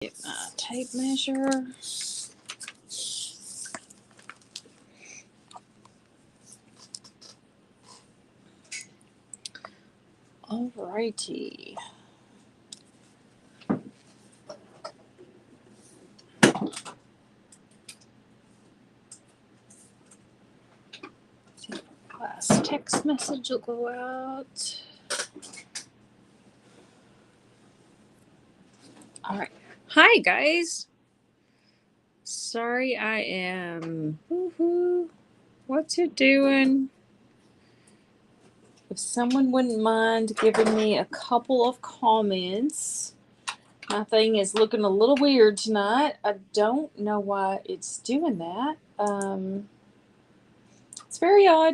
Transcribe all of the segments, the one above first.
Get my tape measure. Alrighty. Last text message will go out. All right. Hi, guys. Sorry, I am. Woohoo. What's it doing? If someone wouldn't mind giving me a couple of comments. My thing is looking a little weird tonight. I don't know why it's doing that. It's very odd.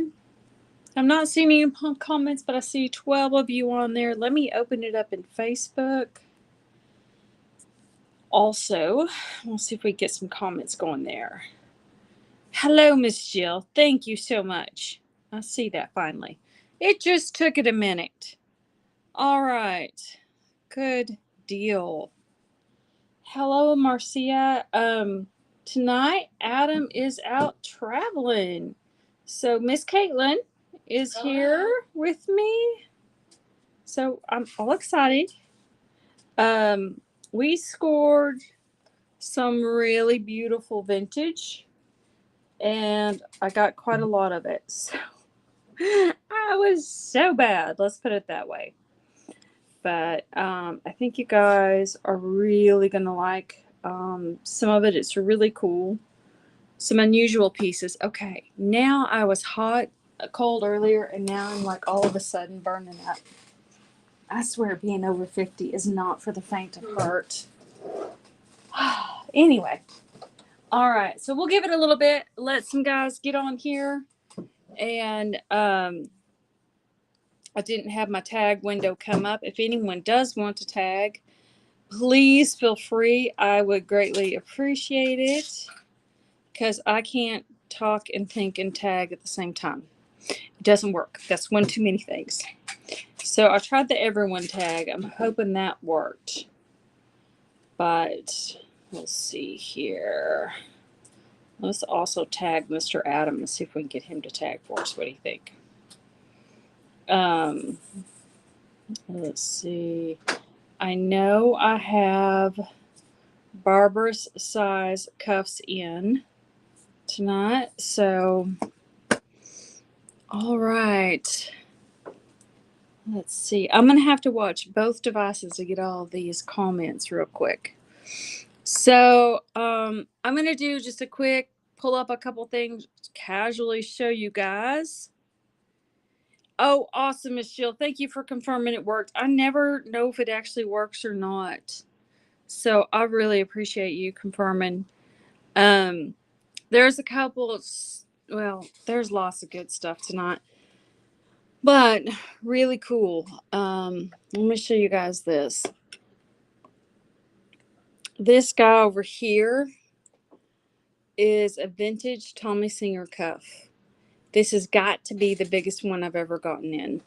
I'm not seeing any comments, but I see 12 of you on there. Let me open it up in Facebook. Also, we'll see if we get some comments going there. Hello, Miss Jill. Thank you so much. I see that finally. It just took it a minute. All right. Good deal. Hello, Marcia. Tonight, Adam is out traveling. So Miss Caitlin is here with me. So I'm all excited. We scored some really beautiful vintage, and I got quite a lot of it. So I was so bad. Let's put it that way. But I think you guys are really going to like some of it. It's really cool. Some unusual pieces. Okay, now I was cold earlier, and now I'm like all of a sudden burning up. I swear being over 50 is not for the faint of heart. Anyway. All right, so we'll give it a little bit. Let some guys get on here. And I didn't have my tag window come up. If anyone does want to tag, please feel free. I would greatly appreciate it because I can't talk and think and tag at the same time. It doesn't work. That's one too many things. So I tried the everyone tag. I'm hoping that worked. But we'll see here. Let's also tag Mr. Adam and see if we can get him to tag for us. What do you think? Let's see. I know I have Barbara's size cuffs in tonight. So, all right. Let's see. I'm going to have to watch both devices to get all these comments real quick. So, I'm going to do just a quick pull up a couple things, casually show you guys. Oh, awesome, Miss Jill. Thank you for confirming it worked. I never know if it actually works or not. So I really appreciate you confirming. There's a couple, well, there's lots of good stuff tonight. But really cool. Let me show you guys this. This guy over here is a vintage Tommy Singer cuff. This has got to be the biggest one I've ever gotten in.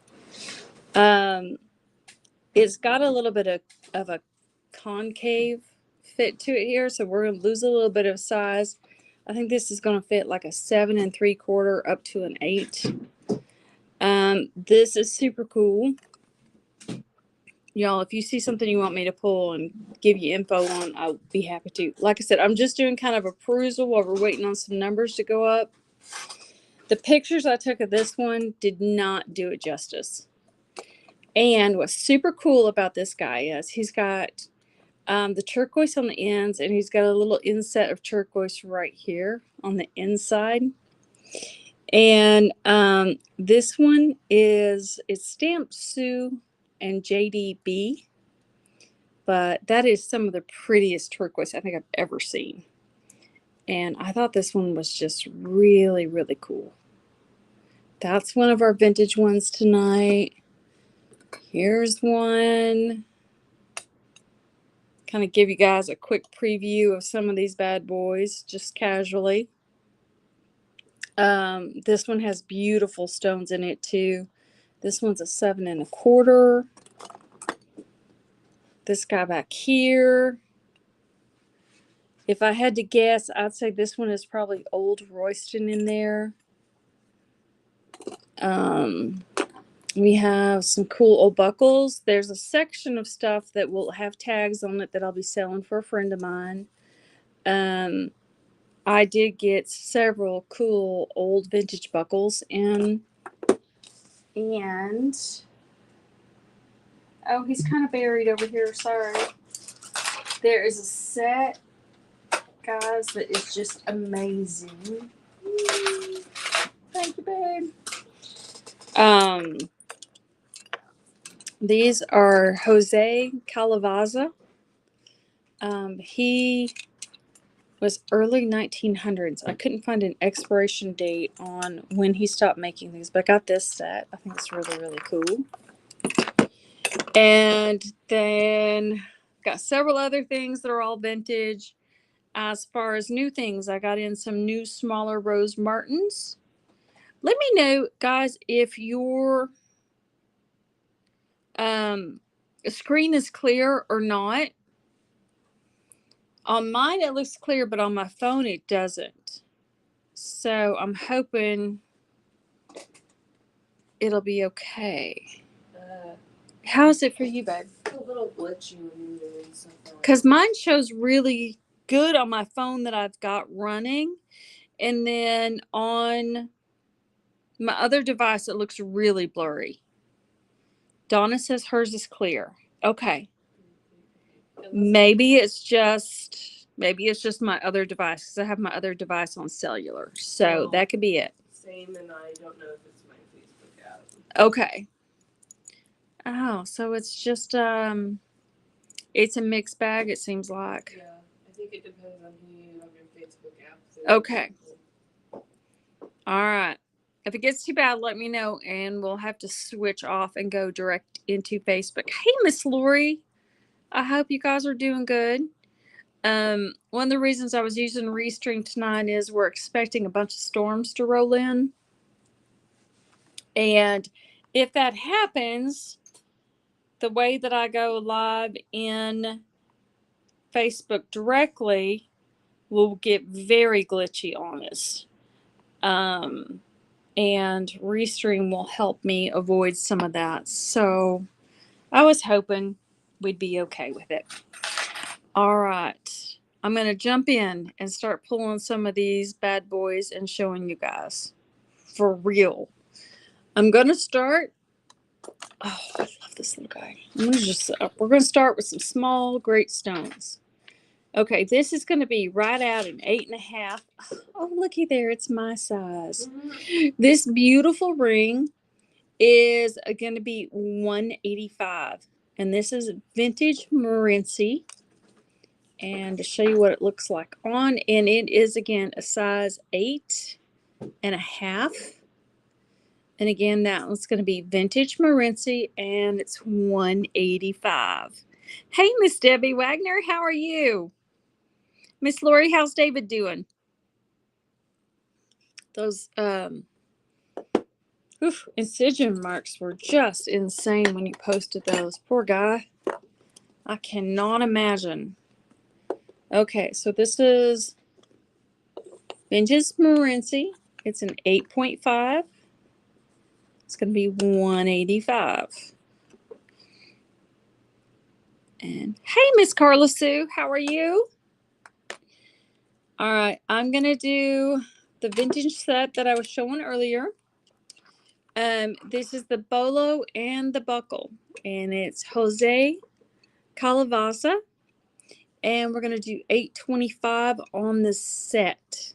It's got a little bit of a concave fit to it here, so we're going to lose a little bit of size. I think this is going to fit like a 7 3/4 up to an 8. This is super cool. Y'all, if you see something you want me to pull and give you info on, I'll be happy to. Like I said, I'm just doing kind of a perusal while we're waiting on some numbers to go up. The pictures I took of this one did not do it justice. And what's super cool about this guy is he's got the turquoise on the ends, and he's got a little inset of turquoise right here on the inside. And this one it's stamped Sue and JDB, but that is some of the prettiest turquoise I think I've ever seen. And I thought this one was just really, really cool. That's one of our vintage ones tonight. Here's one. Kind of give you guys a quick preview of some of these bad boys, just casually. This one has beautiful stones in it too. This one's a 7 1/4. This guy back here If I had to guess, I'd say this one is probably old Royston in there. We have some cool old buckles. There's a section of stuff that will have tags on it that I'll be selling for a friend of mine. I did get several cool old vintage buckles in. And oh, he's kind of buried over here. Sorry. There is a set, guys, that is just amazing. Thank you, babe. These are Jose Calavaza. He was early 1900s. I couldn't find an expiration date on when he stopped making these, but I got this set. I think it's really, really cool. And then got several other things that are all vintage. As far as new things, I got in some new smaller Rose Martins. Let me know, guys, if your screen is clear or not. On mine, it looks clear, but on my phone, it doesn't. So I'm hoping it'll be okay. How is it for you, babe? It's a little glitchy when you're doing something. Because mine shows really good on my phone that I've got running. And then on my other device, it looks really blurry. Donna says hers is clear. Okay. Maybe it's just my other device because I have my other device on cellular. So that could be it. Same, and I don't know if it's my Facebook app. Okay. Oh, so it's just it's a mixed bag, it seems like. Yeah, I think it depends on who you have your Facebook app. Okay. All right. If it gets too bad, let me know, and we'll have to switch off and go direct into Facebook. Hey, Miss Lori. I hope you guys are doing good. One of the reasons I was using Restream tonight is we're expecting a bunch of storms to roll in. And if that happens, the way that I go live in Facebook directly will get very glitchy on us. And Restream will help me avoid some of that. So I was hoping we'd be okay with it. All right. I'm going to jump in and start pulling some of these bad boys and showing you guys. For real. I'm going to start. Oh, I love this little guy. We're going to start with some small great stones. Okay, this is going to be right out an 8.5. Oh, looky there. It's my size. Mm-hmm. This beautiful ring is going to be $185. And this is vintage Morenci. And to show you what it looks like on, and it is again a size 8.5. And again, that one's going to be vintage Morenci, and it's $185. Hey, Miss Debbie Wagner, how are you? Miss Lori, how's David doing? Those incision marks were just insane when you posted those. Poor guy. I cannot imagine. Okay, so this is vintage Morenci. It's an 8.5. It's going to be $185. And hey, Miss Carla Sue, how are you? All right, I'm going to do the vintage set that I was showing earlier. This is the bolo and the buckle, and it's Jose Calavaza. And we're going to do $825 on the set.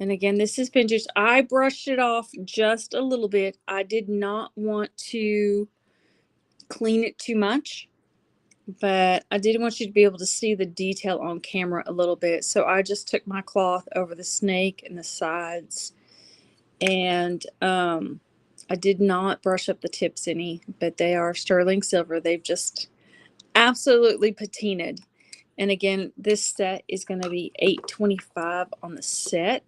And again, this is vintage. I brushed it off just a little bit. I did not want to clean it too much, but I did want you to be able to see the detail on camera a little bit. So I just took my cloth over the snake and the sides, and I did not brush up the tips any, but they are sterling silver. They've just absolutely patinaed. And again, this set is going to be $825 on the set.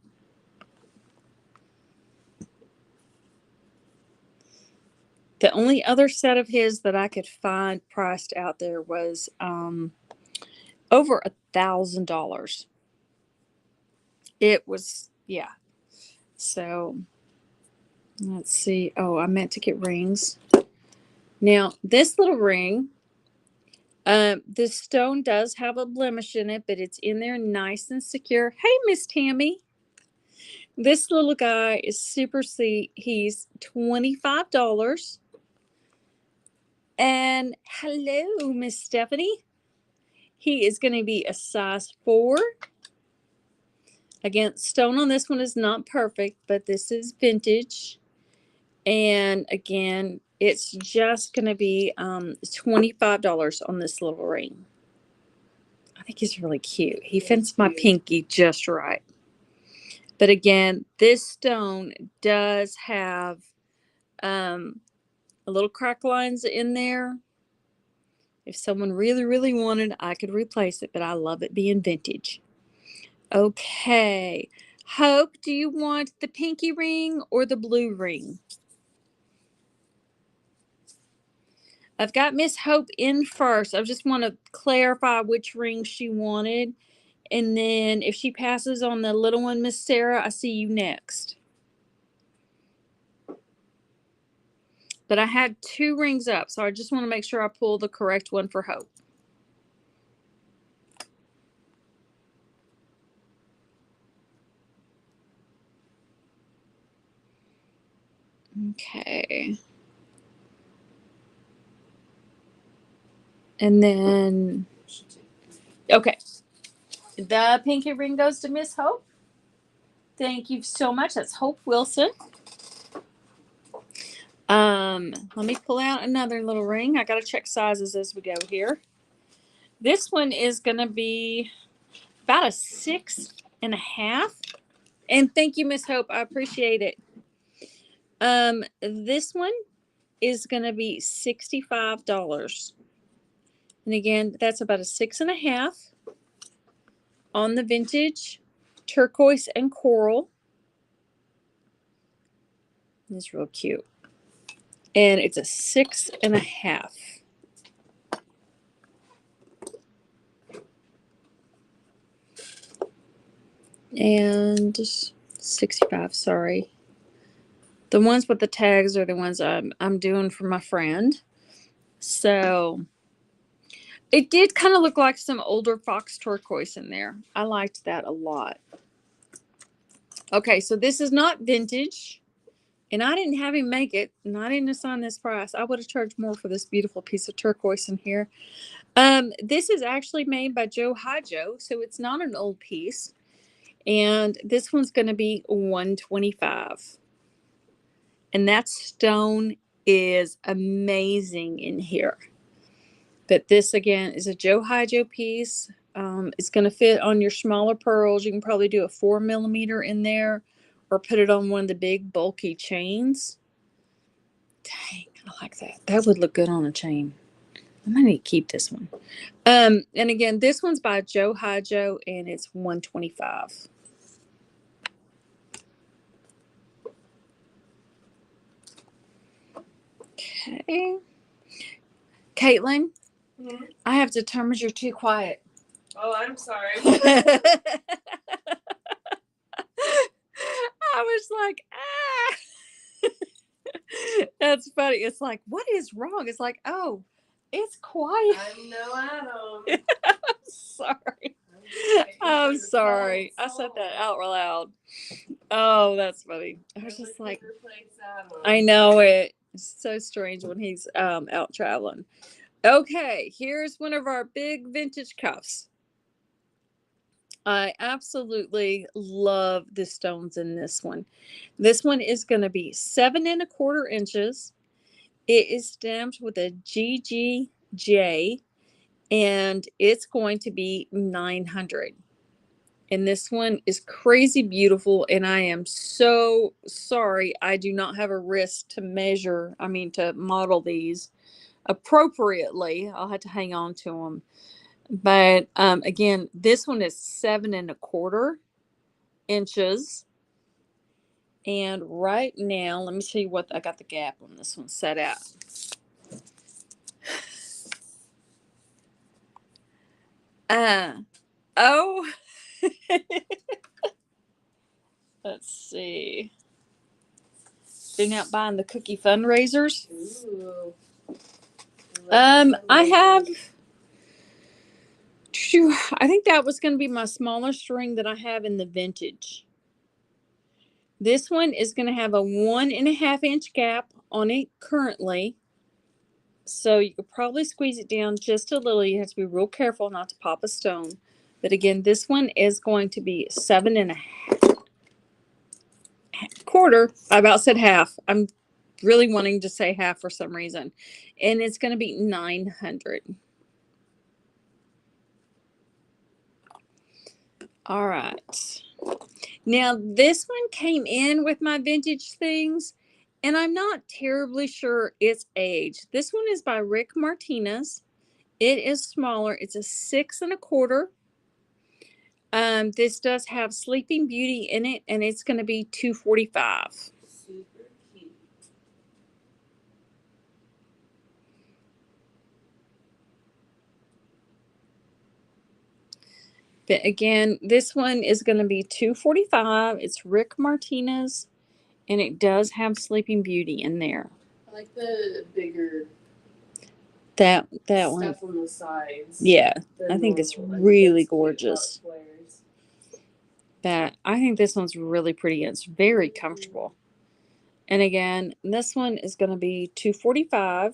The only other set of his that I could find priced out there was over $1,000. It was, yeah. So let's see. Oh, I meant to get rings. Now, this little ring, this stone does have a blemish in it, but it's in there nice and secure. Hey, Miss Tammy. This little guy is super sweet. He's $25. And hello, Miss Stephanie. He is going to be a size 4. Again, stone on this one is not perfect, but this is vintage. And again, it's just going to be $25 on this little ring. I think he's really cute. He fits my pinky just right. But again, this stone does have a little crack lines in there. If someone really, really wanted, I could replace it, but I love it being vintage. Okay. Hope, do you want the pinky ring or the blue ring? I've got Miss Hope in first. I just want to clarify which ring she wanted. And then if she passes on the little one, Miss Sarah, I see you next. But I had 2 rings up, so I just want to make sure I pull the correct one for Hope. Okay. And then, okay. The pinky ring goes to Miss Hope. Thank you so much. That's Hope Wilson. Let me pull out another little ring. I got to check sizes as we go here. This one is going to be about a 6.5. And thank you, Miss Hope. I appreciate it. This one is going to be $65. And again, that's about a 6.5 on the vintage turquoise and coral. It's real cute. And it's a 6.5. And 65, sorry. The ones with the tags are the ones I'm doing for my friend. So it did kind of look like some older fox turquoise in there. I liked that a lot. Okay, so this is not vintage. And I didn't have him make it. And I didn't assign this price. I would have charged more for this beautiful piece of turquoise in here. This is actually made by Joe Hijo. So it's not an old piece. And this one's going to be $125. And that stone is amazing in here. But this, again, is a Joe Hijo piece. It's going to fit on your smaller pearls. You can probably do a 4mm in there or put it on one of the big bulky chains. Dang, I like that. That would look good on a chain. I might need to keep this one. And again, this one's by Joe Hijo, and it's $125. Okay. Caitlin, I have determined you're too quiet. Oh, I'm sorry. I was like, ah. That's funny. It's like, what is wrong? It's like, oh, it's quiet. I'm no Adam. I'm sorry. I'm sorry. I said that out loud. Oh, that's funny. I was just like, I know it. It's so strange when he's out traveling. Okay, here's one of our big vintage cuffs. I absolutely love the stones in this one. This one is going to be 7.25 inches. It is stamped with a GGJ, and it's going to be $900. And this one is crazy beautiful, and I am so sorry I do not have a wrist to measure, to model these appropriately. I'll have to hang on to them. But again, this one is 7.25 inches. And right now, let me see what I got the gap on this one set out. Oh, let's see. Been out buying the cookie fundraisers. Ooh. I have. I think that was going to be my smaller string that I have in the vintage. This one is going to have a 1.5-inch gap on it currently. So you could probably squeeze it down just a little. You have to be real careful not to pop a stone. But again, this one is going to be 7.5 quarter. I about said half. I'm really wanting to say half for some reason. And it's going to be 900. All right. Now, this one came in with my vintage things, and I'm not terribly sure its age. This one is by Rick Martinez. It is smaller. It's a 6.25. This does have Sleeping Beauty in it, and it's going to be $245. Super cute. But again, this one is going to be $245. It's Rick Martinez, and it does have Sleeping Beauty in there. I like the bigger That stuff one, on the sides. yeah, than I think it's normal. I think really that's cute, gorgeous. hot flares. That I think this one's really pretty. It's very comfortable. And again, this one is going to be $245.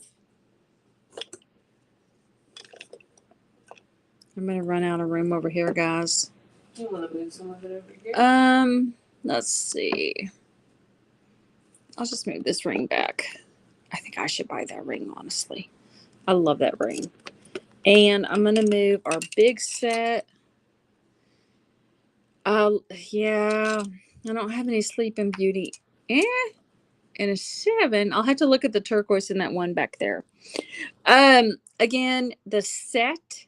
I'm going to run out of room over here, guys. You want to move some of it over here? Let's see. I'll just move this ring back. I think I should buy that ring, honestly. I love that ring. And I'm going to move our big set. Yeah, I don't have any Sleeping Beauty. And a 7. I'll have to look at the turquoise in that one back there. Again, the set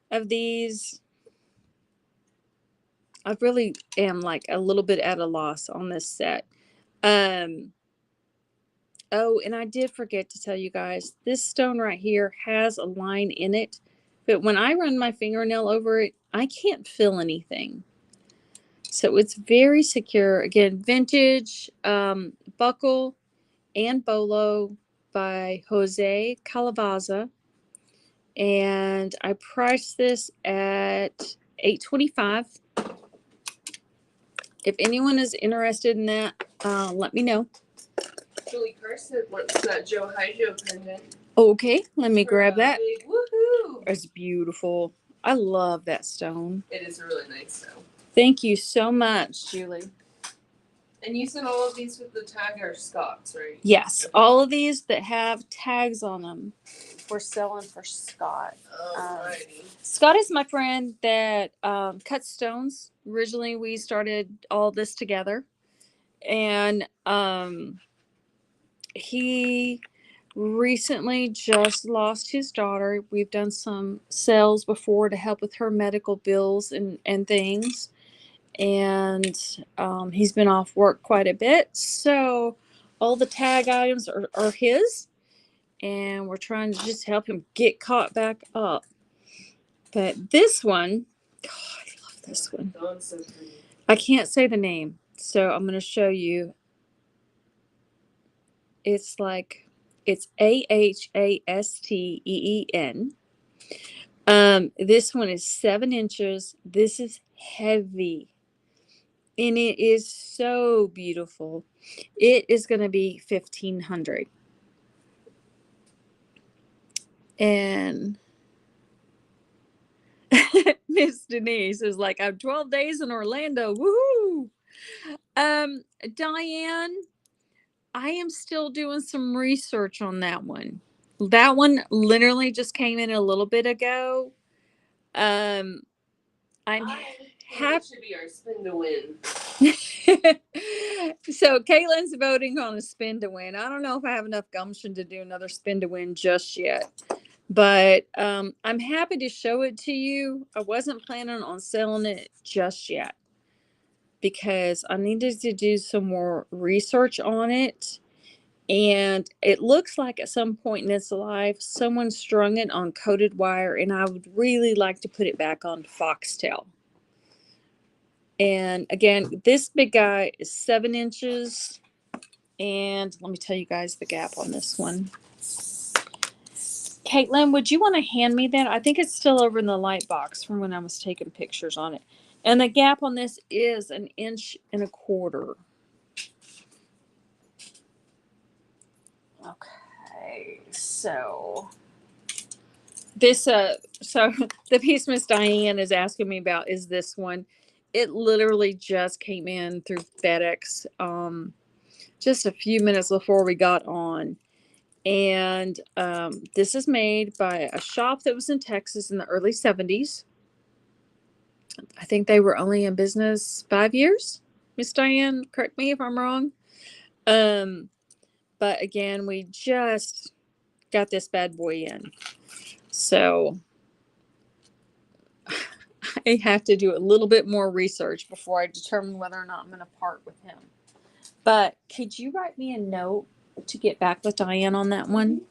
of these, I really am like a little bit at a loss on this set. Oh, and I did forget to tell you guys, this stone right here has a line in it, but when I run my fingernail over it, I can't feel anything. So it's very secure. Again, vintage buckle and bolo by Jose Calavaza. And I priced this at $825. If anyone is interested in that, let me know. Julie Carson wants that Joe Hijo pendant. Okay, let me grab that. Big woohoo! It's beautiful. I love that stone. It is a really nice stone. Thank you so much, Julie. And you said all of these with the tag are Scott's, right? Yes, all of these that have tags on them, we're selling for Scott. Alrighty. Scott is my friend that cuts stones. Originally, we started all this together, and he recently just lost his daughter. We've done some sales before to help with her medical bills and things. And he's been off work quite a bit. So all the tag items are his. And we're trying to just help him get caught back up. But this one, oh, I love this one. Oh, it's so pretty. I can't say the name. So I'm going to show you. It's Ahasteen. This one is 7 inches. This is heavy. And it is so beautiful. It is going to be $1,500. And Miss Denise is like, I'm 12 days in Orlando. Woohoo! Diane, I am still doing some research on that one. That one literally just came in a little bit ago. I'm happy. It should be our spin to win. So Caitlin's voting on a spin to win. I don't know if I have enough gumption to do another spin to win just yet. But I'm happy to show it to you. I wasn't planning on selling it just yet because I needed to do some more research on it. And it looks like at some point in its life, someone strung it on coated wire, and I would really like to put it back on foxtail. And again, this big guy is 7 inches. And let me tell you guys the gap on this one. Caitlin, would you want to hand me that? I think it's still over in the light box from when I was taking pictures on it. And the gap on this is 1.25 inches. Okay, so this so the piece Miss Diane is asking me about is this one. It literally just came in through FedEx just a few minutes before we got on. And this is made by a shop that was in Texas in the early 70s. I think they were only in business 5 years. Miss Diane, correct me if I'm wrong. But again, we just got this bad boy in. So I have to do a little bit more research before I determine whether or not I'm going to part with him. But could you write me a note to get back with Diane on that one?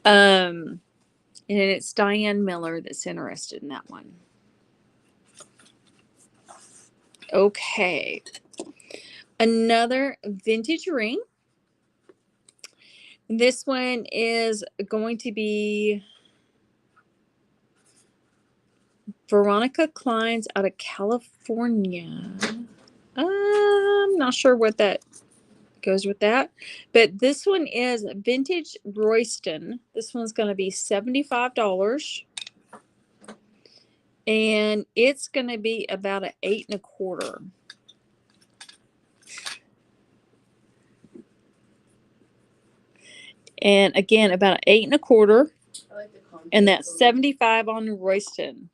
And it's Diane Miller that's interested in that one. Okay. Another vintage ring. This one is going to be Veronica Klein's out of California. I'm not sure what that goes with that. But this one is vintage Royston. This one's going to be $75. And it's going to be about an 8 1/4. And again, about an 8 1/4. I like the And that's 75 on Royston.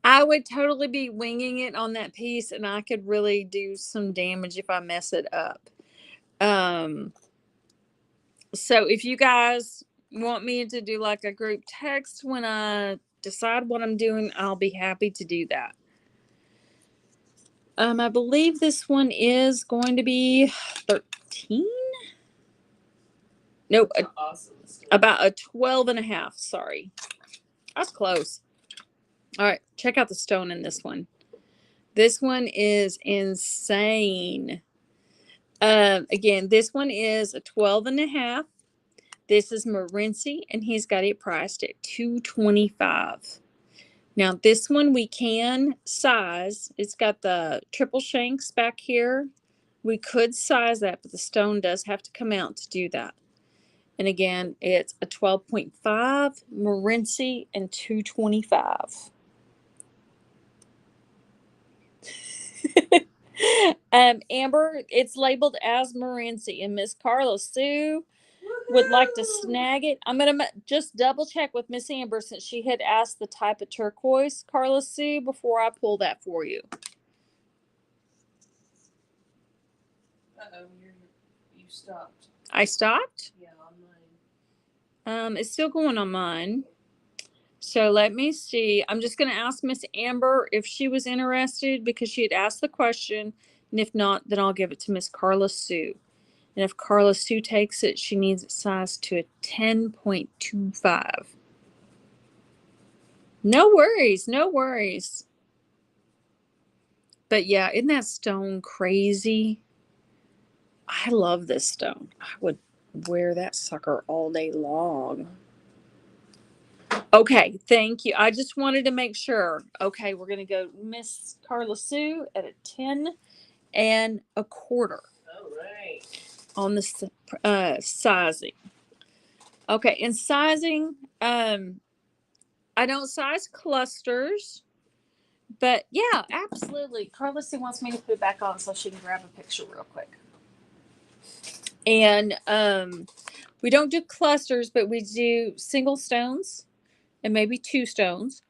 I would totally be winging it on that piece, and I could really do some damage if I mess it up. So if you guys want me to do like a group text when I decide what I'm doing, I'll be happy to do that. I believe this one is going to be 13. Nope, awesome. about a 12 and a half. Sorry, that's close. All right, check out the stone in this one. This one is insane. Again, this one is a 12 and a half. This is Morenci, and he's got it priced at $225. Now, this one we can size. It's got the triple shanks back here. We could size that, but the stone does have to come out to do that. And again, it's a 12.5 Morenci and $225. Amber, it's labeled as Morenci, and Miss Carla Sue would like to snag it. I'm going to just double check with Miss Amber since she had asked the type of turquoise, Carla Sue, before I pull that for you. Uh-oh, you stopped. I stopped? Yeah, on mine. It's still going on mine. So let me see. I'm just going to ask Miss Amber if she was interested because she had asked the question. And if not, then I'll give it to Miss Carla Sue. And if Carla Sue takes it, she needs it sized to a 10.25. No worries. No worries. But yeah, isn't that stone crazy? I love this stone. I would wear that sucker all day long. Okay, thank you. I just wanted to make sure. Okay, we're going to go Miss Carla Sue at a 10 1/4. All right. On the sizing. Okay, in sizing, I don't size clusters, but yeah, absolutely. Carla Sue wants me to put it back on so she can grab a picture real quick. And we don't do clusters, but we do single stones and maybe 2 stones.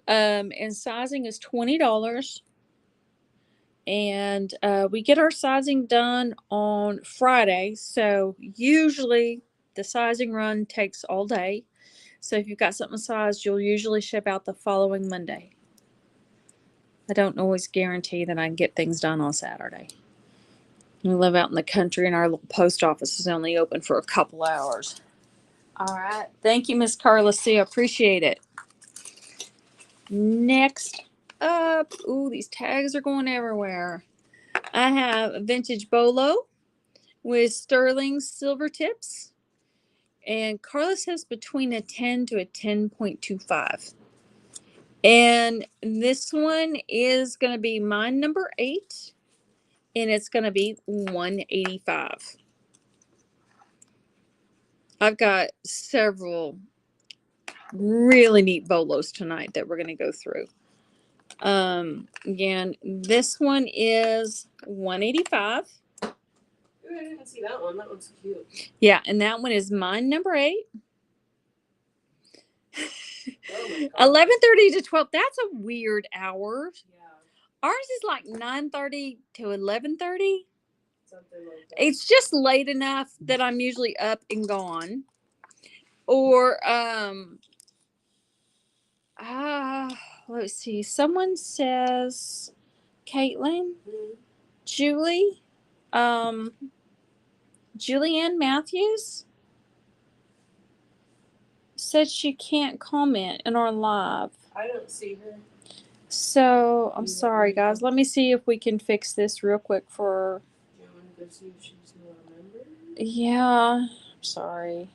And sizing is $20. And we get our sizing done on Friday. So usually the sizing run takes all day. So if you've got something sized, you'll usually ship out the following Monday. I don't always guarantee that I can get things done on Saturday. We live out in the country and our little post office is only open for a couple hours. All right. Thank you, Miss Carla C. I appreciate it. Next up. Ooh, these tags are going everywhere. I have a vintage bolo with sterling silver tips. And Carla says between a 10 to a 10.25. And this one is going to be mine number 8. And it's going to be 185. I've got several really neat bolos tonight that we're going to go through. Again, this one is 185. Ooh, I didn't see that one. That one's cute. Yeah, and that one is mine number 8. Oh my God. 11:30 to 12. That's a weird hour. Yeah, Ours is like 9:30 to 11:30. something like that. It's just late enough that I'm usually up and gone. Or let's see. Someone says Caitlin, Julie, Julianne Matthews said she can't comment in our live. I don't see her. So I'm sorry, guys. Let me see if we can fix this real quick for. Do you want to go see if she's not a member? Yeah, I'm sorry.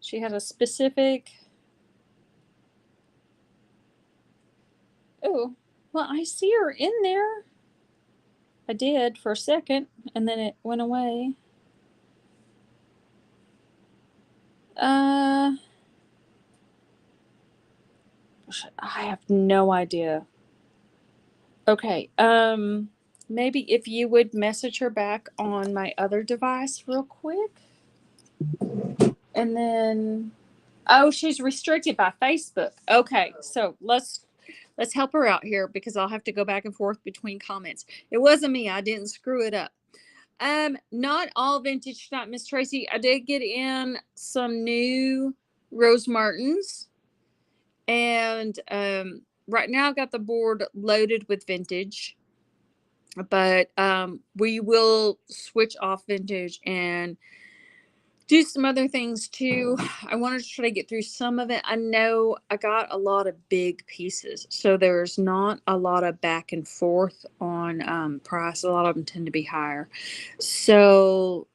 She had a specific. Oh, well, I see her in there. I did for a second, and then it went away. I have no idea. Okay, maybe if you would message her back on my other device real quick. And then, oh, she's restricted by Facebook. Okay, so let's help her out here because I'll have to go back and forth between comments. It wasn't me. I didn't screw it up. Not all vintage tonight, Miss Tracy. I did get in some new Rose Martins. And right now I've got the board loaded with vintage. But we will switch off vintage and do some other things too. I wanted to try to get through some of it. I know I got a lot of big pieces, so there's not a lot of back and forth on price. A lot of them tend to be higher. So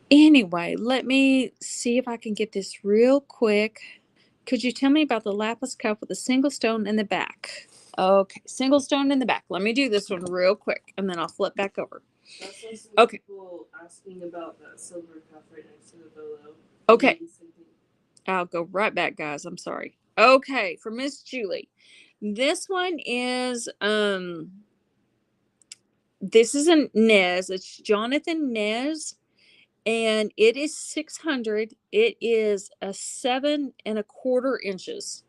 anyway, let me see if I can get this real quick. Could you tell me about the lapis cup with a single stone in the back? Okay, single stone in the back. Let me do this one real quick, and then I'll flip back over. Okay. People asking about that silver cup right next to the bolo. Okay. I'll go right back, guys. I'm sorry. Okay, for Miss Julie. This one is this is a Nez. It's Jonathan Nez, and it is 600. It is a 7 1/4 inches.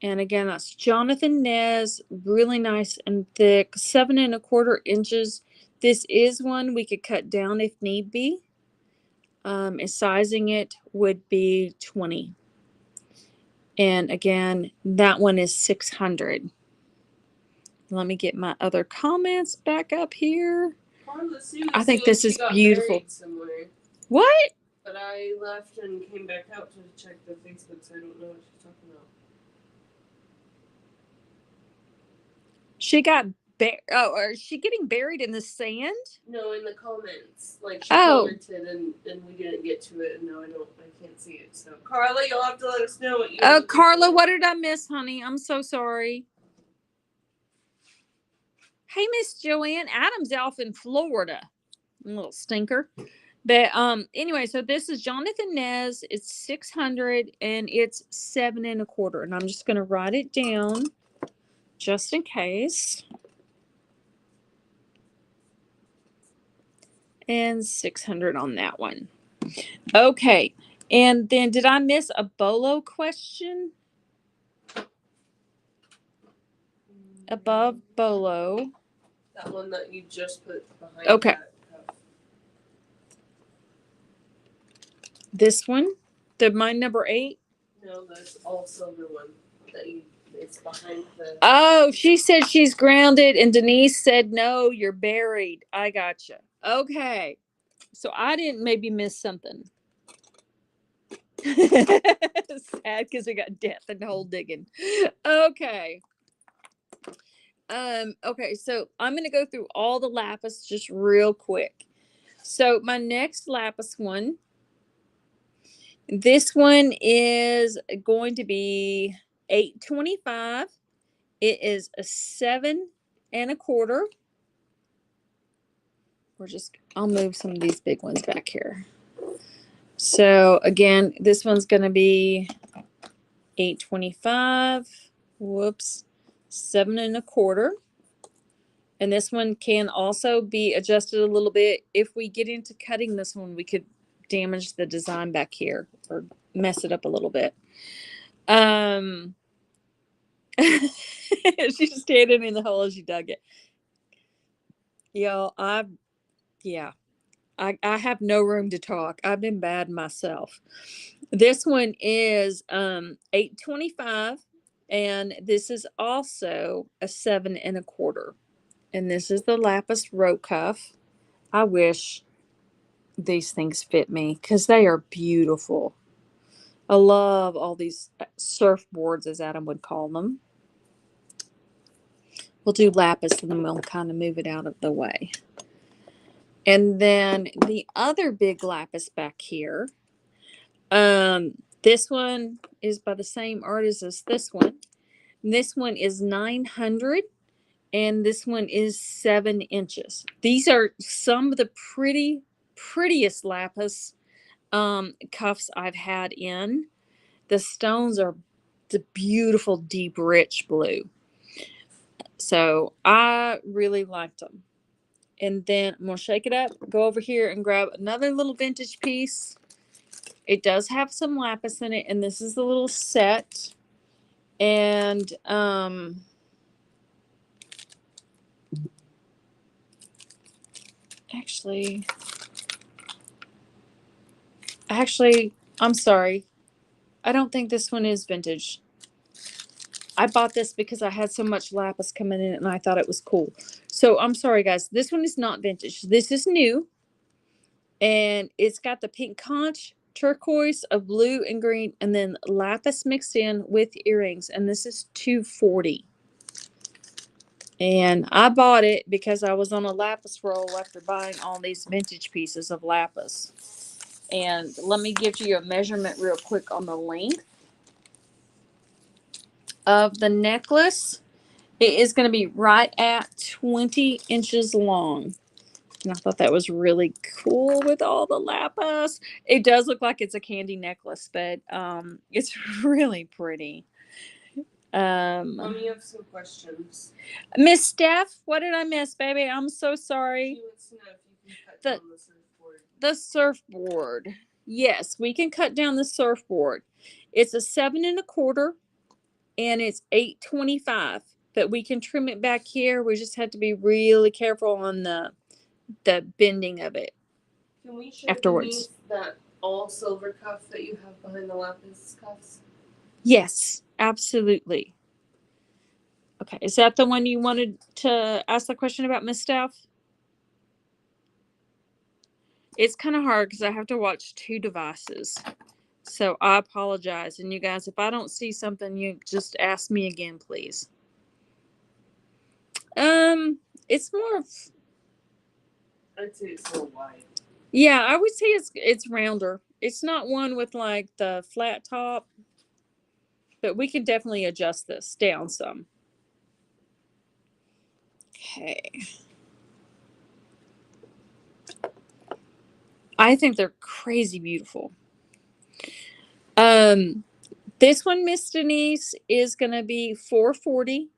And again, that's Jonathan Nez, really nice and thick, 7 1/4 inches. This is one we could cut down if need be. And sizing it would be 20. And again, that one is 600. Let me get my other comments back up here. I think this is beautiful. What? But I left and came back out to check the Facebook, so I don't know what she's talking about. She got is she getting buried in the sand? No, in the comments. Like she commented and we didn't get to it, and I can't see it. So Carla, you'll have to let us know what you Carla, what did I miss, honey? I'm so sorry. Hey, Miss Joanne, Adam's off in Florida. A little stinker. But anyway, so this is Jonathan Nez. It's 600 and it's 7 1/4. And I'm just gonna write it down just in case. And 600 on that one. Okay. And then did I miss a bolo question? Above bolo. That one that you just put behind. Okay. That cup. This one? The mine number 8? No, that's all silver one that you It's behind the. Oh, she said she's grounded, and Denise said, no, you're buried. I gotcha. Okay. So I didn't maybe miss something. Sad because we got death and hole digging. Okay. Okay, so I'm gonna go through all the lapis just real quick. So my next lapis one, this one is going to be $8.25. It is a 7.25. I'll move some of these big ones back here. So again, this one's gonna be $8.25. Whoops, 7.25. And this one can also be adjusted a little bit. If we get into cutting this one, we could damage the design back here or mess it up a little bit. She's standing in the hole as she dug it. Y'all, I have no room to talk. I've been bad myself. This one is $8.25, and this is also a 7.25. And this is the lapis rope cuff. I wish these things fit me because they are beautiful. I love all these surfboards, as Adam would call them. We'll do lapis and then we'll kind of move it out of the way. And then the other big lapis back here. This one is by the same artist as this one. This one is 900. And this one is 7 inches. These are some of the prettiest lapis cuffs I've had in. The stones are the beautiful, deep, rich blue. So I really liked them. And then I'm going to shake it up, go over here and grab another little vintage piece. It does have some lapis in it, and this is the little set. And actually, I'm sorry. I don't think this one is vintage. I bought this because I had so much lapis coming in and I thought it was cool. So I'm sorry, guys. This one is not vintage. This is new. And it's got the pink conch, turquoise, a blue and green, and then lapis mixed in with earrings. And this is $2.40. And I bought it because I was on a lapis roll after buying all these vintage pieces of lapis. And let me give you a measurement real quick on the length of the necklace. It is going to be right at 20 inches long. And I thought that was really cool with all the lapis. It does look like it's a candy necklace, but it's really pretty. Mommy, you have some questions. Miss Steph, what did I miss, baby? I'm so sorry. She wants to know if you can cut down the surfboard. The surfboard. Yes, we can cut down the surfboard. It's a 7.25, and it's $8.25. But we can trim it back here. We just have to be really careful on the bending of it. Can we show afterwards that all silver cuff that you have behind the lapis cuffs? Yes, absolutely. Okay, is that the one you wanted to ask the question about, Miss Steph? It's kind of hard because I have to watch 2 devices. So I apologize. And you guys, if I don't see something, you just ask me again, please. It's more of, I'd say it's a little wide. yeah, I would say it's rounder. It's not one with like the flat top, but we can definitely adjust this down some. Okay. I think they're crazy beautiful. This one, Miss Denise, is gonna be $4.40.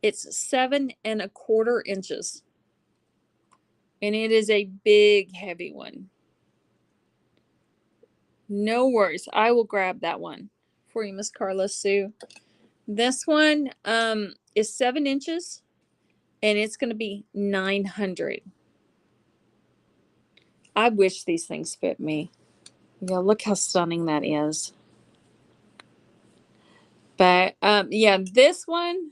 It's 7.25 inches. And it is a big, heavy one. No worries. I will grab that one for you, Miss Carla Sue. This one is 7 inches, and it's going to be $900. I wish these things fit me. Yeah, look how stunning that is. But yeah, this one,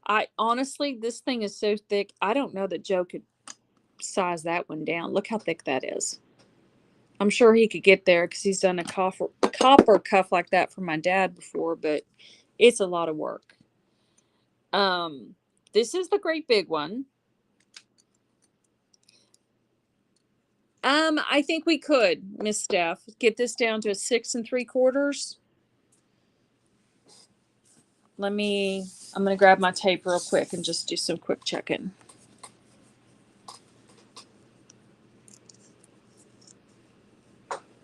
I honestly, this thing is so thick. I don't know that Joe could size that one down. Look how thick that is. I'm sure he could get there because he's done a copper cuff like that for my dad before, but it's a lot of work. This is the great big one. I think we could, Miss Steph, get this down to a 6 3/4. I'm gonna grab my tape real quick and just do some quick checking.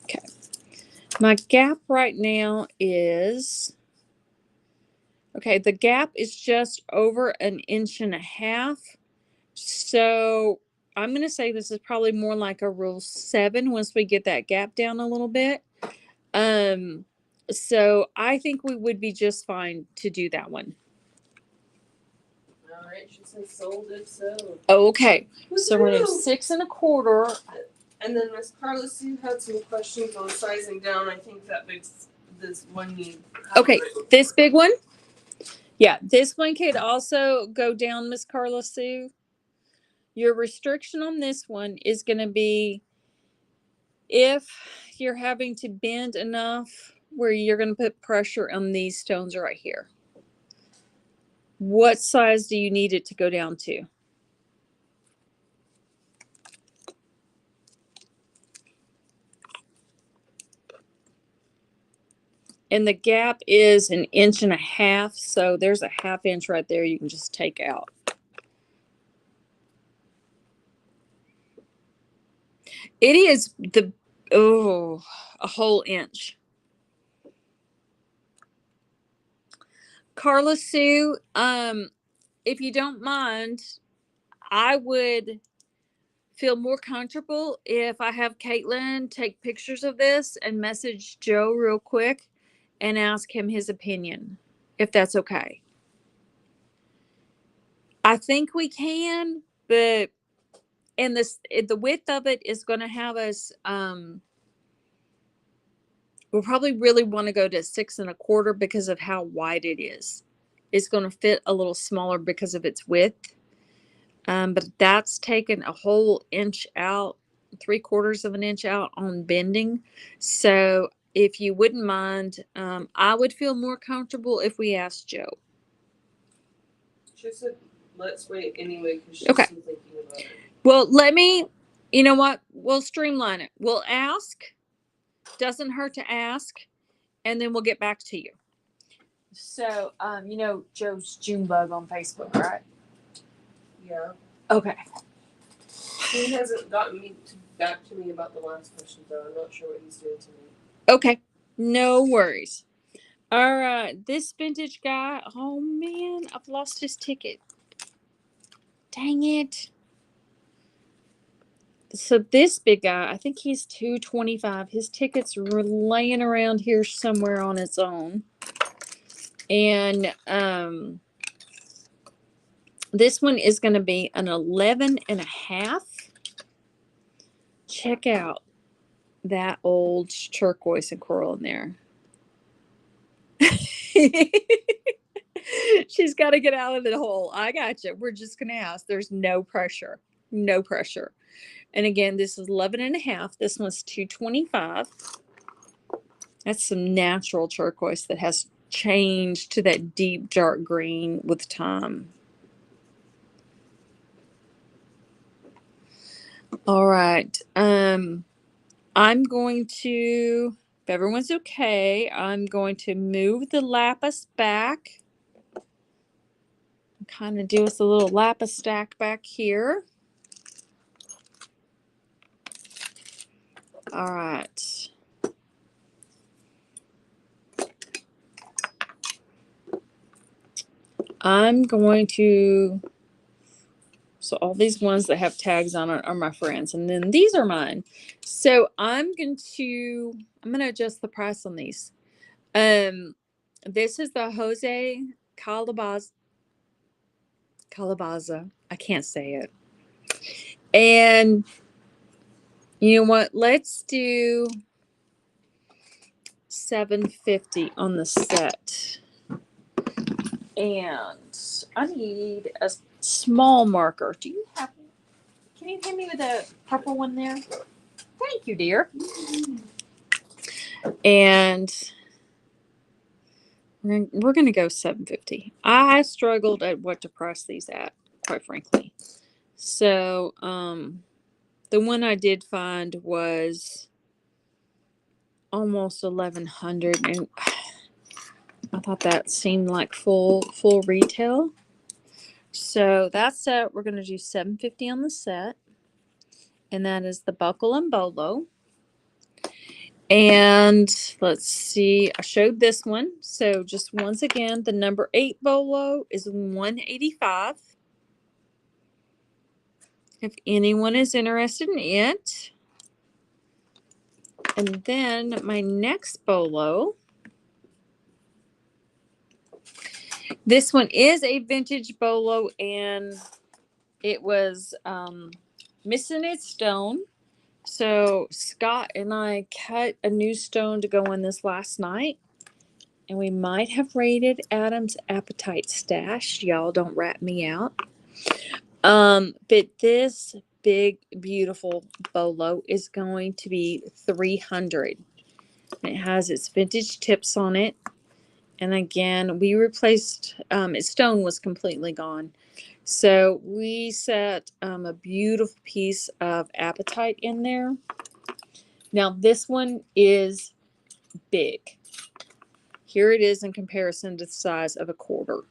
Okay. My gap right now is, okay, the gap is just over 1.5 inches. So I'm going to say this is probably more like a rule 7 once we get that gap down a little bit. So I think we would be just fine to do that one. All right, she says sold if so. Okay, so we're going to 6 1/4. And then Miss Carla Sue had some questions on sizing down. I think that makes this one need. Okay, this big one? Yeah, this one could also go down, Miss Carla Sue. Your restriction on this one is going to be if you're having to bend enough where you're going to put pressure on these stones right here. What size do you need it to go down to? And the gap is 1.5 inches, so there's a 1/2 inch right there you can just take out. It is a whole inch. Carla Sue, if you don't mind, I would feel more comfortable if I have Caitlin take pictures of this and message Joe real quick and ask him his opinion, if that's okay. I think we can, but the width of it is going to have us, we'll probably really want to go to 6 1/4 because of how wide it is. It's going to fit a little smaller because of its width. But that's taken a whole inch out, 3/4 of an inch out on bending. So if you wouldn't mind, I would feel more comfortable if we asked Joe. She said, let's wait anyway because she's Okay. still thinking about it. Well, you know what? We'll streamline it. We'll ask. Doesn't hurt to ask. And then we'll get back to you. So, you know Joe's Junebug on Facebook, right? Yeah. Okay. He hasn't gotten back to me about the last question, though. I'm not sure what he's doing tonight. Okay. No worries. All right. This vintage guy. Oh, man. I've lost his ticket. Dang it. So this big guy, I think he's $2.25. His tickets were laying around here somewhere on its own. And this one is going to be an 11.5. Check out that old turquoise and coral in there. She's got to get out of the hole. I got you. We're just going to ask. There's no pressure. No pressure. And again, this is 11.5. This one's $2.25. That's some natural turquoise that has changed to that deep dark green with time. All right. I'm going to, if everyone's okay, I'm going to move the lapis back. Kind of do us a little lapis stack back here. All right. I'm going to, so all these ones that have tags on it are my friends, and then these are mine. So I'm going to adjust the price on these. This is the Jose Calabaza. I can't say it. And you know what? Let's do $7.50 on the set. And I need a small marker. Do you have? Can you hit me with a purple one there? Thank you, dear. And we're gonna go $7.50. I struggled at what to price these at, quite frankly. So, the one I did find was almost 1,100, and I thought that seemed like full retail. So that set, we're gonna do $7.50 on the set, and that is the buckle and bolo. And let's see, I showed this one. So just once again, the number 8 bolo is $185. If anyone is interested in it. And then my next bolo, this one is a vintage bolo, and it was missing its stone. So Scott and I cut a new stone to go in this last night, and we might have raided Adam's appetite stash. Y'all don't rat me out. But this big, beautiful bolo is going to be $300. It has its vintage tips on it. And again, we replaced, its stone was completely gone. So we set a beautiful piece of appetite in there. Now this one is big. Here it is in comparison to the size of a quarter.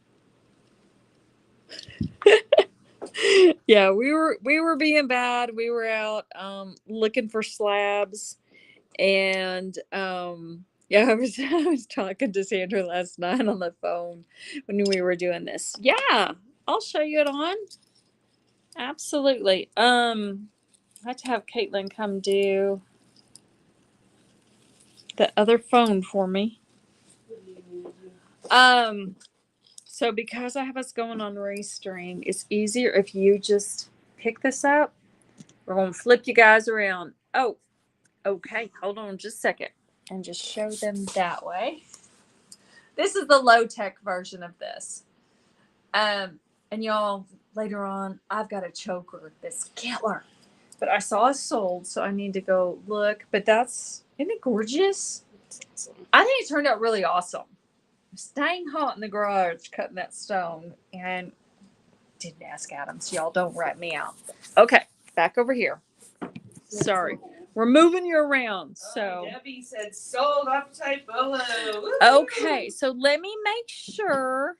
Yeah, we were being bad. We were out looking for slabs, and yeah, I was talking to Sandra last night on the phone when we were doing this. Yeah, I'll show you it on. Absolutely. I have to have Caitlin come do the other phone for me. So because I have us going on Restream, it's easier if you just pick this up. We're going to flip you guys around. Oh, okay. Hold on just a second. And just show them that way. This is the low-tech version of this. And y'all, later on, I've got a choker that's killer. But I saw it sold, so I need to go look. But isn't it gorgeous? I think it turned out really awesome. Staying hot in the garage cutting that stone, and didn't ask Adam, so y'all don't rat me out. Okay, back over here. Sorry, we're moving you around. So Debbie said sold appetite bolo. Okay, so let me make sure.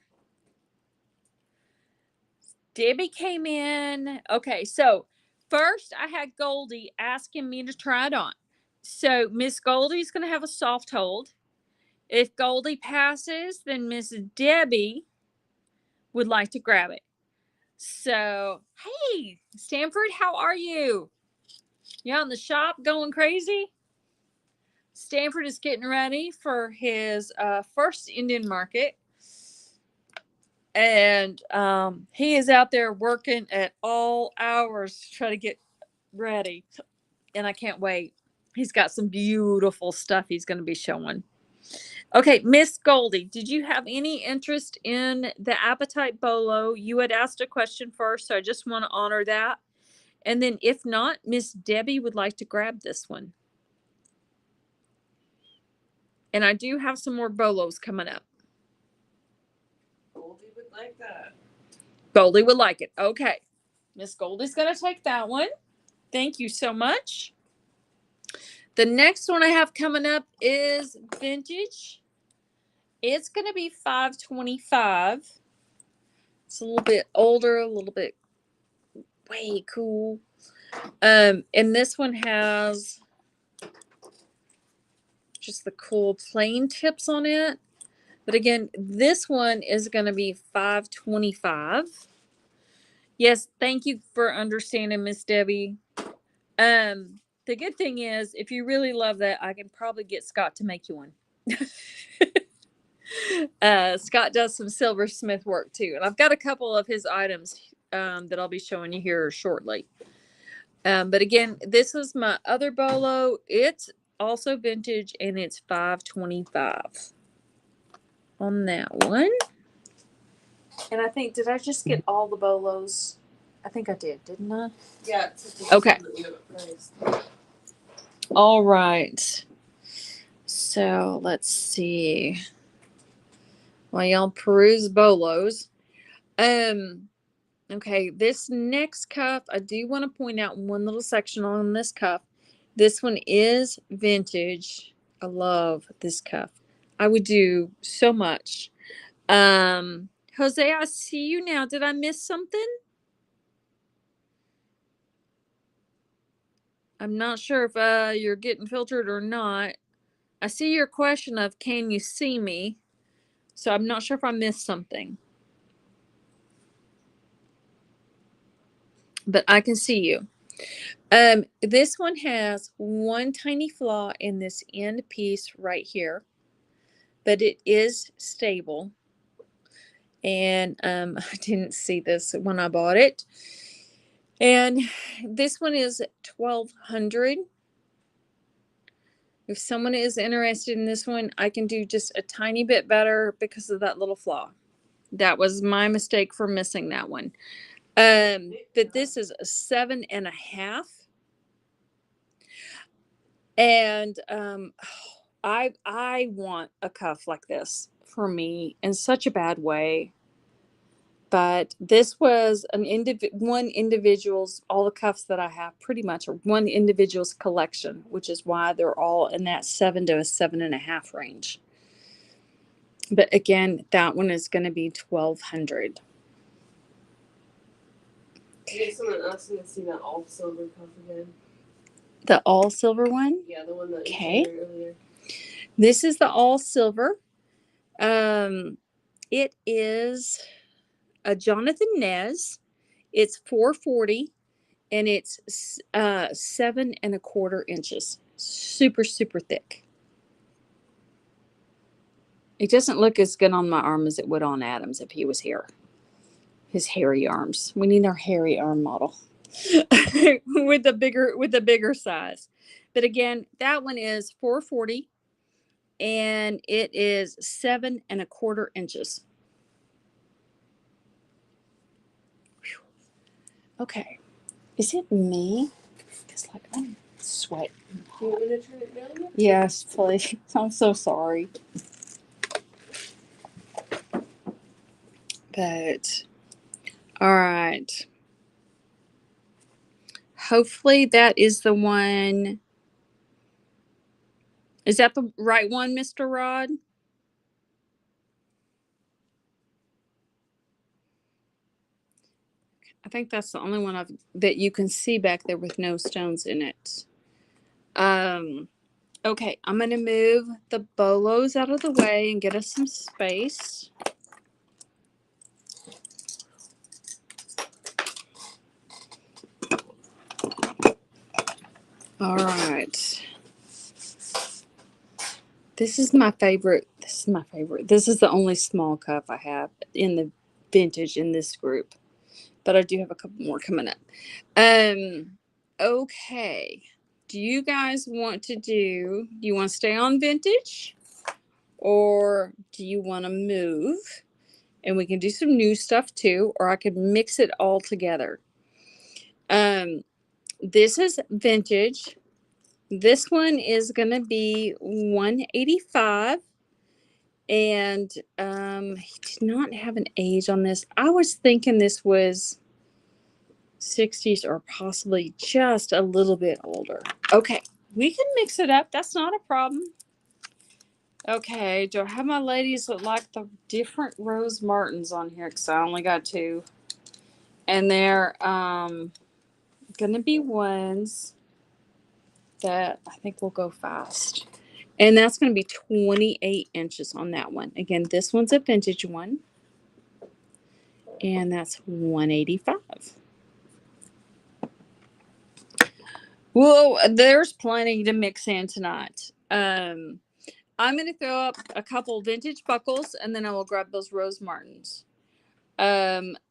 Debbie came in. Okay, so first I had Goldie asking me to try it on. So Miss Goldie's going to have a soft hold. If Goldie passes, then Miss Debbie would like to grab it. So, hey, Stanford, how are you? You out in the shop going crazy? Stanford is getting ready for his first Indian market. And he is out there working at all hours to try to get ready. And I can't wait. He's got some beautiful stuff he's going to be showing. Okay, Miss Goldie, did you have any interest in the appetite bolo? You had asked a question first, so I just want to honor that. And then if not, Miss Debbie would like to grab this one. And I do have some more bolos coming up. Goldie would like that. Goldie would like it. Okay. Miss Goldie's going to take that one. Thank you so much. The next one I have coming up is vintage. It's going to be $5.25. It's a little bit older, a little bit way cool. And this one has just the cool plain tips on it. But again, this one is going to be $5.25. Yes, thank you for understanding, Miss Debbie. The good thing is, if you really love that, I can probably get Scott to make you one. Scott does some silversmith work too, and I've got a couple of his items that I'll be showing you here shortly. But again, this is my other bolo. It's also vintage, and it's $5.25 on that one. And I think, did I just get all the bolos? I think I did, didn't I? Yeah. Okay. All right. So let's see. While y'all peruse bolos. Okay, this next cuff, I do want to point out one little section on this cuff. This one is vintage. I love this cuff. I would do so much. Jose, I see you now. Did I miss something? I'm not sure if you're getting filtered or not. I see your question of can you see me? So I'm not sure if I missed something. But I can see you. This one has one tiny flaw in this end piece right here, but it is stable. And I didn't see this when I bought it. And this one is $1,200. If someone is interested in this one, I can do just a tiny bit better because of that little flaw. That was my mistake for missing that one. But this is a 7.5. And I want a cuff like this for me in such a bad way. But this was one individual's, all the cuffs that I have pretty much are one individual's collection, which is why they're all in that 7 to a 7.5 range. But again, that one is going to be $1,200. Did someone else want to see that all silver cuff again? The all silver one? Yeah, the one that you said earlier. This is the all silver. It is a Jonathan Nez. It's $440, and it's 7.25 inches. Super, super thick. It doesn't look as good on my arm as it would on Adam's if he was here. His hairy arms. We need our hairy arm model with the bigger size. But again, that one is $440, and it is 7.25 inches. Whew. Okay, is it me? Because like I'm sweating. Do you want me to turn it down? Yes, please. I'm so sorry. But all right. Hopefully that is the one. Is that the right one, Mr. Rod? I think that's the only one that you can see back there with no stones in it. Okay, I'm going to move the bolos out of the way and get us some space. All right. This is my favorite. This is the only small cuff I have in the vintage in this group. But I do have a couple more coming up. Okay. Do you guys want to stay on vintage? Or do you want to move? And we can do some new stuff too, or I could mix it all together. This is vintage. This one is going to be $185. And he did not have an age on this. I was thinking this was 60s or possibly just a little bit older. Okay, we can mix it up. That's not a problem. Okay, do I have my ladies that like the different Rose Martins on here? Because I only got 2. And they're going to be ones that I think will go fast. And that's going to be 28 inches on that one. Again, this one's a vintage one. And that's $185. Whoa, there's plenty to mix in tonight. I'm going to throw up a couple vintage buckles, and then I will grab those Rose Martins.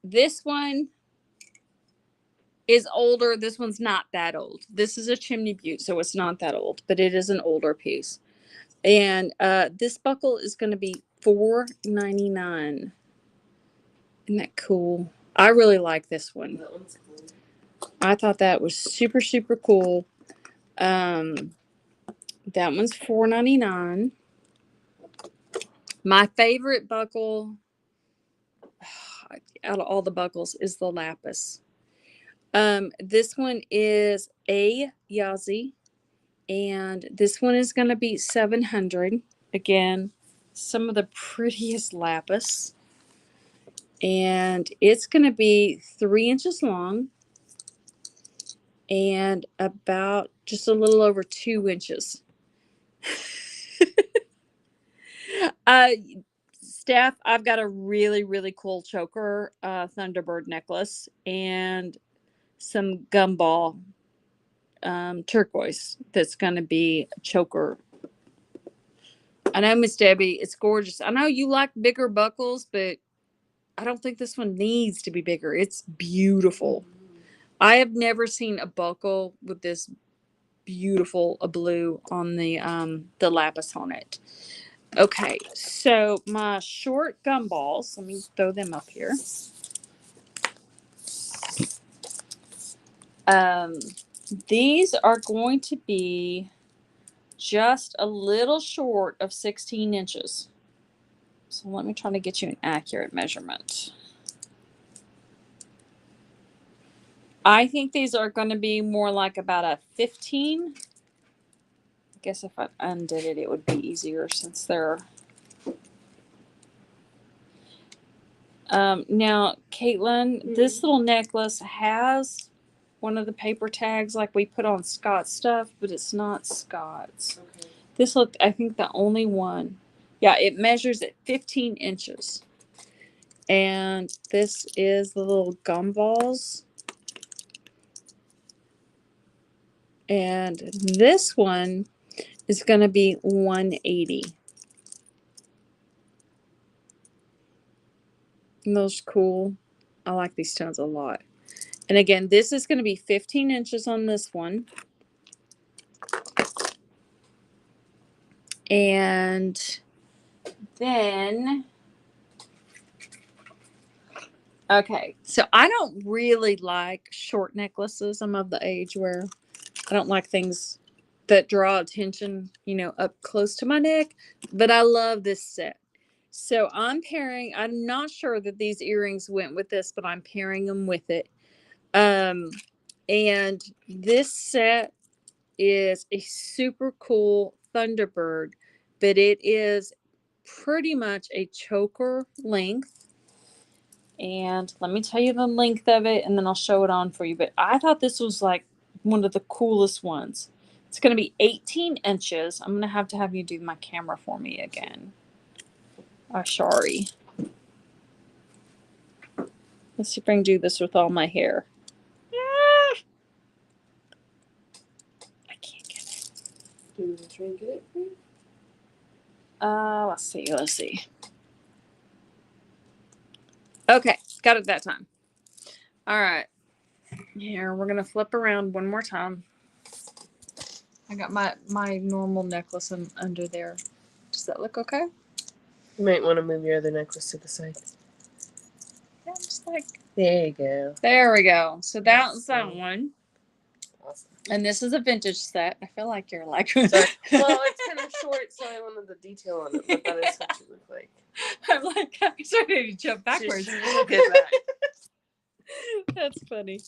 This one is older. This one's not that old. This is a chimney butte, so it's not that old, but it is an older piece. And this buckle is going to be $4.99. Isn't that cool? I really like this one. That one's cool. I thought that was super, super cool. That one's $4.99. My favorite buckle out of all the buckles is the lapis. This one is a Yazi, and this one is going to be $700. Again, some of the prettiest lapis, and it's going to be 3 inches long and about just a little over 2 inches. Steph, I've got a really, really cool choker Thunderbird necklace and some gumball turquoise that's going to be a choker. I know, Miss Debbie, it's gorgeous. I know you like bigger buckles, but I don't think this one needs to be bigger. It's beautiful. I have never seen a buckle with this beautiful a blue on the lapis on it. Okay, so my short gumballs, let me throw them up here. These are going to be just a little short of 16 inches. So let me try to get you an accurate measurement. I think these are going to be more like about a 15. I guess if I undid it, it would be easier since they're... now, Caitlin, this little necklace has one of the paper tags like we put on Scott's stuff, but it's not Scott's. Okay. This looked, I think, the only one. Yeah, it measures at 15 inches. And this is the little gumballs. And this one is going to be $180. And those are cool. I like these stones a lot. And again, this is going to be 15 inches on this one. And then, okay, so I don't really like short necklaces. I'm of the age where I don't like things that draw attention, you know, up close to my neck, but I love this set. So I'm pairing, I'm not sure that these earrings went with this, but I'm pairing them with it. And this set is a super cool Thunderbird, but it is pretty much a choker length. And let me tell you the length of it, and then I'll show it on for you. But I thought this was like one of the coolest ones. It's going to be 18 inches. I'm going to have you do my camera for me again. Sorry. Let's see if I can do this with all my hair. I can't get it. Do you want to try and get it for you? Let's see. Okay, got it that time. All right. Here, we're going to flip around one more time. I got my normal necklace under there. Does that look okay? You might want to move your other necklace to the side. Yeah, just like... There you go. There we go. So that's that one. Awesome. And this is a vintage set. I feel like you're like... Sorry. Well, it's kind of short, so I wanted the detail on it, but that is what you look like. I'm like, I'm starting to jump backwards. She's really good back. That's funny.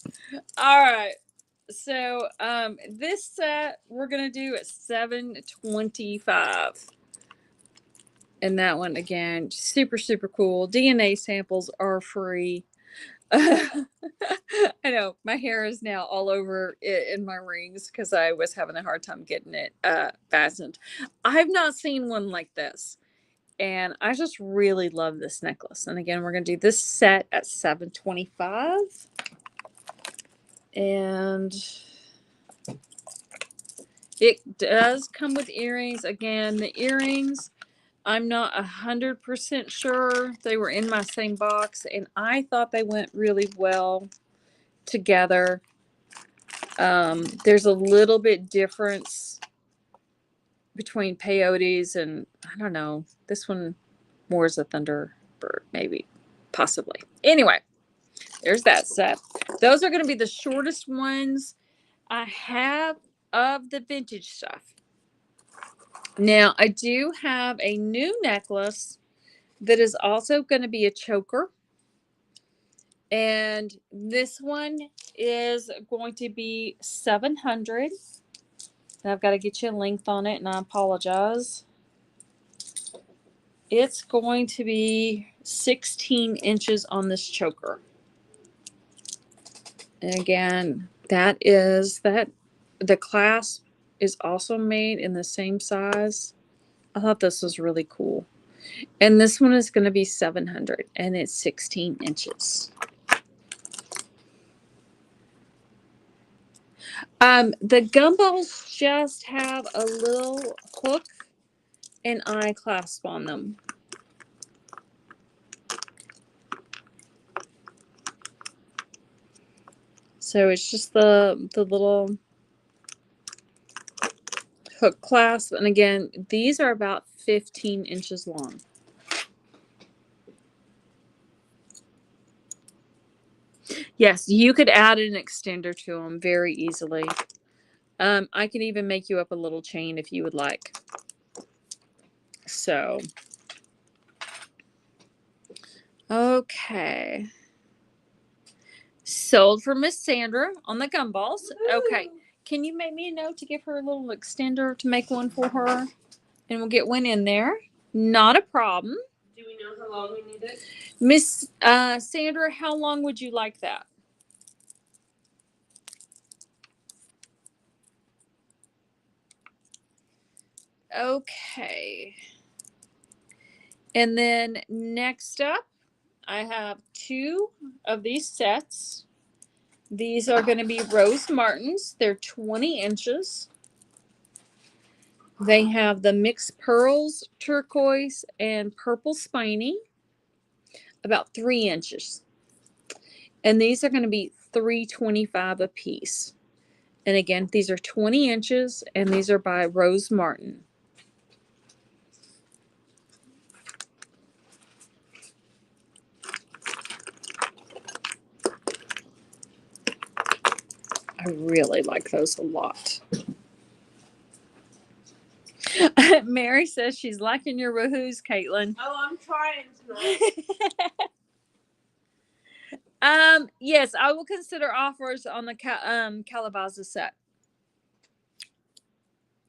All right. So this set we're gonna do at $7.25. And that one again, super, super cool. DNA samples are free. I know my hair is now all over in my rings because I was having a hard time getting it fastened. I've not seen one like this. And I just really love this necklace. And again, we're going to do this set at $7.25. And it does come with earrings. Again, the earrings, I'm not 100% sure. They were in my same box, and I thought they went really well together. There's a little bit difference between peyotes and, I don't know, this one more is a thunderbird, maybe, possibly. Anyway, there's that set. Those are going to be the shortest ones I have of the vintage stuff. Now, I do have a new necklace that is also going to be a choker. And this one is going to be 700. I've got to get you a length on it, and I apologize. It's going to be 16 inches on this choker. And again, the clasp is also made in the same size. I thought this was really cool. And this one is going to be 700, and it's 16 inches. The gumballs just have a little hook and eye clasp on them. So it's just the little hook clasp. And again, these are about 15 inches long. Yes, you could add an extender to them very easily. I can even make you up a little chain if you would like. So, okay. Sold for Miss Sandra on the gumballs. Okay. Can you make me a note to give her a little extender to make one for her? And we'll get one in there. Not a problem. Do we know how long we need it? Miss Sandra, how long would you like that? Okay. And then next up, I have 2 of these sets. These are going to be Rose Martins. They're 20 inches. They have the mixed pearls, turquoise, and purple spiny, about 3 inches. And these are going to be $3.25 a piece. And again, these are 20 inches, and these are by Rose Martin. I really like those a lot. Mary says she's liking your woohoos, Caitlin. Oh, I'm trying tonight. Yes, I will consider offers on the Calabaza set.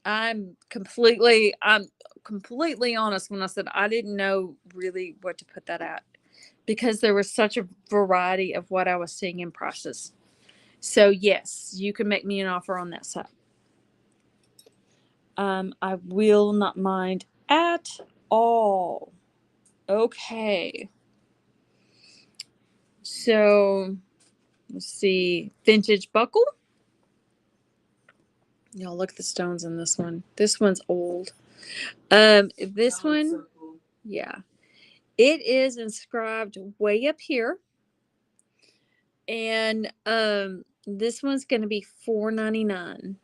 I'm completely honest when I said I didn't know really what to put that at, because there was such a variety of what I was seeing in prices. So yes, you can make me an offer on that set. I will not mind at all. Okay. So let's see. Vintage buckle. Y'all look at the stones in this one. This one's old. This one, So cool. yeah. It is inscribed way up here. And this one's gonna be $4.99.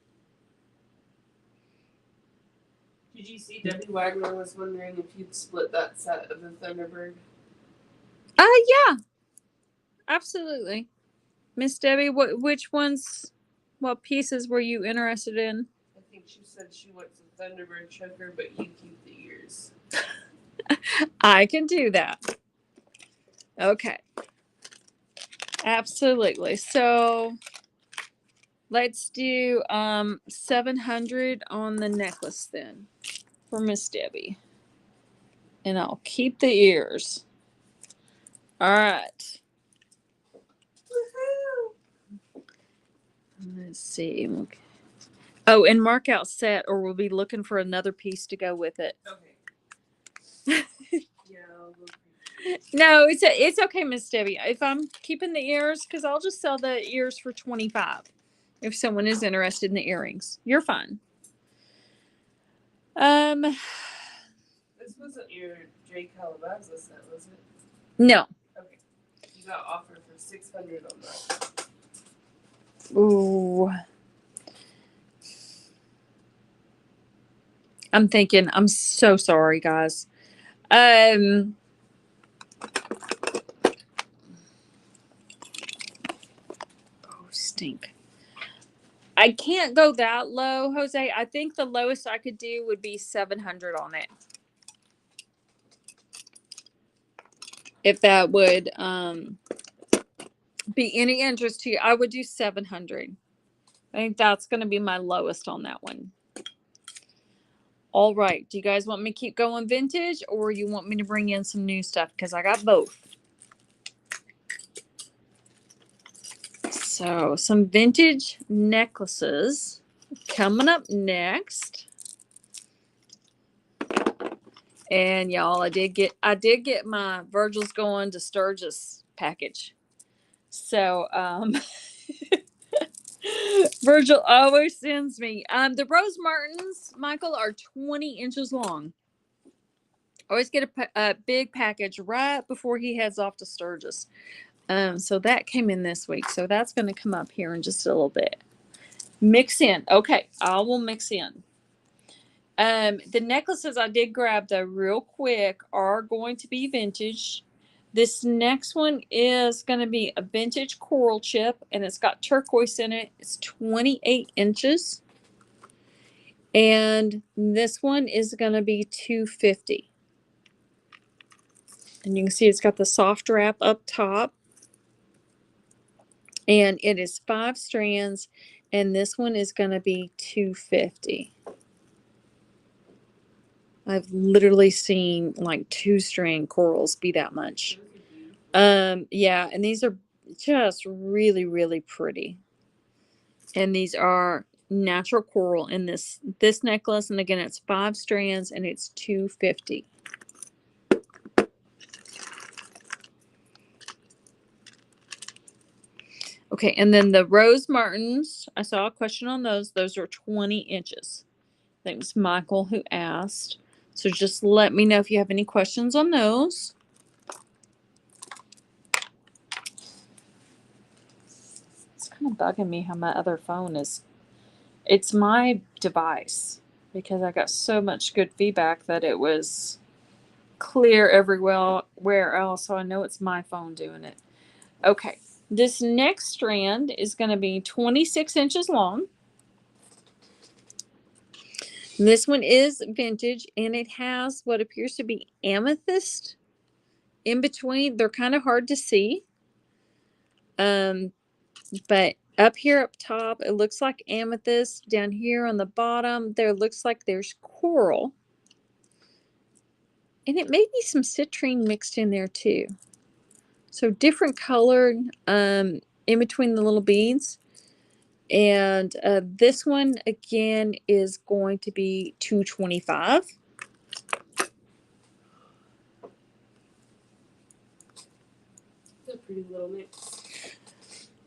Did you see Debbie Wagner was wondering if you'd split that set of the Thunderbird? Yeah. Absolutely. Miss Debbie, what pieces were you interested in? I think she said she wants a Thunderbird choker, but you keep the ears. I can do that. Okay. Absolutely. So let's do 700 on the necklace then for Miss Debbie. And I'll keep the ears. All right. Woohoo! Let's see. Oh, and mark out set, or we'll be looking for another piece to go with it. Okay. Yeah, I'll look. No, it's okay, Miss Debbie. If I'm keeping the ears, because I'll just sell the ears for $25 if someone is interested in the earrings. You're fine. This wasn't your J. Calabasas set, was it? No. Okay. You got offered for $600 on that. Ooh. I'm thinking, I'm so sorry, guys. Oh, stink. I can't go that low, Jose. I think the lowest I could do would be 700 on it. If that would be any interest to you, I would do 700. I think that's going to be my lowest on that one. All right. Do you guys want me to keep going vintage, or you want me to bring in some new stuff? Because I got both. So some vintage necklaces coming up next. And y'all, I did get my Virgil's Going to Sturgis package. So Virgil always sends me the Rose Martins, Michael, are 20 inches long. I always get a big package right before he heads off to Sturgis. So that came in this week. So that's going to come up here in just a little bit. Mix in. Okay, I will mix in. The necklaces I did grab though real quick are going to be vintage. This next one is going to be a vintage coral chip, and it's got turquoise in it. It's 28 inches. And this one is going to be $250. And you can see it's got the soft wrap up top. And it is 5 strands, and this one is going to be $250. I've literally seen like 2-strand corals be that much. Yeah, and these are just really, really pretty. And these are natural coral in this necklace, and again, it's 5 strands, and it's $250. Okay, and then the Rose Martins, I saw a question on those. Those are 20 inches. I think it was Michael who asked. So just let me know if you have any questions on those. It's kind of bugging me how my other phone is. It's my device because I got so much good feedback that it was clear everywhere else. So I know it's my phone doing it. Okay. This next strand is going to be 26 inches long. This one is vintage, and it has what appears to be amethyst in between. They're kind of hard to see. But up here up top, it looks like amethyst. Down here on the bottom, there looks like there's coral. And it may be some citrine mixed in there too. So different colored in between the little beads. And this one, again, is going to be $225. It's a pretty little mix.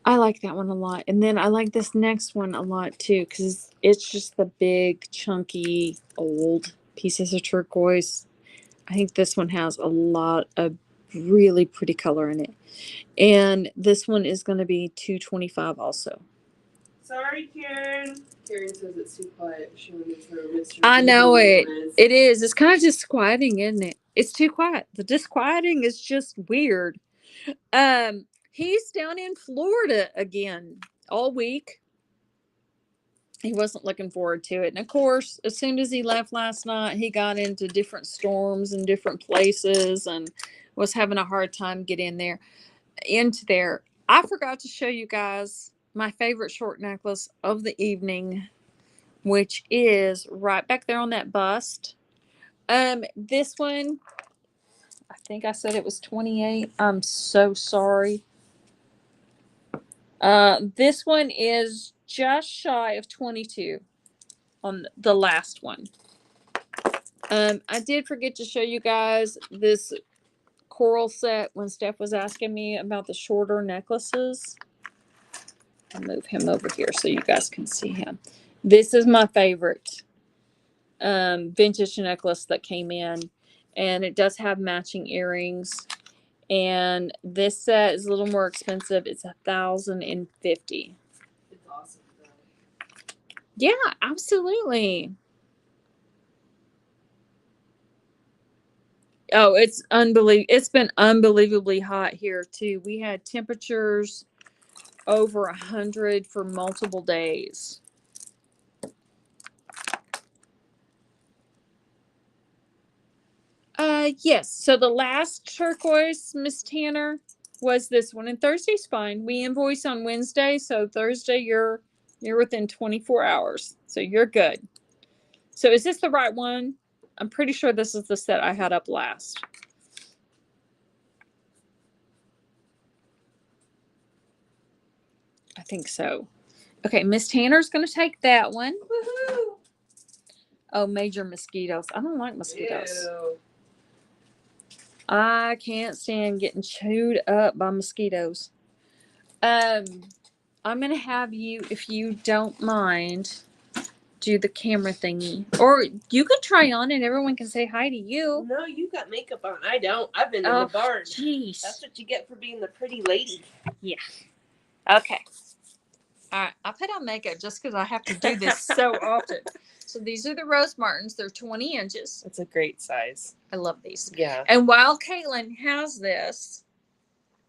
I like that one a lot. And then I like this next one a lot too, because it's just the big, chunky, old pieces of turquoise. I think this one has a lot of really pretty color in it. And this one is going to be $225 also. Sorry, Karen. Karen says it's too quiet. She wanted her Mr. I know it. It is. It's kind of disquieting, isn't it? It's too quiet. The disquieting is just weird. He's down in Florida again all week. He wasn't looking forward to it. And of course, as soon as he left last night, he got into different storms in different places and was having a hard time getting into there. I forgot to show you guys my favorite short necklace of the evening, which is right back there on that bust. This one, I think I said it was 28. I'm so sorry. This one is just shy of 22 on the last one. I did forget to show you guys this coral set when Steph was asking me about the shorter necklaces. I'll move him over here so you guys can see him. This is my favorite vintage necklace that came in, and it does have matching earrings. And this set is a little more expensive. It's $1,050. It's awesome though. Yeah, absolutely. Oh, it's unbelievable. It's been unbelievably hot here too. We had temperatures over 100 for multiple days. Yes. So the last turquoise, Miss Tanner, was this one, and Thursday's fine. We invoice on Wednesday, so Thursday you're within 24 hours, so you're good. So is this the right one? I'm pretty sure this is the set I had up last. I think so. Okay, Miss Tanner's going to take that one. Woohoo! Oh, major mosquitoes. I don't like mosquitoes. Ew. I can't stand getting chewed up by mosquitoes. I'm going to have you, if you don't mind, do the camera thingy. Or you could try on and everyone can say hi to you. No, you got makeup on. I don't. I've been in the barn. Jeez. That's what you get for being the pretty lady. Yeah. Okay. All right. I put on makeup just because I have to do this so often. So these are the Rose Martins. They're 20 inches. It's a great size. I love these. Yeah. And while Caitlin has this,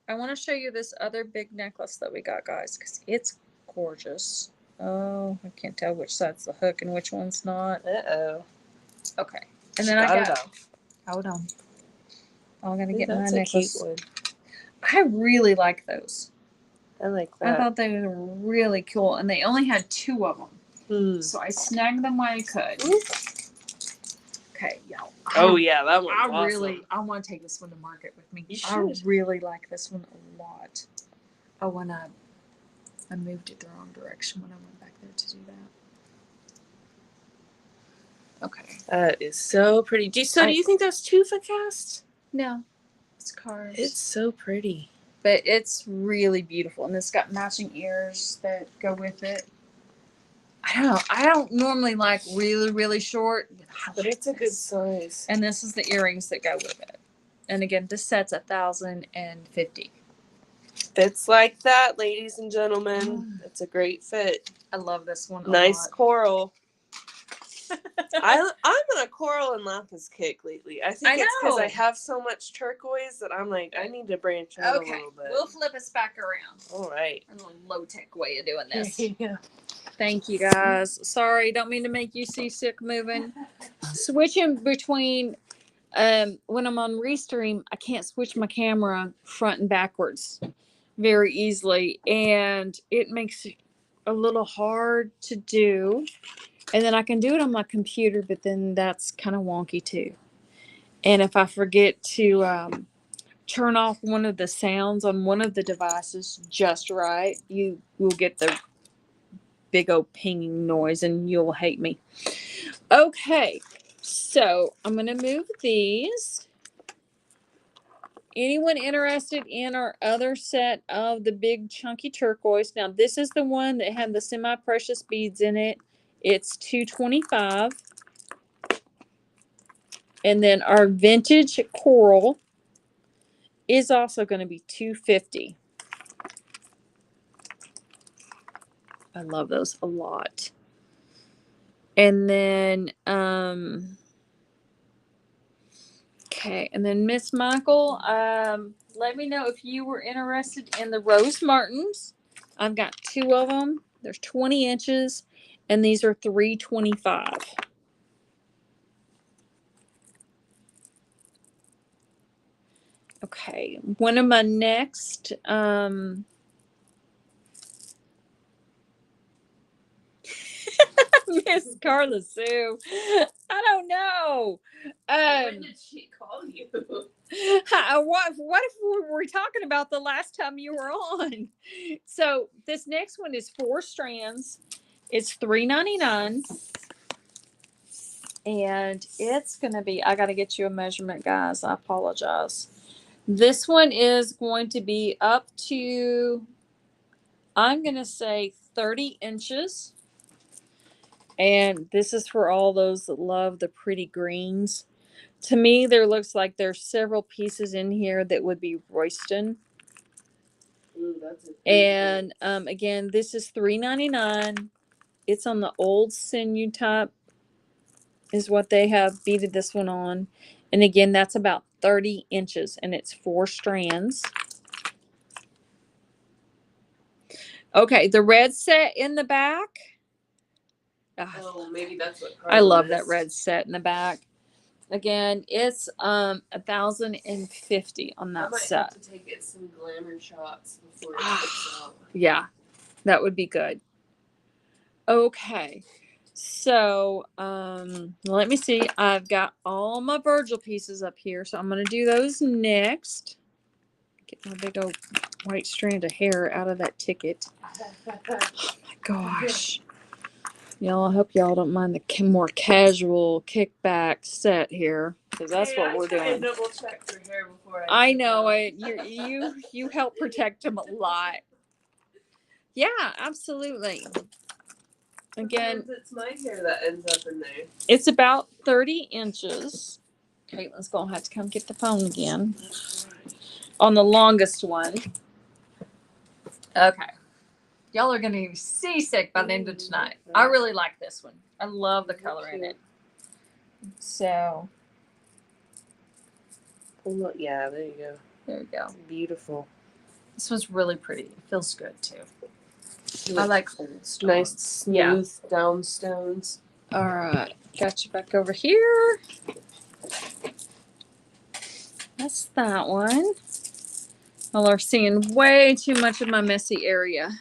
I want to show you this other big necklace that we got, guys, because it's gorgeous. Oh, I can't tell which side's the hook and which one's not. Uh-oh. Okay. And then I got... Hold on. I'm going to get my necklace. Cute one. I really like those. I like that. I thought they were really cool, and they only had 2 of them. So I snagged them while I could. Okay, y'all. Oh yeah, that one's awesome. I want to take this one to market with me. You should. I really like this one a lot. Oh, and I moved it the wrong direction when I went back there to do that. Okay. That is so pretty. Do you think that's tufa cast? No, it's carved. It's so pretty. But it's really beautiful, and it's got matching ears that go with it. I don't normally like really, really short. But it's a good size. And this is the earrings that go with it. And again, this set's $1,050. Fits like that, ladies and gentlemen. It's a great fit. I love this one. Nice coral. I'm on a coral and lapis kick lately. I think it's because I have so much turquoise that I'm like, I need to branch out a little bit. We'll flip us back around. All right. A little low-tech way of doing this. Yeah. Thank you, guys. Sorry, don't mean to make you seasick moving. Switching between, when I'm on Restream, I can't switch my camera front and backwards very easily. And it makes it a little hard to do. And then I can do it on my computer, but then that's kind of wonky too. And if I forget to turn off one of the sounds on one of the devices just right, you will get the big old pinging noise and you'll hate me. Okay, so I'm going to move these. Anyone interested in our other set of the big chunky turquoise? Now, this is the one that had the semi-precious beads in it. It's $225. And then our vintage coral is also going to be $250. I love those a lot. And then okay, and then Miss Michael, let me know if you were interested in the Rose Martins. I've got 2 of them. They're 20 inches. And these are $325. Okay, one of my next Miss Carla Sue. I don't know. When did she call you? What if we were talking about the last time you were on? So this next one is 4 strands. It's $3.99. And it's going to be, I got to get you a measurement, guys. I apologize. This one is going to be up to, I'm going to say 30 inches. And this is for all those that love the pretty greens. To me, there looks like there's several pieces in here that would be Royston. And again, this is $3.99. It's on the old sinew type is what they have beaded this one on. And again, that's about 30 inches, and it's 4 strands. Okay, the red set in the back. Oh, maybe that's what I love that red set in the back. Again, it's $1,050 on that set. I might have to take it some glamour shots before it takes out. Yeah, that would be good. Okay, so let me see. I've got all my Virgil pieces up here, so I'm going to do those next. Get my big old white strand of hair out of that ticket. Oh my gosh. Y'all, I hope y'all don't mind the more casual kickback set here, because that's what we're doing. Double check for hair before I know it. You help protect them a lot. Yeah, absolutely. Again, it's my hair that ends up in there. It's about 30 inches. Caitlin's gonna have to come get the phone again on the longest one. Okay. Y'all are gonna be seasick by the end of tonight. I really like this one. I love the color in it. So. Yeah, there you go. There you go. It's beautiful. This one's really pretty. It feels good too. I like old stones. Nice, smooth down stones. All right. Got you back over here. That's that one. Y'all are seeing way too much of my messy area.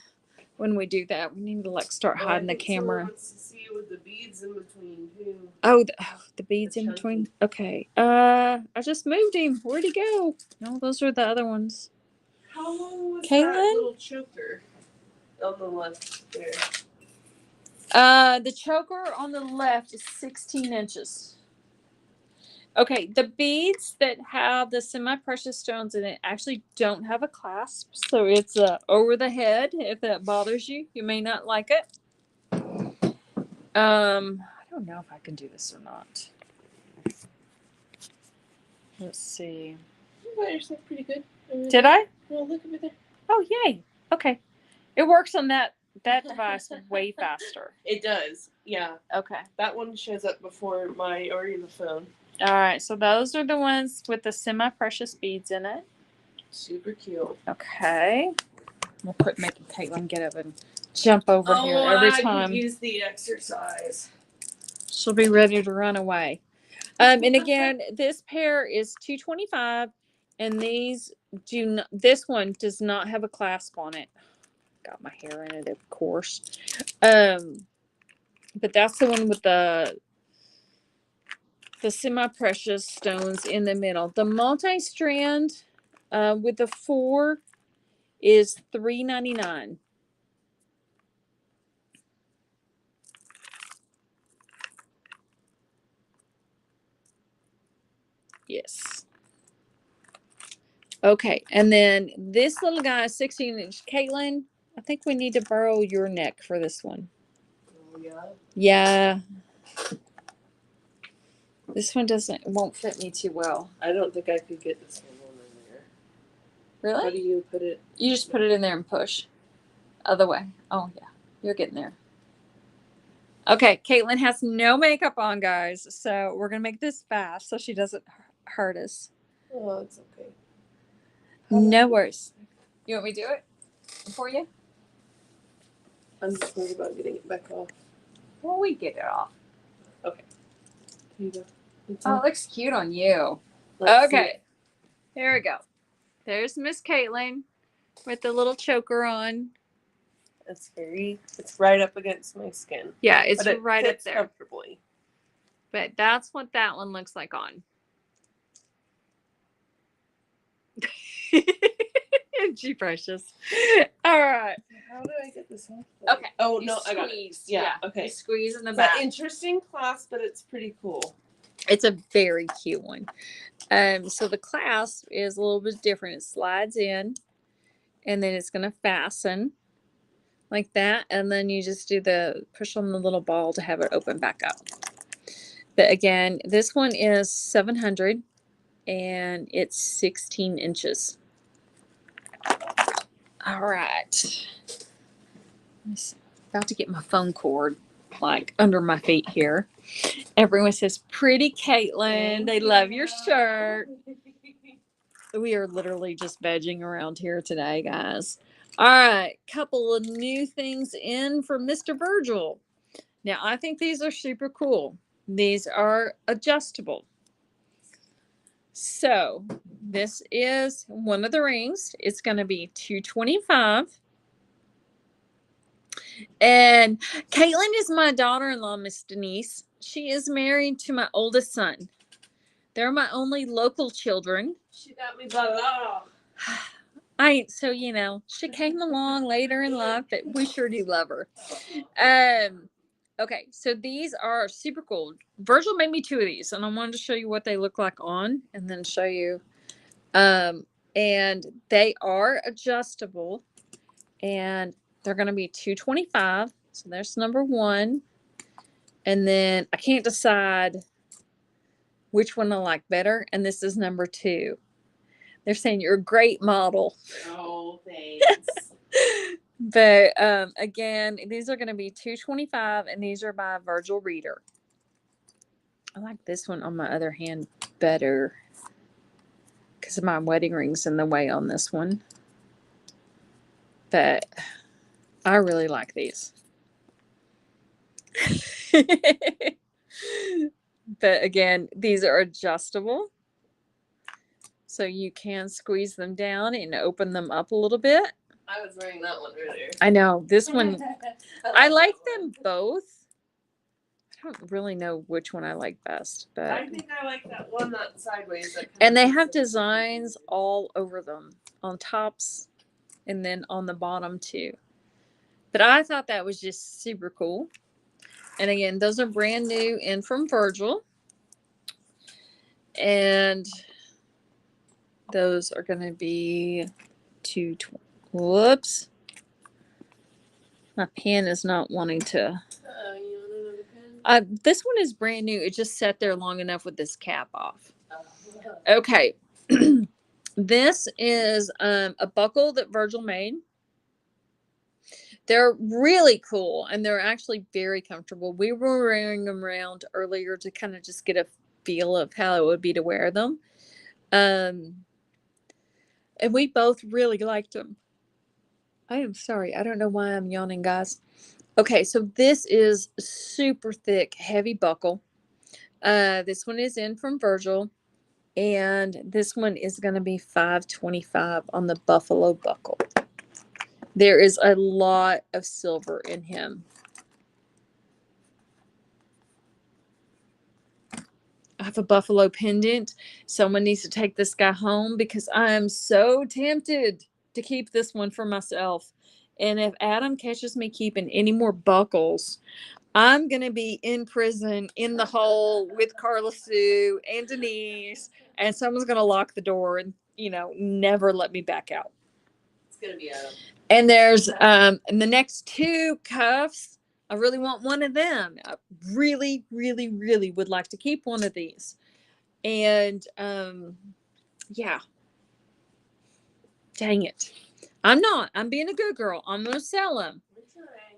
When we do that, we need to like start hiding the camera. Wants to see with the beads in between too. Oh, the beads in between. Okay. I just moved him. Where'd he go? No, those are the other ones. How long was Caitlin? that little choker on the left there? The choker on the left is 16 inches. Okay, the beads that have the semi-precious stones in it actually don't have a clasp, so it's over the head. If that bothers you, you may not like it. I don't know if I can do this or not. Let's see. You got yourself pretty good. Did I? Well, look over there. Oh, yay. Okay. It works on that device way faster. It does. Yeah. Okay. That one shows up before my or the phone. All right. So those are the ones with the semi-precious beads in it. Super cute. Okay. We'll quit making Caitlin get up and jump over here every time. I could use the exercise. She'll be ready to run away. And again, this pair is $225, and these do not. This one does not have a clasp on it. Got my hair in it, of course. But that's the one with the semi-precious stones in the middle. The multi-strand with the 4 is $3.99. Yes. Okay, and then this little guy is 16-inch. Caitlin, I think we need to borrow your neck for this one. Oh, yeah? Yeah. This one won't fit me too well. I don't think I could get this one in there. Really? How do you put it? You just put it in there and push. Other way. Oh, yeah. You're getting there. Okay, Caitlin has no makeup on, guys, so we're going to make this fast so she doesn't hurt us. Oh, it's okay. No worries. You want me to do it for you? I'm just worried about getting it back off. Well, we get it off. Okay. Here you go. Oh, it looks cute on you. Let's Okay. Here we go. There's Miss Caitlin with the little choker on. It's right up against my skin. Yeah, it's but it right fits up there. Comfortably. But that's what that one looks like on. Gee, precious. All right. How do I get this off? Okay. Oh, You no, I got it. squeeze. Yeah, okay. You squeeze in the It's back. an interesting clasp, but it's pretty cool. It's a very cute one. So the clasp is a little bit different. It slides in, and then it's going to fasten like that, and then you just do the push on the little ball to have it open back up. But again, this one is $700, and it's 16 inches. All right. About to get my phone cord like under my feet here. Everyone says, "Pretty Caitlin." They love your shirt. We are literally just vegging around here today, guys. All right, couple of new things in from Mr. Virgil. Now, I think these are super cool. These are adjustable. So, this is one of the rings. It's going to be $225. And Caitlin is my daughter-in-law, Miss Denise. She is married to my oldest son. They're my only local children. She got me blah. So she came along later in life, but we sure do love her. Okay, so these are super cool. Virgil made me 2 of these, and I wanted to show you what they look like on, and then show you. And they are adjustable, and they're going to be $225. So there's number 1, and then I can't decide which one I like better, and this is number 2. They're saying you're a great model. Oh, thanks. But again, these are going to be $225, and these are by Virgil Reader. I like this one on my other hand better because my wedding ring's in the way on this one. But I really like these. But again, these are adjustable. So you can squeeze them down and open them up a little bit. I was wearing that one earlier. I know. This one, I like them both. I don't really know which one I like best, but I think I like that one that's sideways. And they have designs all over them, on tops and then on the bottom too. But I thought that was just super cool. And again, those are brand new and from Virgil. And those are going to be $220. Whoops. My pen is not wanting to. You want another pen? This one is brand new. It just sat there long enough with this cap off. Okay. This is a buckle that Virgil made. They're really cool, and they're actually very comfortable. We were wearing them around earlier to kind of just get a feel of how it would be to wear them. And we both really liked them. I am sorry. I don't know why I'm yawning, guys. Okay, so this is super thick, heavy buckle. This one is in from Virgil, and this one is going to be $525 on the buffalo buckle. There is a lot of silver in him. I have a buffalo pendant. Someone needs to take this guy home because I am so tempted to keep this one for myself. And if Adam catches me keeping any more buckles, I'm going to be in prison in the hole with Carla Sue and Denise, and someone's going to lock the door and, never let me back out. It's going to be Adam. And there's and the next 2 cuffs, I really want one of them. I really, really, really would like to keep one of these. And yeah. Dang it. I'm not. I'm being a good girl. I'm going to sell them.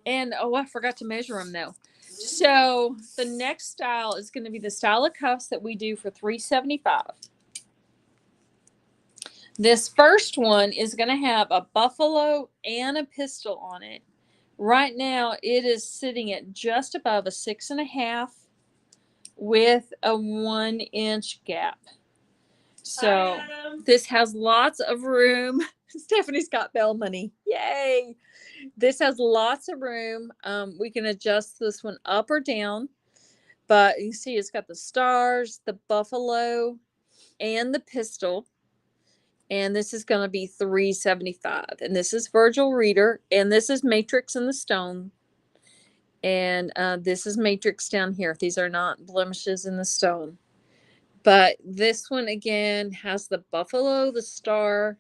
And I forgot to measure them though. So the next style is going to be the style of cuffs that we do for $375. This first one is going to have a buffalo and a pistol on it. Right now, it is sitting at just above a 6.5 with a 1-inch gap. So this has lots of room. Stephanie's got bell money. Yay! This has lots of room. We can adjust this one up or down. But you see it's got the stars, the buffalo, and the pistol. And this is going to be $375. And this is Virgil Reader. And this is Matrix in the stone. And this is Matrix down here. These are not blemishes in the stone. But this one, again, has the buffalo, the star,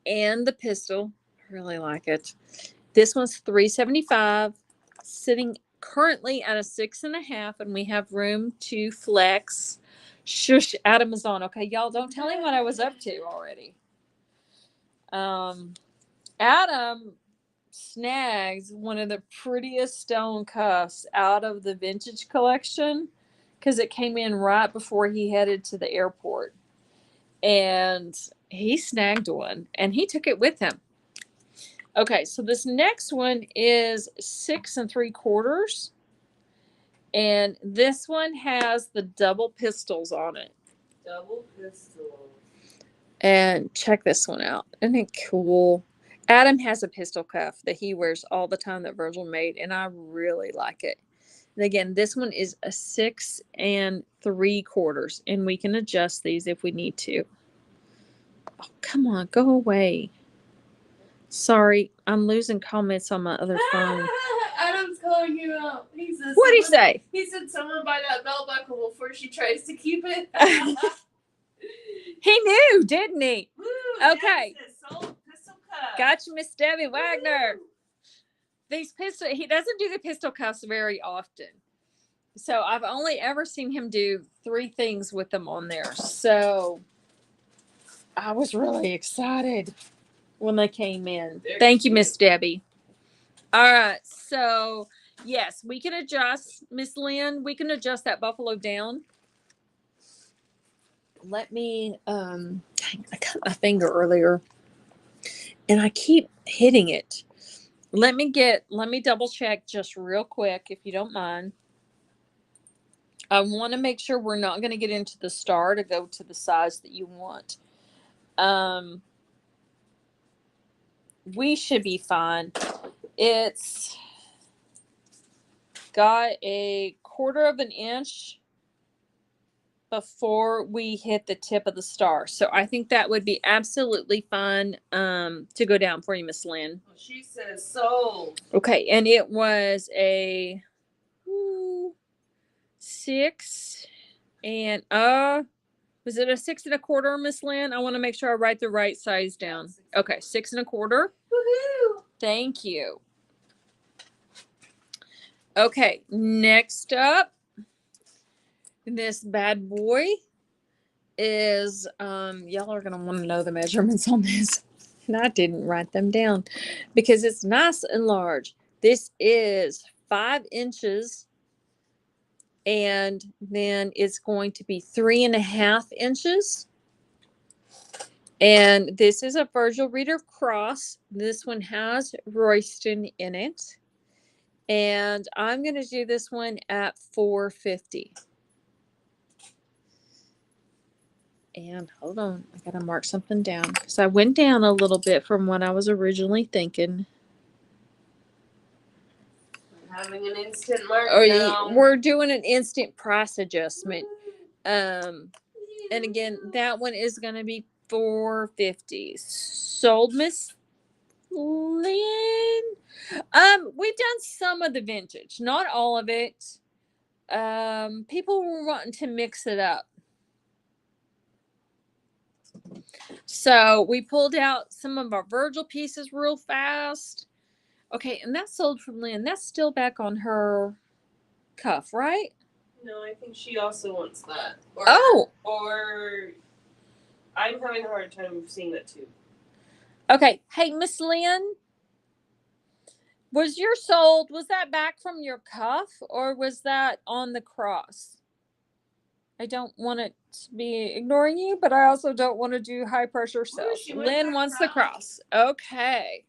and the pistol. I really like it. This one's $375. Sitting currently at a 6.5. And we have room to flex. Shush, Adam is on. Okay, y'all, don't tell him what I was up to already. Adam snags one of the prettiest stone cuffs out of the vintage collection because it came in right before he headed to the airport. And he snagged one and he took it with him. Okay, so this next one is 6 3/4. And this one has the double pistols on it. Double pistols. And check this one out. Isn't it cool? Adam has a pistol cuff that he wears all the time that Virgil made, and I really like it. And again, this one is a 6 3/4, and we can adjust these if we need to. Oh, come on, go away. Sorry, I'm losing comments on my other phone. Adam's calling you out. He says, What'd he say? He said, someone buy that belt buckle before she tries to keep it. He knew, didn't he? Woo, okay. Yes, pistol cuff. Gotcha, Miss Debbie Wagner. Woo. He doesn't do the pistol cuffs very often. So I've only ever seen him do 3 things with them on there. So I was really excited when they came in. Thank you, Miss Debbie. All right. So yes, we can adjust, Miss Lynn, we can adjust that buffalo down. Let me, I cut my finger earlier and I keep hitting it. Let me double check just real quick, if you don't mind. I want to make sure we're not going to get into the star to go to the size that you want. We should be fine. It's got a 1/4 of an inch before we hit the tip of the star. So I think that would be absolutely fine to go down for you, Miss Lynn. Well, she says so. Okay, and it was a 6 and was it a 6 1/4, Miss Lynn? I want to make sure I write the right size down. Okay, 6 1/4. Woohoo! Thank you. Okay, next up, this bad boy is y'all are gonna want to know the measurements on this. And I didn't write them down because it's nice and large. This is 5 inches. And then it's going to be 3.5 inches. And this is a Virgil Reader Cross. This one has Royston in it. And I'm going to do this one at $4.50. And hold on, I got to mark something down because I went down a little bit from what I was originally thinking. Having an instant markdown. We're doing an instant price adjustment. And again, that one is going to be $4.50. Sold, Miss Lynn. We've done some of the vintage, not all of it. People were wanting to mix it up. So we pulled out some of our Virgil pieces real fast. Okay, and that's sold from Lynn. That's still back on her cuff, right? No, I think she also wants that. Or I'm having a hard time seeing that too. Okay. Hey, Miss Lynn, was that back from your cuff or was that on the cross? I don't want it to be ignoring you, but I also don't want to do high pressure stuff. Lynn wants the cross. Okay.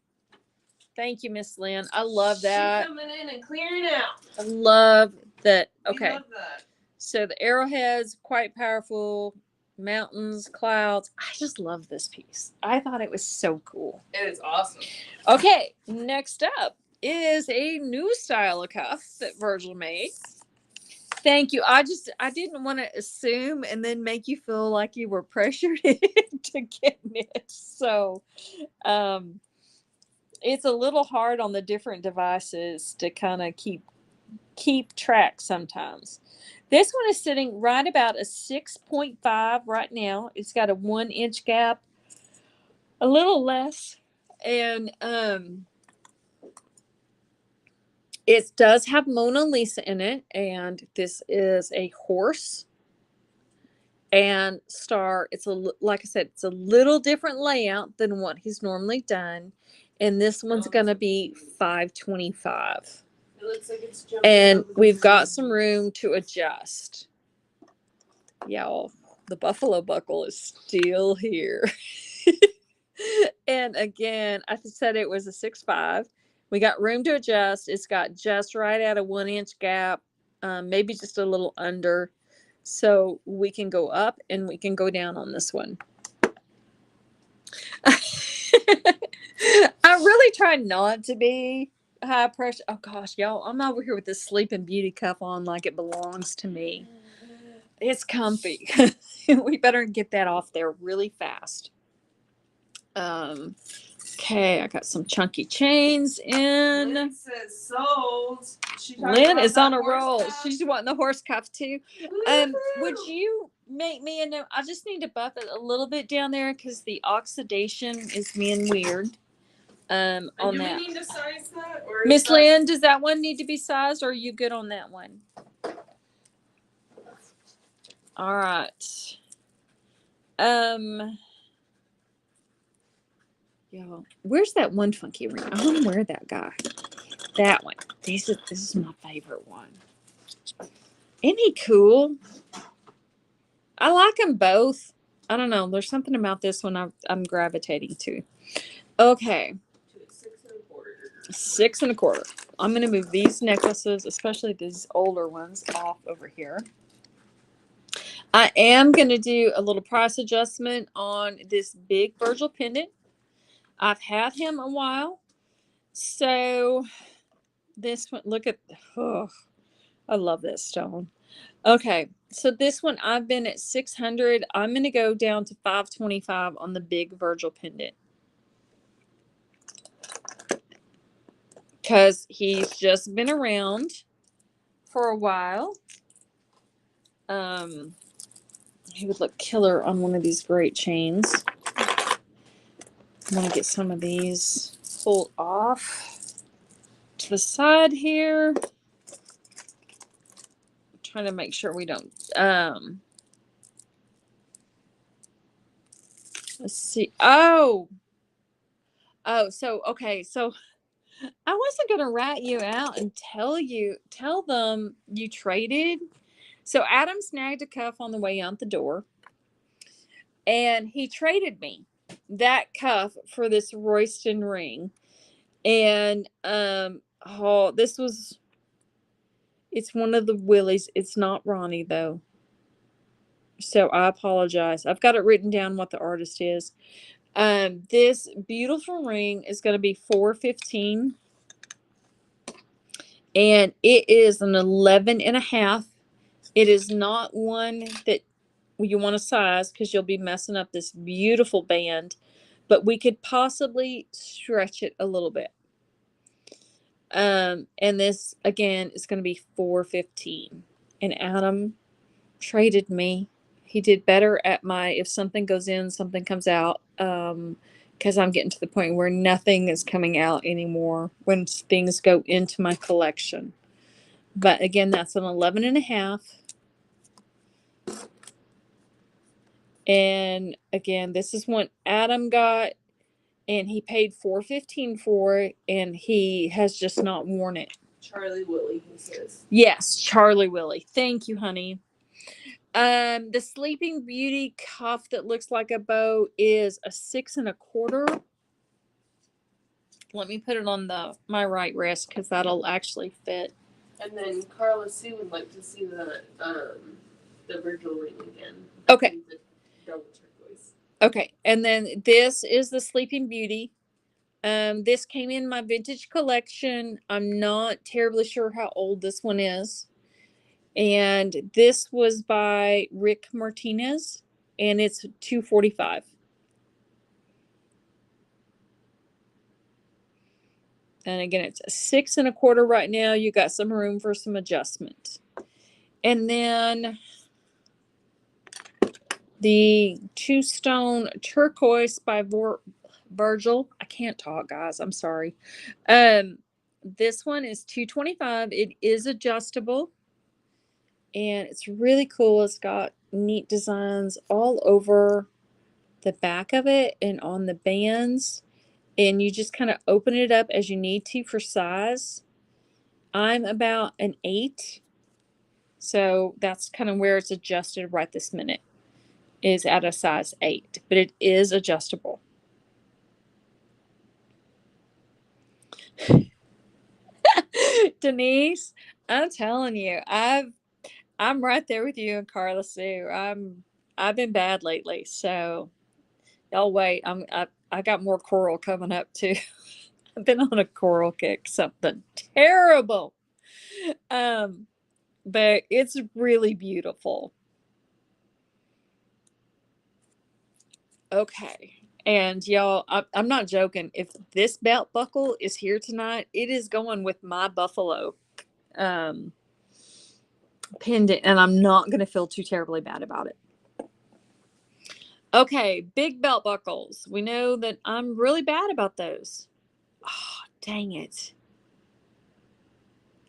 Thank you, Miss Lynn. I love that. She's coming in and clearing out. I love that. Okay. We love that. So the arrowheads, quite powerful. Mountains, clouds. I just love this piece. I thought it was so cool. It is awesome. Okay. Next up is a new style of cuff that Virgil made. Thank you. I didn't want to assume and then make you feel like you were pressured into getting it. So, it's a little hard on the different devices to kind of keep track sometimes. This one is sitting right about a 6.5 right now. It's got a 1 inch gap, a little less, and it does have Mona Lisa in it, and this is a horse and star. It's like I said, it's a little different layout than what he's normally done. And this one's going to be $5.25. It looks like it's and we've got some room to adjust. Y'all, the buffalo buckle is still here. And again, I said it was a 6'5". We got room to adjust. It's got just right at a 1-inch gap, maybe just a little under. So we can go up and we can go down on this one. I really try not to be high pressure. Oh gosh, y'all, I'm over here with this Sleeping Beauty cuff on like it belongs to me. It's comfy. We better get that off there really fast. Okay, I got some chunky chains in. Lynn says sold. Lynn is on a roll. She's wanting the horse cuff too. Would you make me a note? I just need to buff it a little bit down there because the oxidation is being weird. On do that. We need to size that? Miss Lynn, does that one need to be sized, or are you good on that one? All right. Y'all, where's that one funky ring? I want to wear that guy. That one. This is my favorite one. Isn't he cool? I like them both. I don't know. There's something about this one I'm gravitating to. Okay. 6 1/4. I'm going to move these necklaces, especially these older ones, off over here. I am going to do a little price adjustment on this big Virgil pendant. I've had him a while. So this one, look at, oh, I love this stone. Okay, so this one I've been at 600. I'm going to go down to 525 on the big Virgil pendant. Because he's just been around for a while. He would look killer on one of these great chains. I'm going to get some of these pulled off to the side here. I'm trying to make sure we don't... let's see. Oh, so, okay. So I wasn't going to rat you out and tell them you traded. So Adam snagged a cuff on the way out the door, and he traded me that cuff for this Royston ring. And it's one of the Willies. It's not Ronnie though. So I apologize. I've got it written down what the artist is. This beautiful ring is going to be $415. And it is an 11.5. It is not one that you want to size because you'll be messing up this beautiful band, but we could possibly stretch it a little bit. And this again is going to be $415. And Adam traded me. He did better at my if something goes in, something comes out. Because I'm getting to the point where nothing is coming out anymore when things go into my collection. But again, that's an 11.5. And again, this is one Adam got, and he paid $415 for it, and he has just not worn it. Charlie Willie, he says. Yes, Charlie Willie. Thank you, honey. The Sleeping Beauty cuff that looks like a bow is a 6 1/4. Let me put it on my right wrist because that'll actually fit. And then Carla Sue would like to see the Virgil ring again. Okay. The double turquoise. Okay, and then this is the Sleeping Beauty. This came in my vintage collection. I'm not terribly sure how old this one is. And this was by Rick Martinez, and it's $245. And again, it's a 6 1/4 right now. You got some room for some adjustment. And then the 2-stone turquoise by Virgil. I can't talk, guys. I'm sorry. This one is $225. It is adjustable. And it's really cool. It's got neat designs all over the back of it and on the bands. And you just kind of open it up as you need to for size. I'm about an 8. So that's kind of where it's adjusted right this minute. is at a size 8, but it is adjustable. Denise, I'm telling you, I'm right there with you and Carla Sue. I've been bad lately, so y'all wait. I got more coral coming up too. I've been on a coral kick, something terrible. But it's really beautiful. Okay. And y'all, I'm not joking. If this belt buckle is here tonight, it is going with my buffalo pendant, and I'm not going to feel too terribly bad about it. Okay, big belt buckles. We know that I'm really bad about those. Oh, dang it.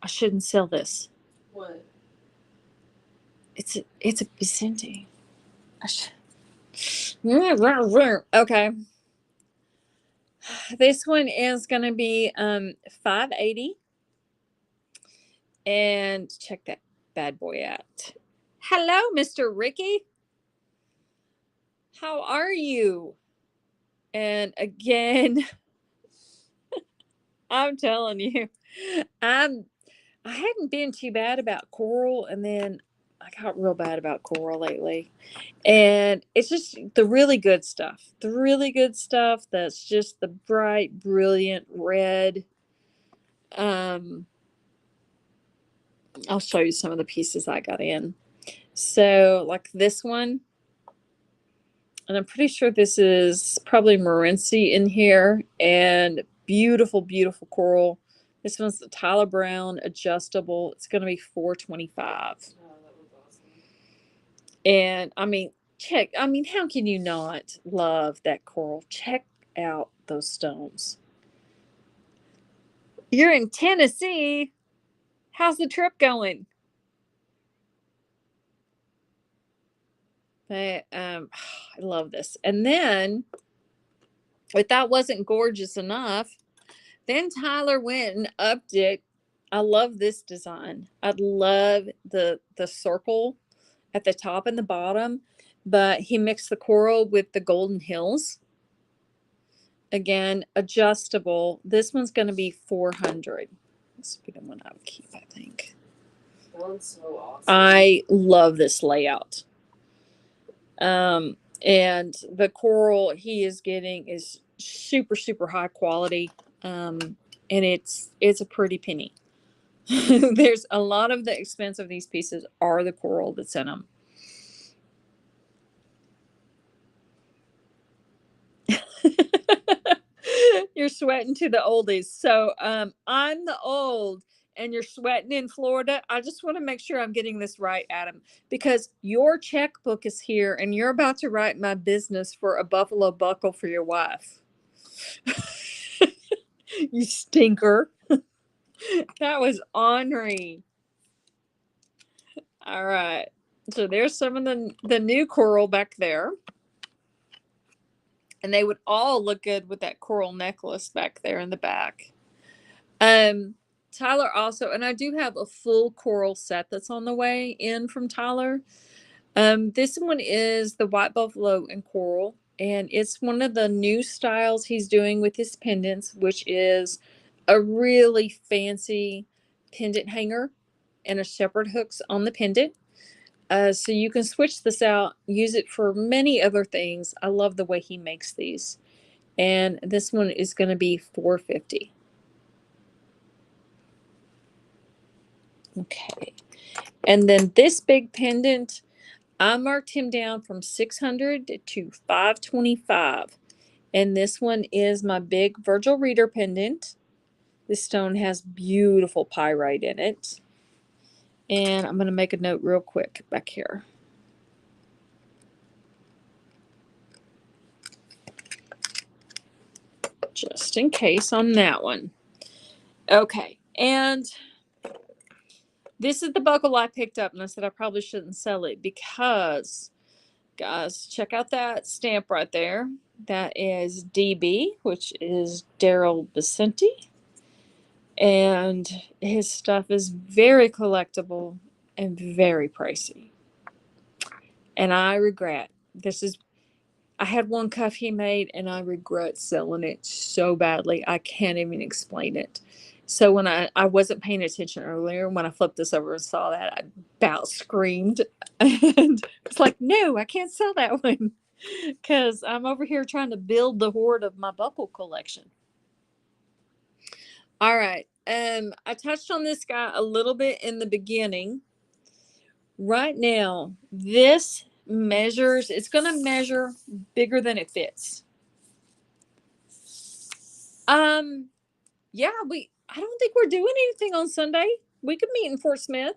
I shouldn't sell this. What? It's a Vicente. Okay. This one is going to be $5.80. And check that bad boy out. Hello, Mr. Ricky. How are you? And again, I'm telling you, I hadn't been too bad about coral, and then I got real bad about coral lately. And it's just the really good stuff. The really good stuff that's just the bright, brilliant red. I'll show you some of the pieces I got in. So, like this one, and I'm pretty sure this is probably Morenci in here, and beautiful, beautiful coral. This one's the Tyler Brown adjustable. It's going to be $4.25. Oh, that was awesome. And I mean, how can you not love that coral? Check out those stones. You're in Tennessee. How's the trip going? But I love this. And then, if that wasn't gorgeous enough, then Tyler went and upped it. I love this design. I love the circle at the top and the bottom, but he mixed the coral with the golden hills. Again, adjustable. This one's going to be $400. This would be the one I would keep, I think. That one's so awesome. I love this layout. And the coral he is getting is super, super high quality. And it's a pretty penny. There's a lot of the expense of these pieces are the coral that's in them. You're sweating to the oldies. So I'm the old and you're sweating in Florida. I just want to make sure I'm getting this right, Adam, because your checkbook is here and you're about to write my business for a buffalo buckle for your wife. You stinker. That was ornery. All right. So there's some of the new coral back there. And they would all look good with that coral necklace back there in the back. Tyler also, and I do have a full coral set that's on the way in from Tyler. This one is the white buffalo and coral, and it's one of the new styles he's doing with his pendants, which is a really fancy pendant hanger and a shepherd hooks on the pendant. So you can switch this out, use it for many other things. I love the way he makes these. And this one is going to be $4.50. Okay. And then this big pendant, I marked him down from $600 to $525. And this one is my big Virgil Reader pendant. This stone has beautiful pyrite in it. And I'm going to make a note real quick back here. Just in case on that one. Okay. And this is the buckle I picked up, and I said I probably shouldn't sell it because, guys, check out that stamp right there. That is DB, which is Daryl Vicente. And his stuff is very collectible and very pricey. And I regret I had one cuff he made and I regret selling it so badly. I can't even explain it. So when I wasn't paying attention earlier, when I flipped this over and saw that, I about screamed. And it's like, no, I can't sell that one. Because I'm over here trying to build the hoard of my buckle collection. All right. I touched on this guy a little bit in the beginning. Right now, this measures, it's going to measure bigger than it fits. Yeah, I don't think we're doing anything on Sunday. We could meet in Fort Smith.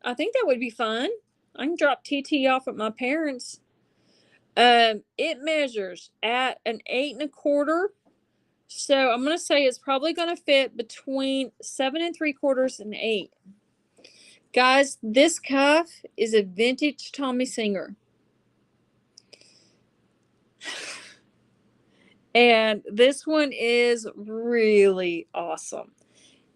I think that would be fun. I can drop TT off at my parents'. It measures at an 8 1/4. So I'm going to say it's probably going to fit between 7 3/4 and 8. Guys, this cuff is a vintage Tommy Singer. And this one is really awesome.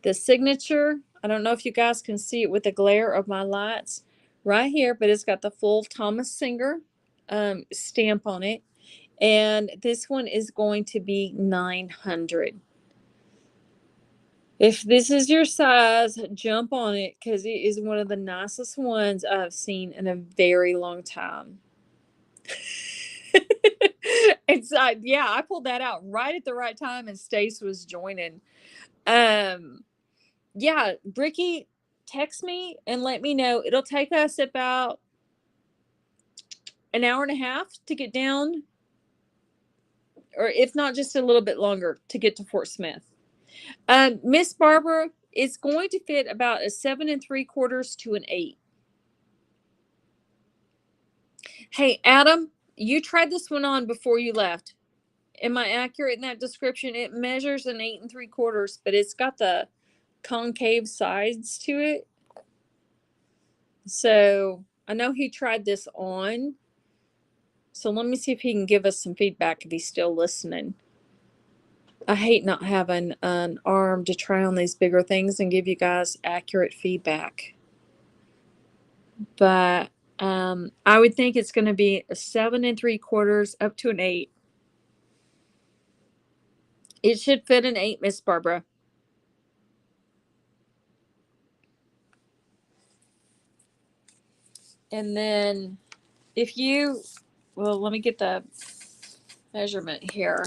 The signature, I don't know if you guys can see it with the glare of my lights right here, but it's got the full Thomas Singer stamp on it. And this one is going to be $900. If this is your size, jump on it because it is one of the nicest ones I've seen in a very long time. It's yeah, I pulled that out right at the right time and Stace was joining. Yeah, Bricky, text me and let me know. It'll take us about an hour and a half to get down, or if not just a little bit longer to get to Fort Smith. Miss Barbara, it's going to fit about a 7 3/4 to an 8. Hey, Adam, you tried this one on before you left. Am I accurate in that description? It measures an 8 3/4, but it's got the concave sides to it. So I know he tried this on. So let me see if he can give us some feedback if he's still listening. I hate not having an arm to try on these bigger things and give you guys accurate feedback. But I would think it's going to be a 7 3/4 up to an 8. It should fit an 8, Miss Barbara. And then if you, well, let me get the measurement here.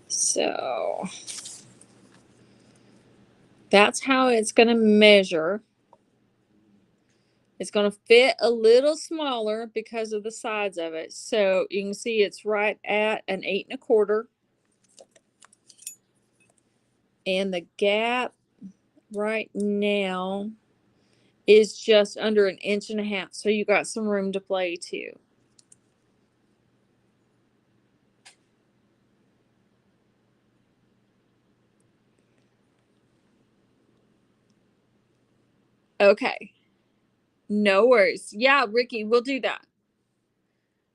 So that's how it's going to measure. It's going to fit a little smaller because of the sides of it. So you can see it's right at an 8 1/4. And the gap right now is just under an 1.5 inches. So you got some room to play too. Okay. No worries. Yeah, Ricky, we'll do that.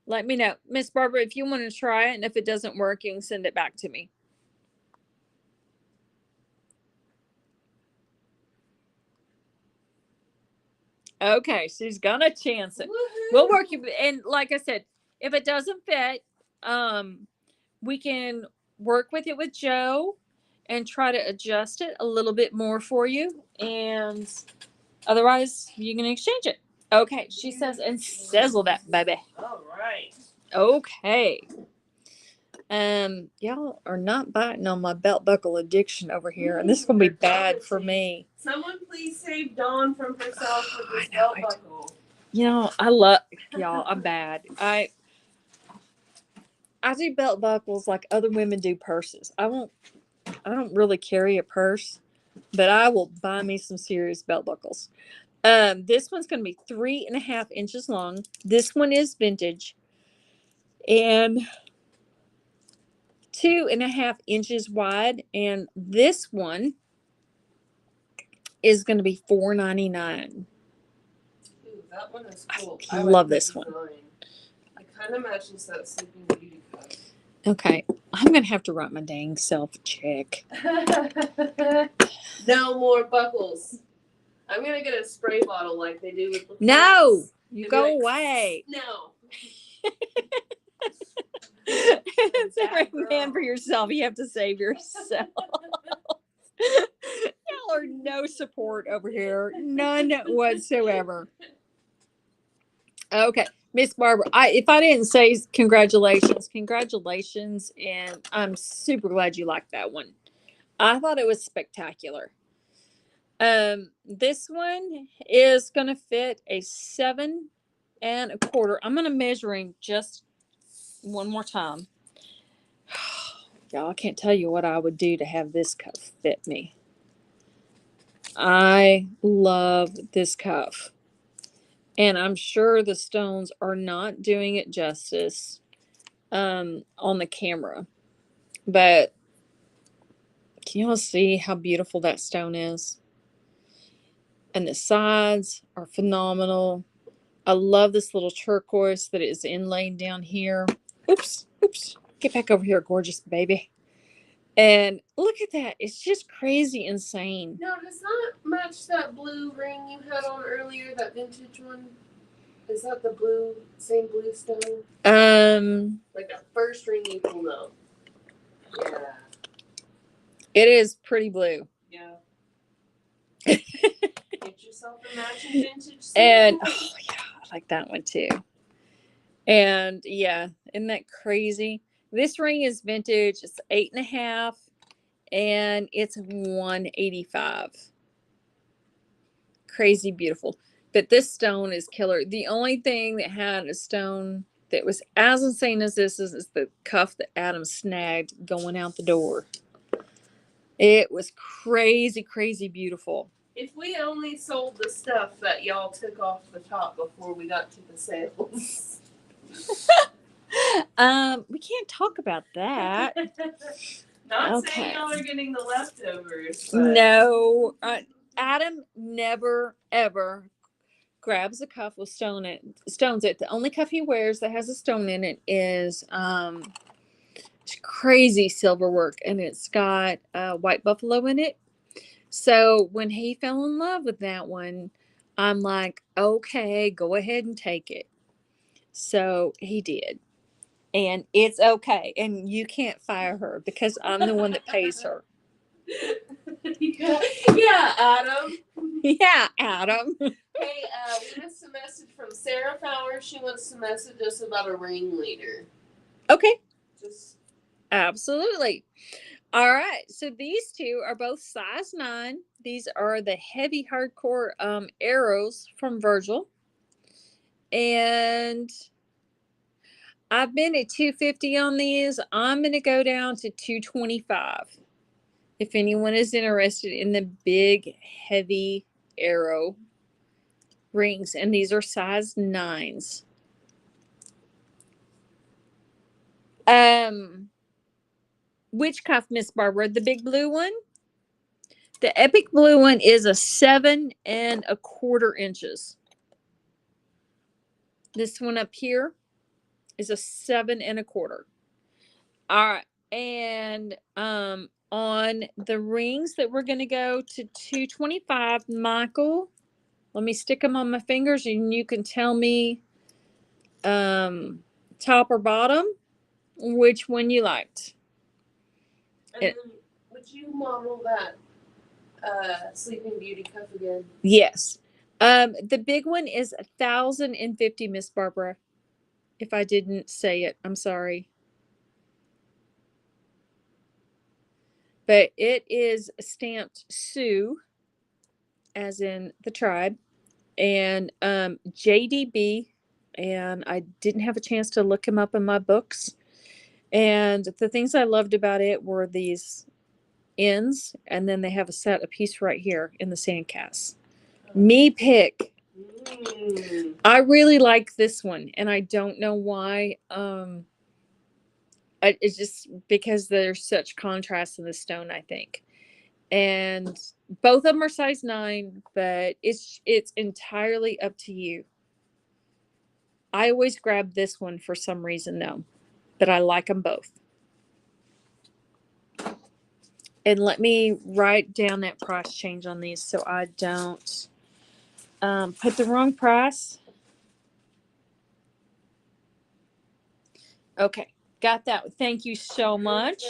Let me know. Miss Barbara, if you want to try it, and if it doesn't work, you can send it back to me. Okay, she's gonna chance it. Woo-hoo. We'll work it, and like I said, if it doesn't fit, we can work with it with Joe and try to adjust it a little bit more for you, and otherwise you can exchange it. Okay, she says, and sizzle that, baby. All right. Okay. Y'all are not biting on my belt buckle addiction over here, and this is gonna be bad for me. Someone please save Dawn from herself with this belt buckle. You know, I love y'all. I'm bad. I do belt buckles like other women do purses. I don't really carry a purse, but I will buy me some serious belt buckles. This one's gonna be 3.5 inches long. This one is vintage. And 2.5 inches wide, and this one is going to be $4.99. Ooh, that one is cool. I love this one. It kind of matches that Sleeping Beauty cup. Okay, I'm going to have to write my dang self a check. No more buckles. I'm going to get a spray bottle like they do with the No! You go away. No. Sorry, man, for yourself. You have to save yourself. Y'all are no support over here. None whatsoever. Okay. Miss Barbara, if I didn't say congratulations, and I'm super glad you liked that one. I thought it was spectacular. This one is gonna fit a 7 1/4. I'm gonna measuring just one more time. Y'all, I can't tell you what I would do to have this cuff fit me. I love this cuff. And I'm sure the stones are not doing it justice on the camera. But can you all see how beautiful that stone is? And the sides are phenomenal. I love this little turquoise that is inlaid down here. Oops. Get back over here, gorgeous baby. And look at that. It's just crazy insane. No, does that match that blue ring you had on earlier, that vintage one? Is that the same blue stone? Like the first ring you pulled out. Yeah. It is pretty blue. Yeah. Get yourself a matching vintage stone. And oh yeah, I like that one too. And yeah, isn't that crazy? This ring is vintage. It's 8.5, and it's $185. Crazy beautiful. But this stone is killer. The only thing that had a stone that was as insane as this is the cuff that Adam snagged going out the door. It was crazy, crazy beautiful. If we only sold the stuff that y'all took off the top before we got to the sales. We can't talk about that. Not saying y'all are getting the leftovers. But... No. Adam never, ever grabs a cuff with stones it. The only cuff he wears that has a stone in it is crazy silver work, and it's got white buffalo in it. So when he fell in love with that one, I'm like, okay, go ahead and take it. So he did. And it's okay. And you can't fire her because I'm the one that pays her. Yeah, Adam. Yeah, Adam. Hey, we missed a message from Sarah Fowler. She wants to message us about a ringleader. Okay. Just absolutely. All right. So these two are both size 9. These are the heavy hardcore arrows from Virgil. And I've been at $250 on these. I'm going to go down to $225 if anyone is interested in the big, heavy arrow rings. And these are size 9s. Which cuff, Miss Barbara? The big blue one? The epic blue one is a 7 1/4 inches. This one up here is a 7 1/4. All right. And on the rings that we're going to go to $225, Michael, let me stick them on my fingers and you can tell me top or bottom which one you liked. And then would you model that Sleeping Beauty cuff again? Yes. The big one is 1,050, Miss Barbara. If I didn't say it, I'm sorry. But it is stamped Sioux, as in the tribe, and JDB, and I didn't have a chance to look him up in my books. And the things I loved about it were these ends, and then they have a piece right here in the sandcast. Me pick. I really like this one, and I don't know why. It's just because there's such contrast in the stone, I think. And both of them are size 9, but it's entirely up to you. I always grab this one for some reason, though, but I like them both. And let me write down that price change on these so I don't put the wrong price. Okay, got that. Thank you so much.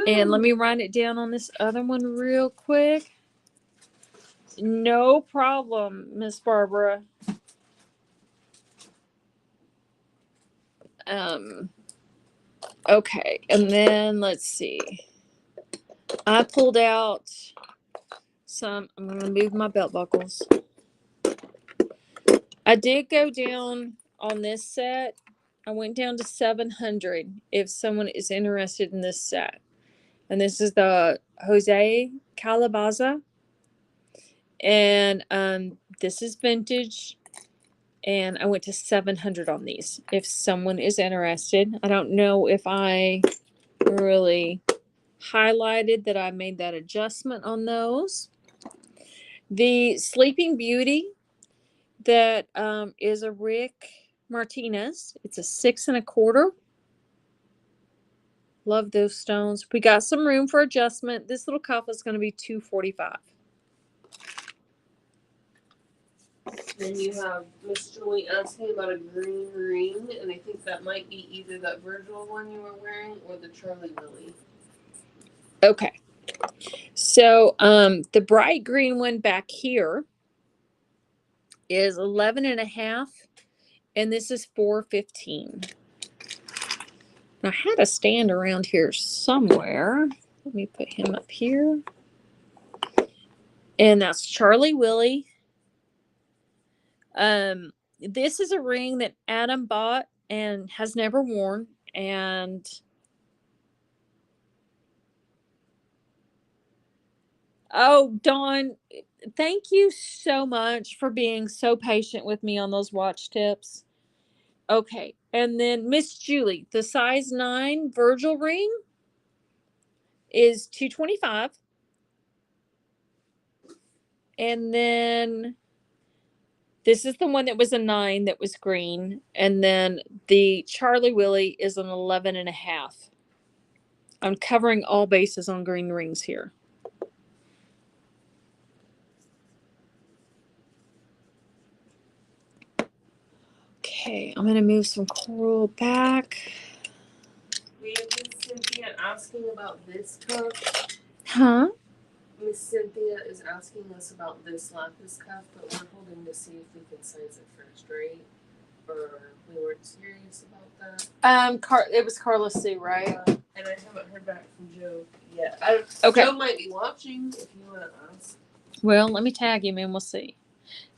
And let me write it down on this other one real quick. No problem, Miss Barbara. Okay, and then let's see. I pulled out some. I'm going to move my belt buckles. I did go down on this set. I went down to 700 if someone is interested in this set. And this is the Jose Calabaza. And this is vintage. And I went to 700 on these if someone is interested. I don't know if I really highlighted that I made that adjustment on those. The Sleeping Beauty that is a Rick Martinez. It's a 6 1/4. Love those stones. We got some room for adjustment. This little cuff is going to be $245. Then you have Miss Julie asking about a green ring, and I think that might be either that Virgil one you were wearing or the Charlie Willie. Okay. So the bright green one back here is 11 1/2, and this is $415. I had a stand around here somewhere. Let me put him up here. And that's Charlie Willie. This is a ring that Adam bought and has never worn. And oh, Dawn, thank you so much for being so patient with me on those watch tips. Okay. And then Miss Julie, the size 9 Virgil ring is $225. And then this is the one that was a 9 that was green. And then the Charlie Willie is an 11 1/2. I'm covering all bases on green rings here. Okay, I'm going to move some coral back. We have Miss Cynthia asking about this cup. Huh? Miss Cynthia is asking us about this lapis cup, but we're holding to see if we can size it first, right? Or we weren't serious about that. It was Carla Sue, right? And I haven't heard back from Joe yet. Okay. Joe might be watching if you want to ask. Well, let me tag him and we'll see.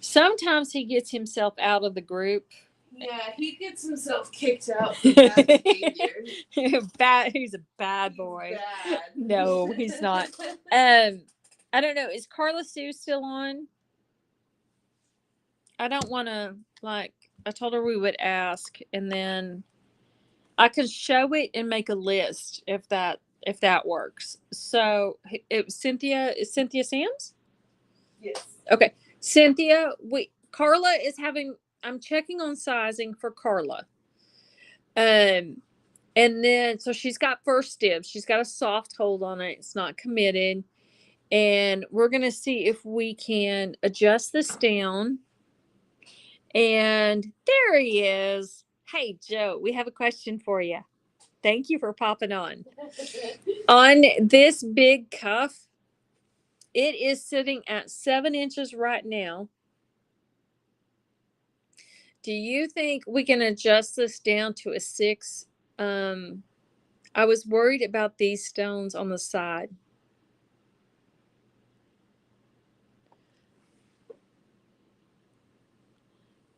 Sometimes he gets himself out of the group. Yeah, he gets himself kicked out for bad behavior. He's a bad boy. Bad. No, he's not. I don't know. Is Carla Sue still on? I don't want to, I told her we would ask, and then I can show it and make a list if that works. So it was Cynthia. Is Cynthia Sams? Yes. Okay. Cynthia, Carla is having, I'm checking on sizing for Carla. And then, so she's got first dibs. She's got a soft hold on it. It's not committed. And we're going to see if we can adjust this down. And there he is. Hey, Joe, we have a question for you. Thank you for popping on. On this big cuff, it is sitting at 7 inches right now. Do you think we can adjust this down to a 6? I was worried about these stones on the side.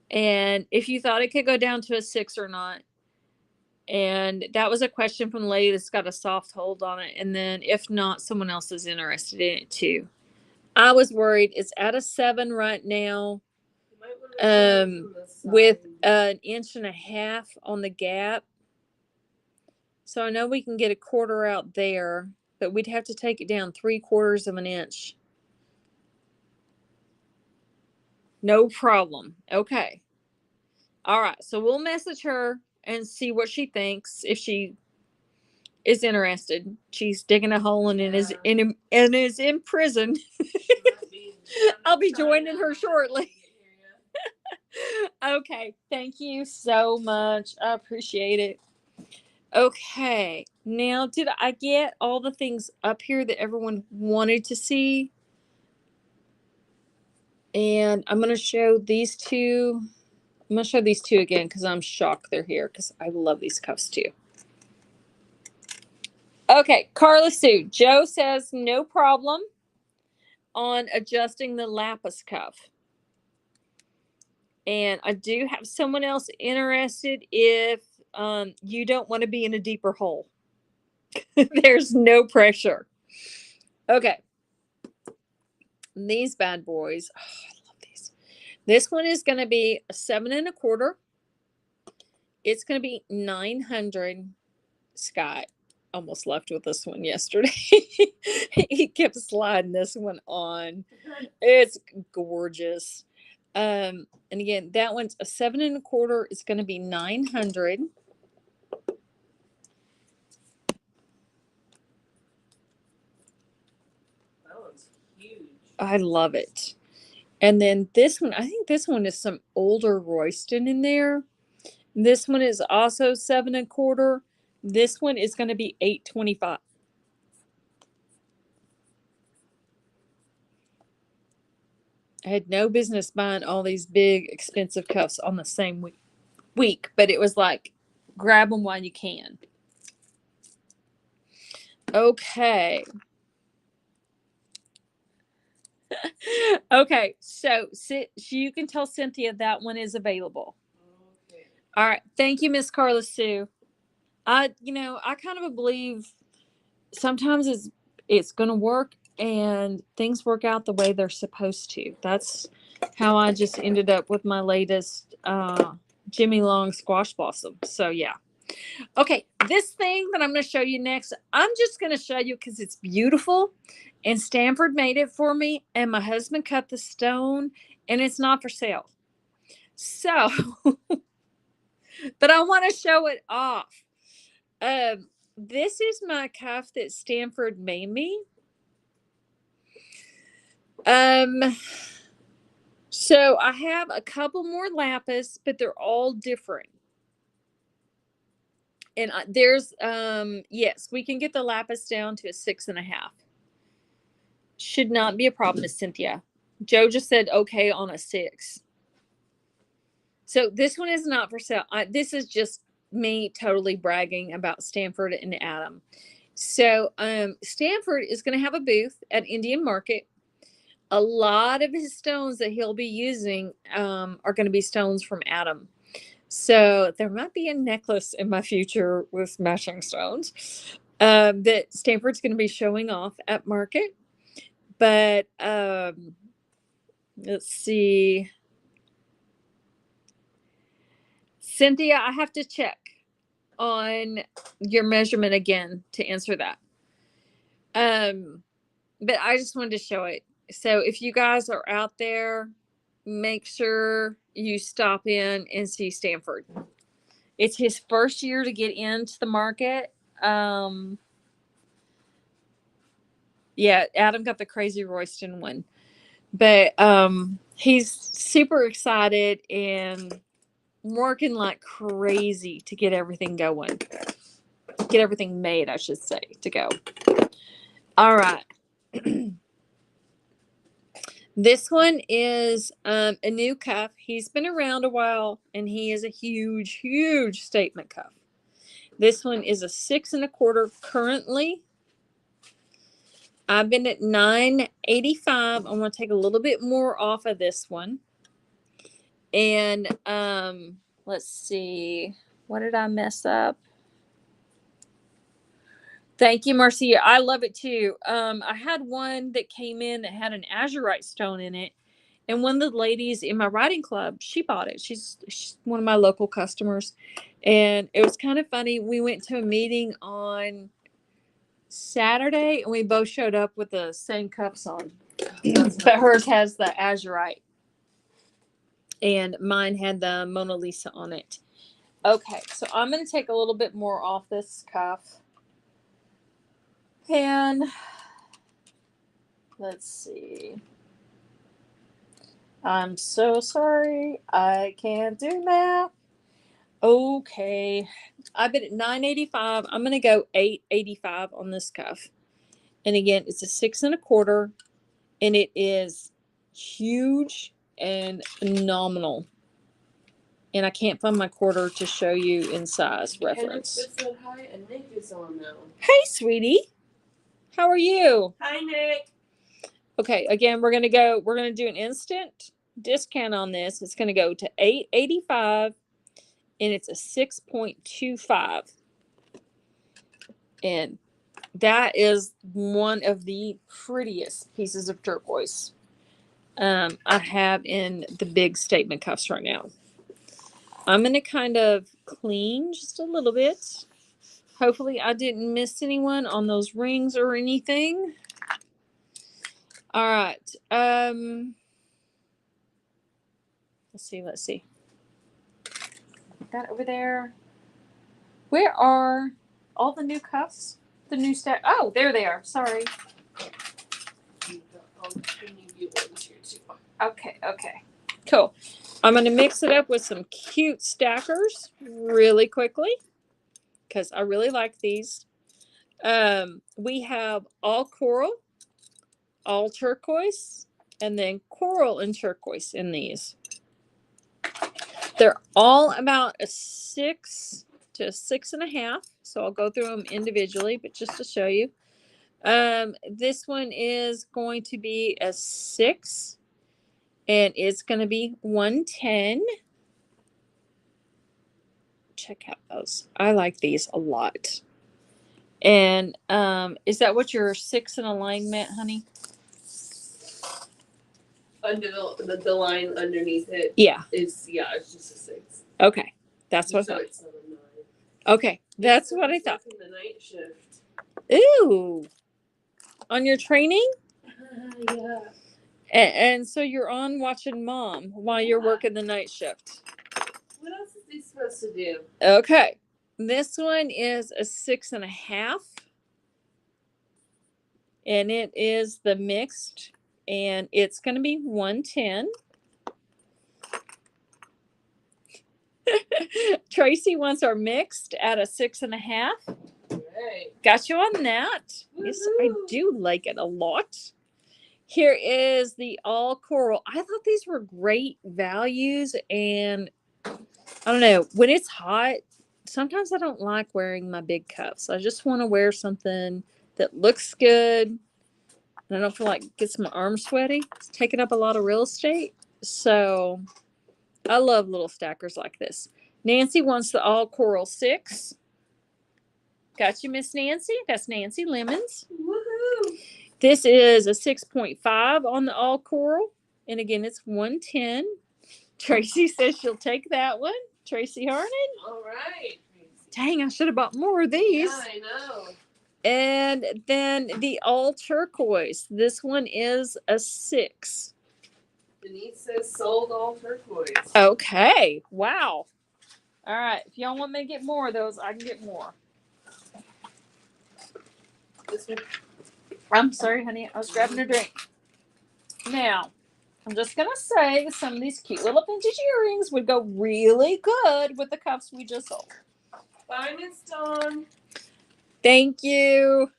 And if you thought it could go down to a 6 or not. And that was a question from the lady that's got a soft hold on it. And then if not, someone else is interested in it too. I was worried. It's at a 7 right now. With 1.5 inches on the gap. So I know we can get a quarter out there, but we'd have to take it down 3/4 of an inch. No problem. Okay. All right. So we'll message her and see what she thinks. If she is interested, she's digging a hole and is in prison. I'll be joining her shortly. Okay. Thank you so much. I appreciate it. Okay, now did I get all the things up here that everyone wanted to see? And I'm going to show these two. I'm going to show these two again because I'm shocked they're here because I love these cuffs too. Okay, Carla Sue. Joe says no problem on adjusting the lapis cuff. And I do have someone else interested if you don't want to be in a deeper hole. There's no pressure. Okay. These bad boys. Oh, I love these. This one is going to be a 7 1/4. It's going to be 900. Scott almost left with this one yesterday. He kept sliding this one on. It's gorgeous. And again, that one's a 7 1/4. It's going to be 900. That one's huge. I love it. And then this one, I think this one is some older Royston in there. This one is also 7 1/4. This one is going to be $8.25. I had no business buying all these big, expensive cuffs on the same week, but it was like, grab them while you can. Okay. Okay, so you can tell Cynthia that one is available. Okay. All right. Thank you, Miss Carla Sue. I kind of believe sometimes it's going to work and things work out the way they're supposed to. That's how I just ended up with my latest Jimmy Long squash blossom. So yeah. Okay, this thing that I'm going to show you next, I'm just going to show you because it's beautiful, and Stanford made it for me, and my husband cut the stone, and it's not for sale. So, but I want to show it off. This is my cuff that Stanford made me. So I have a couple more lapis, but they're all different. And there's yes, we can get the lapis down to a 6.5. Should not be a problem, Miss Cynthia. Joe just said okay on a 6. So this one is not for sale. This is just me totally bragging about Stanford and Adam. So Stanford is going to have a booth at Indian Market. A lot of his stones that he'll be using are going to be stones from Adam. So there might be a necklace in my future with matching stones that Stanford's going to be showing off at Market. But let's see. Cynthia, I have to check on your measurement again to answer that. But I just wanted to show it. So if you guys are out there, make sure you stop in and see Stanford. It's his first year to get into the market. Yeah, Adam got the crazy Royston one. But he's super excited and working like crazy to get everything going. Get everything made, I should say, to go. All right. This one is a new cuff. He's been around a while, and he is a huge, huge statement cuff. This one is a 6 1/4 currently. I've been at $9.85. I'm going to take a little bit more off of this one. And let's see. What did I mess up? Thank you, Marcia. I love it too. I had one that came in that had an azurite stone in it. And one of the ladies in my writing club, she bought it. She's one of my local customers. And it was kind of funny. We went to a meeting on Saturday and we both showed up with the same cups on. But hers has the azurite. And mine had the Mona Lisa on it. Okay, so I'm going to take a little bit more off this cuff. And let's see. I'm so sorry. I can't do math. Okay. I've been at $9.85. I'm going to go $8.85 on this cuff. And again, it's a 6 1/4, and it is huge and phenomenal. And I can't find my quarter to show you in size reference. Just said hi, and Nick is on now. Hey, sweetie. How are you? Hi, Nick. Okay, again, we're gonna do an instant discount on this. It's gonna go to $8.85, and it's a 6.25. And that is one of the prettiest pieces of turquoise I have in the big statement cuffs right now. I'm going to kind of clean just a little bit. Hopefully I didn't miss anyone on those rings or anything. All right. Let's see. That over there. Where are all the new cuffs? The new stack. Oh, there they are. Sorry. Okay. Cool. I'm going to mix it up with some cute stackers really quickly because I really like these. We have all coral, all turquoise, and then coral and turquoise in these. They're all about a 6 to 6 1/2. So I'll go through them individually, but just to show you. This one is going to be a 6, and it's going to be 110. Check out those. I like these a lot. And is that what your 6 in alignment, honey? Under the line underneath it. Yeah. It's just a 6. Okay. That's what I thought. It's not a 9. Okay. That's what I thought. The night shift. Ooh. On your training? Yeah. And so you're on watching Mom while you're working the night shift. What else is he supposed to do? Okay. This one is a 6 1/2. And it is the mixed. And it's going to be 110. Tracy wants our mixed at a 6 1/2. Right. Got you on that. Woo-hoo. Yes, I do like it a lot. Here is the all coral. I thought these were great values, and I don't know, when it's hot, sometimes I don't like wearing my big cuffs. I just want to wear something that looks good, and I don't feel like it gets my arms sweaty. It's taking up a lot of real estate. So I love little stackers like this. Nancy wants the all coral 6. Got you, Miss Nancy. That's Nancy Lemons. Woohoo! This is a 6.5 on the all coral. And again, it's 110. Tracy says she'll take that one. Tracy Harnan. All right. Dang, I should have bought more of these. Yeah, I know. And then the all turquoise. This one is a 6. Denise says sold all turquoise. Okay. Wow. All right. If y'all want me to get more of those, I can get more. This one. I'm sorry, honey. I was grabbing a drink. Now, I'm just going to say that some of these cute little vintage earrings would go really good with the cuffs we just sold. Bye, Miss Dawn. Thank you.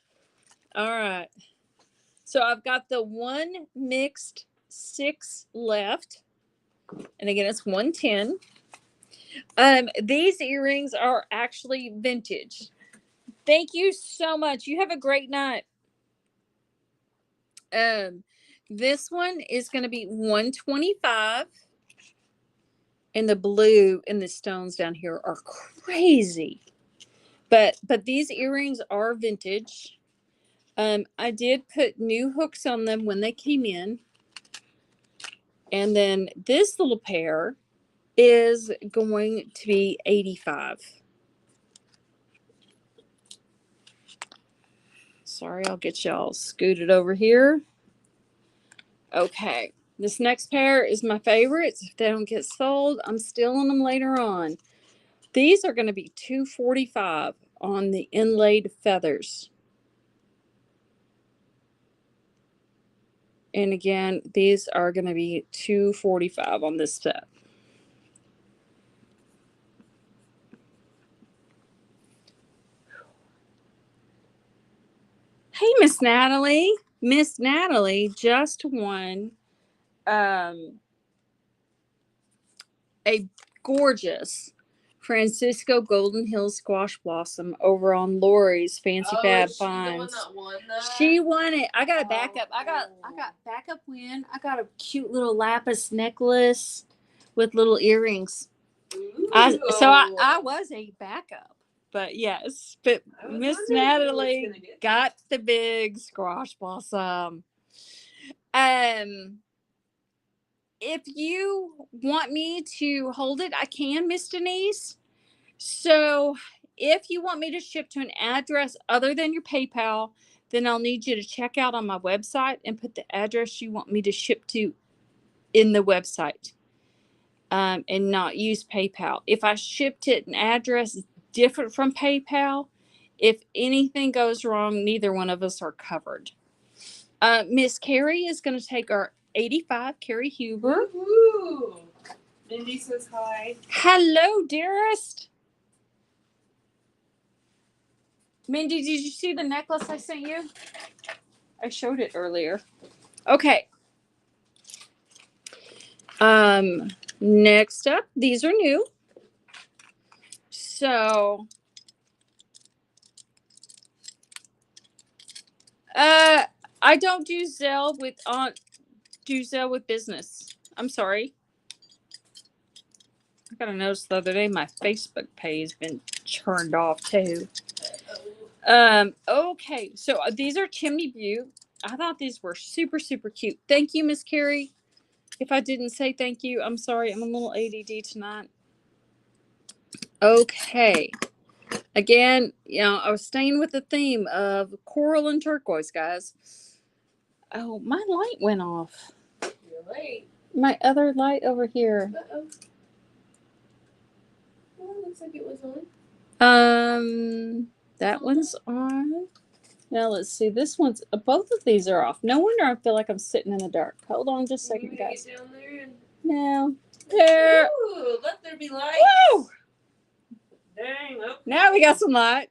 All right. So I've got the one mixed 6 left. And again, it's 110. These earrings are actually vintage. Thank you so much. You have a great night. This one is going to be 125. And the blue and the stones down here are crazy. But these earrings are vintage. I did put new hooks on them when they came in. And then this little pair is going to be 85. Sorry, I'll get y'all scooted over here. Okay. This next pair is my favorites. If they don't get sold, I'm stealing them later on. These are going to be $245 on the inlaid feathers. And again, these are going to be $245 on this set. Miss Natalie. Miss Natalie just won a gorgeous Francisco Golden Hills Squash Blossom over on Lori's Fancy Fab Finds. The one that won that? She won it. I got a backup. I got backup win. I got a cute little lapis necklace with little earrings. I was a backup. But yes, but Miss Natalie got the big squash blossom. If you want me to hold it, I can, Miss Denise. So if you want me to ship to an address other than your PayPal, then I'll need you to check out on my website and put the address you want me to ship to in the website, and not use PayPal. If I shipped it an address different from PayPal, if anything goes wrong, neither one of us are covered. Miss Carrie is going to take our 85, Carrie Huber. Woo-hoo. Mindy says hi. Hello, dearest. Mindy, did you see the necklace I sent you? I showed it earlier. Okay. Next up, these are new. So, I don't do Zelle with business. I'm sorry. I got a notice the other day my Facebook page has been turned off too. Okay, so these are Chimney Butte. I thought these were super, super cute. Thank you, Miss Carrie. If I didn't say thank you, I'm sorry. I'm a little ADD tonight. Okay. Again, I was staying with the theme of coral and turquoise, guys. Oh, my light went off. You're late. My other light over here. Uh-oh. Well, it looks like it was on. That one's on. Now let's see. This one's both of these are off. No wonder I feel like I'm sitting in the dark. Hold on just a second, guys. Get down there and... No. There. Ooh, let there be light. Woo! Dang. Okay. Now we got some light.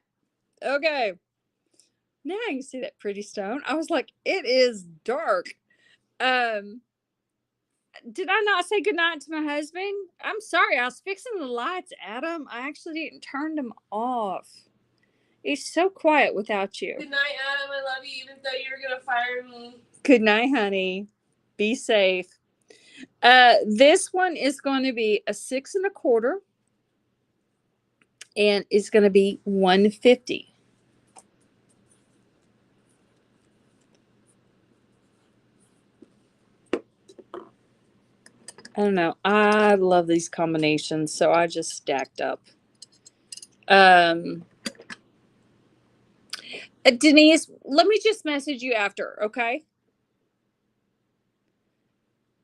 Okay. Now I can see that pretty stone. I was like, it is dark. Did I not say goodnight to my husband? I'm sorry. I was fixing the lights, Adam. I actually didn't turn them off. It's so quiet without you. Good night, Adam. I love you, even though you were going to fire me. Good night, honey. Be safe. This one is going to be a 6 1/4. And it's going to be $150. I don't know. I love these combinations, so I just stacked up. Denise, let me just message you after, okay?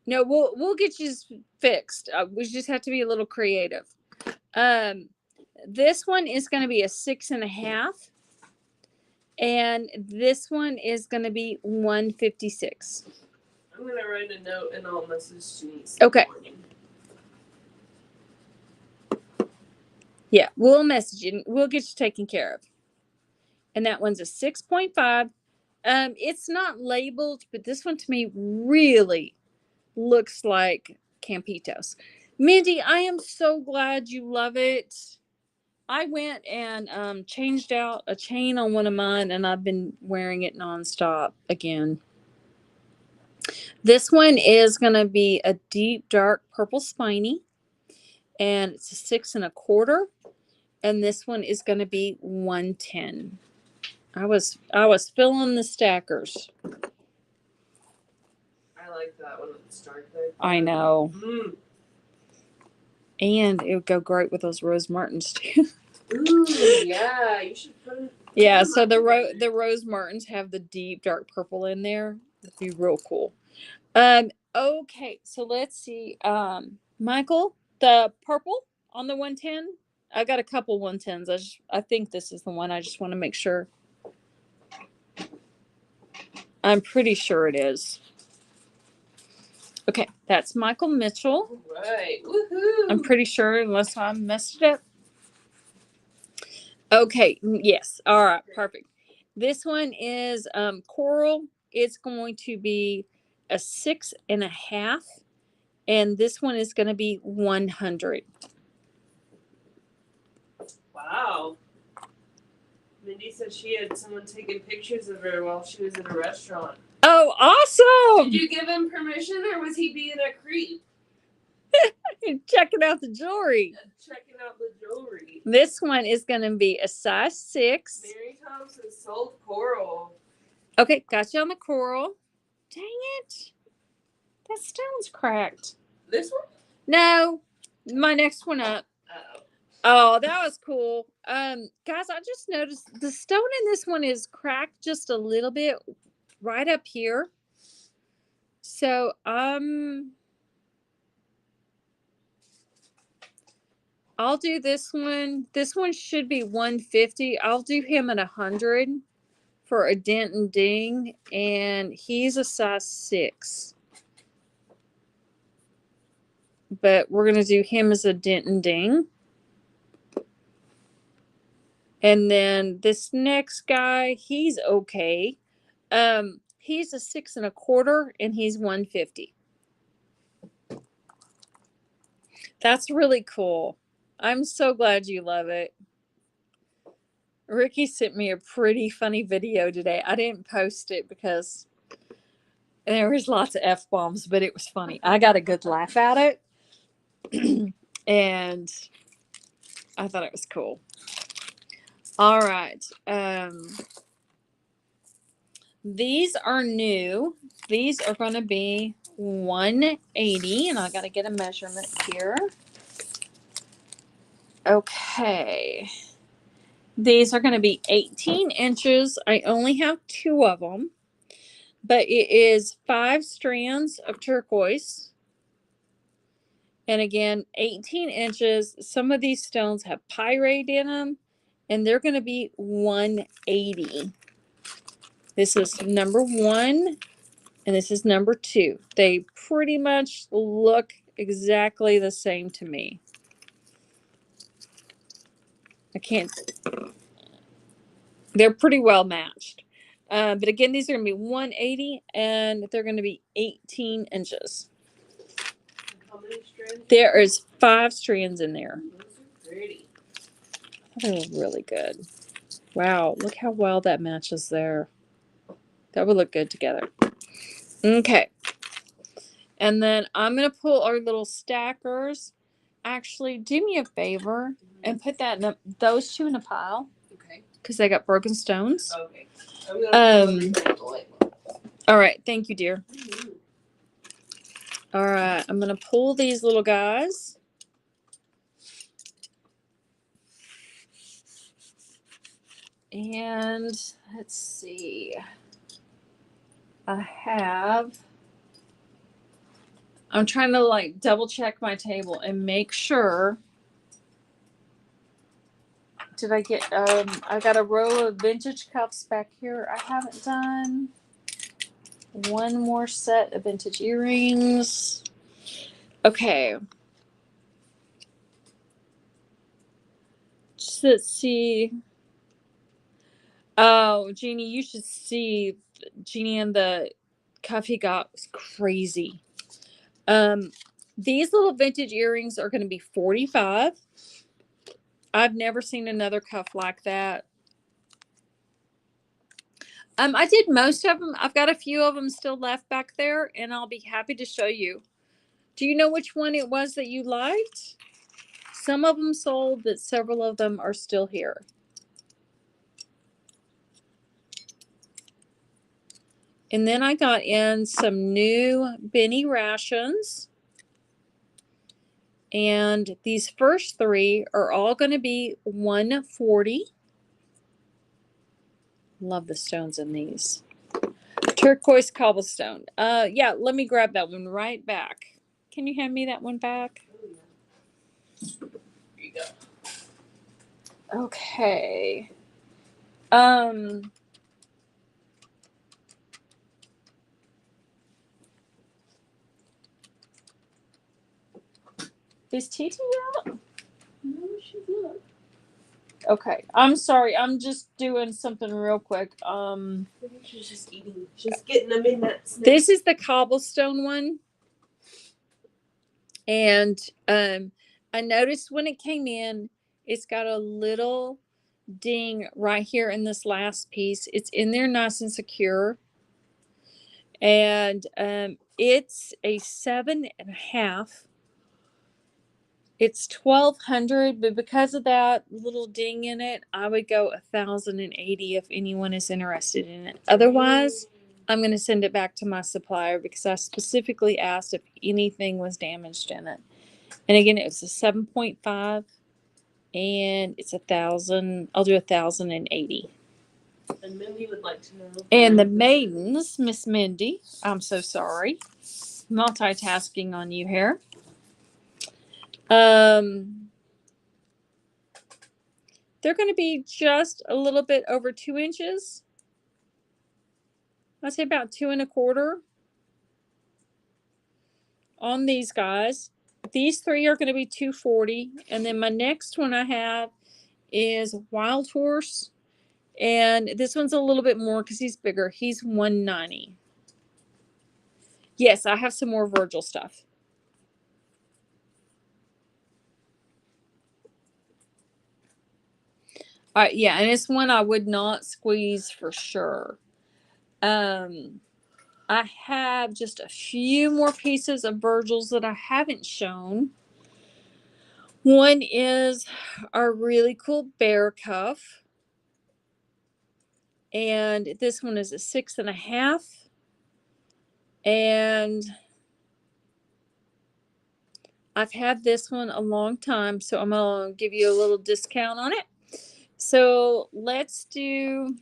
No, we'll get you fixed. We just have to be a little creative. This one is going to be a 6 1/2, and this one is going to be $156. I'm going to write a note and I'll message Denise. Okay. Yeah, we'll message you. We'll get you taken care of. And that one's a 6.5. It's not labeled, but this one to me really looks like Campitos. Mindy, I am so glad you love it. I went and changed out a chain on one of mine, and I've been wearing it nonstop again. This one is going to be a deep, dark purple spiny, and it's a 6 1/4. And this one is going to be $110. I was filling the stackers. I like that one at the start there. I know. Mm. And it would go great with those Rose Martins too. Ooh, yeah, you should put it. Yeah, so the Rose Martins have the deep dark purple in there. It'd be real cool. Okay, so let's see. Michael, the purple on the 110. I got a couple 110s. I think this is the one. I just want to make sure. I'm pretty sure it is. Okay, that's Michael Mitchell. All right. Woohoo! I'm pretty sure, unless I messed it up. Okay, yes. All right, perfect. This one is coral. It's going to be a 6.5, and this one is going to be 100. Wow. Mindy said she had someone taking pictures of her while she was in a restaurant. Oh, awesome! Did you give him permission, or was he being a creep? Checking out the jewelry. Checking out the jewelry. This one is going to be a size 6. Mary Thompson sold coral. Okay, got you on the coral. Dang it. That stone's cracked. This one? No, my next one up. Uh-oh. Oh, that was cool. Guys, I just noticed the stone in this one is cracked just a little bit right up here. So, I'll do this one. This one should be 150. I'll do him at 100 for a dent and ding, and he's a size 6. But we're going to do him as a dent and ding. And then this next guy, he's okay. He's a 6.25, and he's 150. That's really cool. I'm so glad you love it. Ricky sent me a pretty funny video today. I didn't post it because there was lots of F-bombs, but it was funny. I got a good laugh at it. And I thought it was cool. All right. These are new. These are going to be 180, and I got to get a measurement here. Okay. These are going to be 18 inches. I only have 2 of them, but it is 5 strands of turquoise. And again, 18 inches. Some of these stones have pyrite in them, and they're going to be 180. This is number 1, and this is number 2. They pretty much look exactly the same to me. They're pretty well matched. But again, these are going to be 180, and they're going to be 18 inches. How many strands? There is 5 strands in there. Those are pretty. They're really good. Wow, look how well that matches there. That would look good together. Okay. And then I'm going to pull our little stackers. Actually, do me a favor and put those 2 in a pile. Okay. Because they got broken stones. Okay. I'm gonna all right. Thank you, dear. Mm-hmm. All right. I'm going to pull these little guys. And let's see. I'm trying to like double check my table and make sure. Did I get, I got a row of vintage cups back here. I haven't done. 1 more set of vintage earrings. Okay. Just let's see. Oh, Jeannie, you should see. Jeannie and the cuff he got was crazy. These little vintage earrings are going to be $45. I've never seen another cuff like that. I did most of them. I've got a few of them still left back there, and I'll be happy to show you. Do you know which one it was that you liked? Some of them sold, but several of them are still here. And then I got in some new Benny rations. And these first 3 are all going to be 140. Love the stones in these. Turquoise cobblestone. Yeah, let me grab that one right back. Can you hand me that one back? Here you go. Okay. Is TT out? No, she's not. Okay. I'm sorry. I'm just doing something real quick. She's just eating. She's getting them in that snake. This is the cobblestone one. And I noticed when it came in, it's got a little ding right here in this last piece. It's in there nice and secure. And it's a 7.5. It's 1,200, but because of that little ding in it, I would go 1,080 if anyone is interested in it. Otherwise, I'm going to send it back to my supplier because I specifically asked if anything was damaged in it. And again, it was a 7.5, and it's 1,000. I'll do 1,080. And Mindy would like to know. And the maidens, Miss Mindy, I'm so sorry, multitasking on you here. They're going to be just a little bit over 2 inches. I'd say about 2.25 on these guys. These three are going to be 240, and then my next one I have is Wild Horse, and this one's a little bit more because he's bigger. He's 190. Yes, I have some more Virgil stuff. All right, yeah, and it's one I would not squeeze for sure. I have just a few more pieces of Virgils that I haven't shown. One is our really cool bear cuff. And this one is a 6.5. And I've had this one a long time, so I'm going to give you a little discount on it. So let's do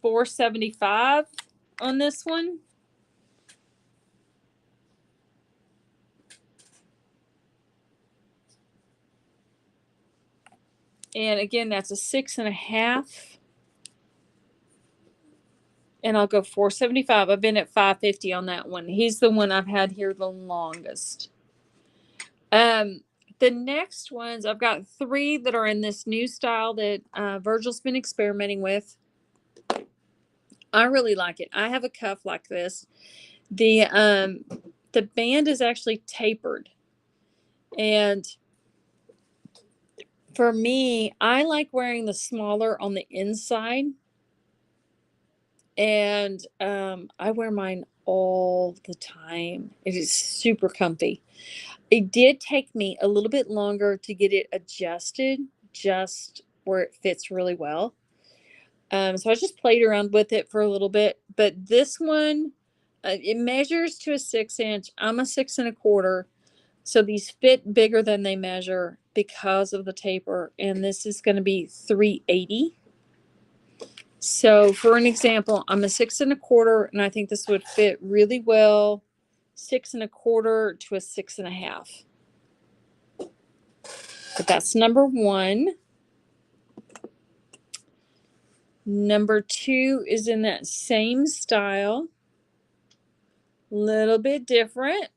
$475 on this one. And again, that's a 6.5. And I'll go $475. I've been at $550 on that one. He's the one I've had here the longest. The next ones, I've got 3 that are in this new style that Virgil's been experimenting with. I really like it. I have a cuff like this. The band is actually tapered. And for me, I like wearing the smaller on the inside. And I wear mine all the time. It is super comfy. It did take me a little bit longer to get it adjusted just where it fits really well. So I just played around with it for a little bit. But this one, it measures to a 6-inch. I'm a 6.25. So these fit bigger than they measure because of the taper. And this is going to be $380. So for an example, I'm a 6.25, and I think this would fit really well. 6.25 to a 6.5. But that's number 1. Number 2 is in that same style. Little bit different.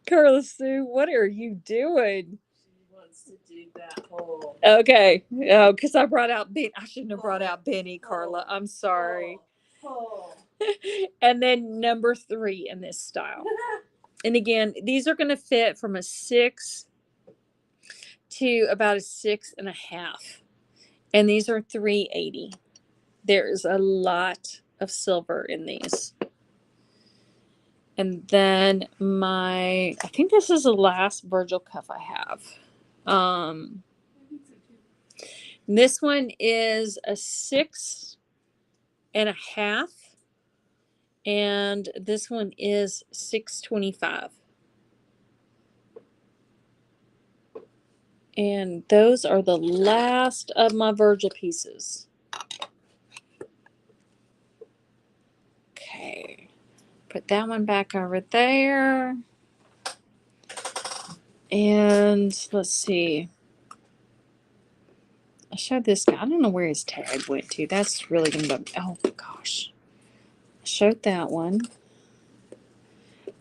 Carla Sue, what are you doing? She wants to do that whole. Okay. Oh, because I brought out Ben. I shouldn't have brought out Benny, Carla. I'm sorry. And then number 3 in this style. And again, these are going to fit from a 6 to about a 6.5. And these are $380. There's a lot of silver in these. And then I think this is the last Virgil cuff I have. This one is a 6.5. And this one is $625. And those are the last of my Virgil pieces. Okay. Put that one back over there. And let's see. I showed this guy. I don't know where his tag went to. That's really going to bug me. Oh, gosh. I showed that one.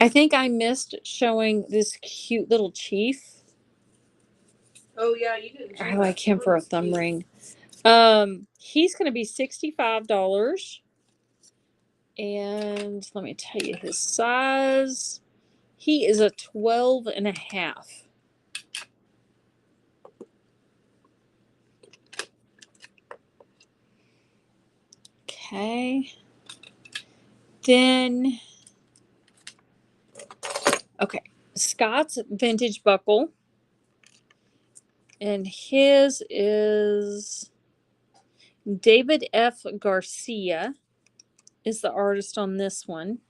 I think I missed showing this cute little chief. Oh yeah, you didn't. I like him for a thumb ring. He's going to be $65. And let me tell you his size. He is a 12.5. Okay. Then, okay, Scott's vintage buckle. And his is David F. Garcia is the artist on this one.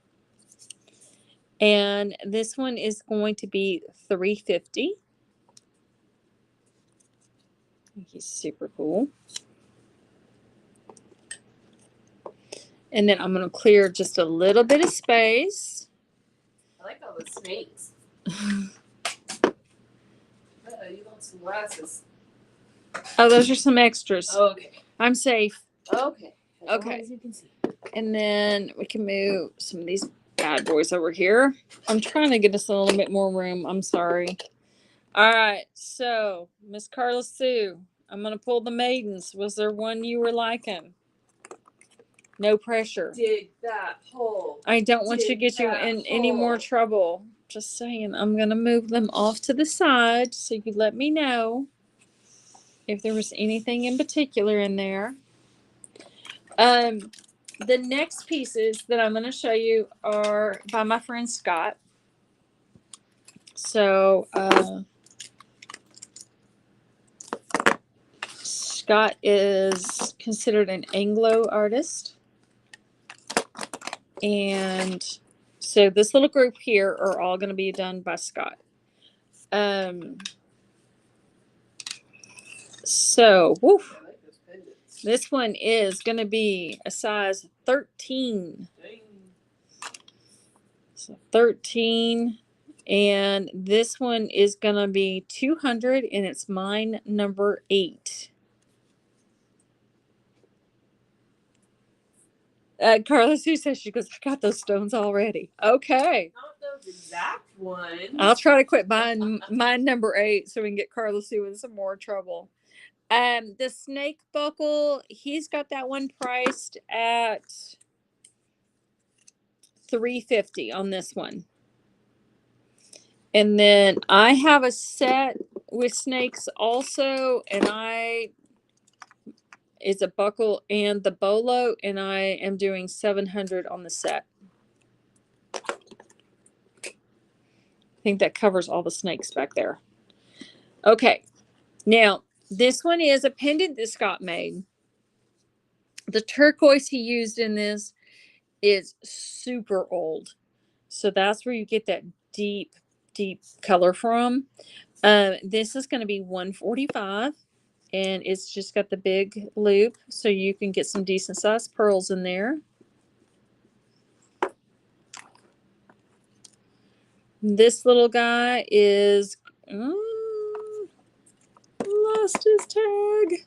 And this one is going to be $350. He's super cool. And then I'm going to clear just a little bit of space. I like all the snakes. You got some glasses. Oh, those are some extras. Okay. I'm safe. Okay. Okay. As you can see. And then we can move some of these bad boys over here. I'm trying to get us a little bit more room. I'm sorry. All right. So, Miss Carla Sue, I'm going to pull the maidens. Was there one you were liking? No pressure. Dig that hole. I don't want to get you in any more trouble. Just saying. I'm going to move them off to the side so you could let me know if there was anything in particular in there. The next pieces that I'm going to show you are by my friend Scott. So, Scott is considered an Anglo artist. And so this little group here are all going to be done by Scott. So, woof, this one is going to be a size 13. So 13. And this one is going to be 200 and it's mine number 8. Carla Sue says, she goes, I got those stones already. Okay. Not those exact ones. I'll try to quit buying mine number 8 so we can get Carla Sue in some more trouble. The snake buckle, he's got that one priced at $350 on this one. And then I have a set with snakes also, and it's a buckle and the bolo, and I am doing $700 on the set. I think that covers all the snakes back there. Okay, now this one is a pendant that Scott made. The turquoise he used in this is super old, so that's where you get that deep color from. This is going to be $145, and it's just got the big loop, so you can get some decent sized pearls in there. This little guy is lost his tag.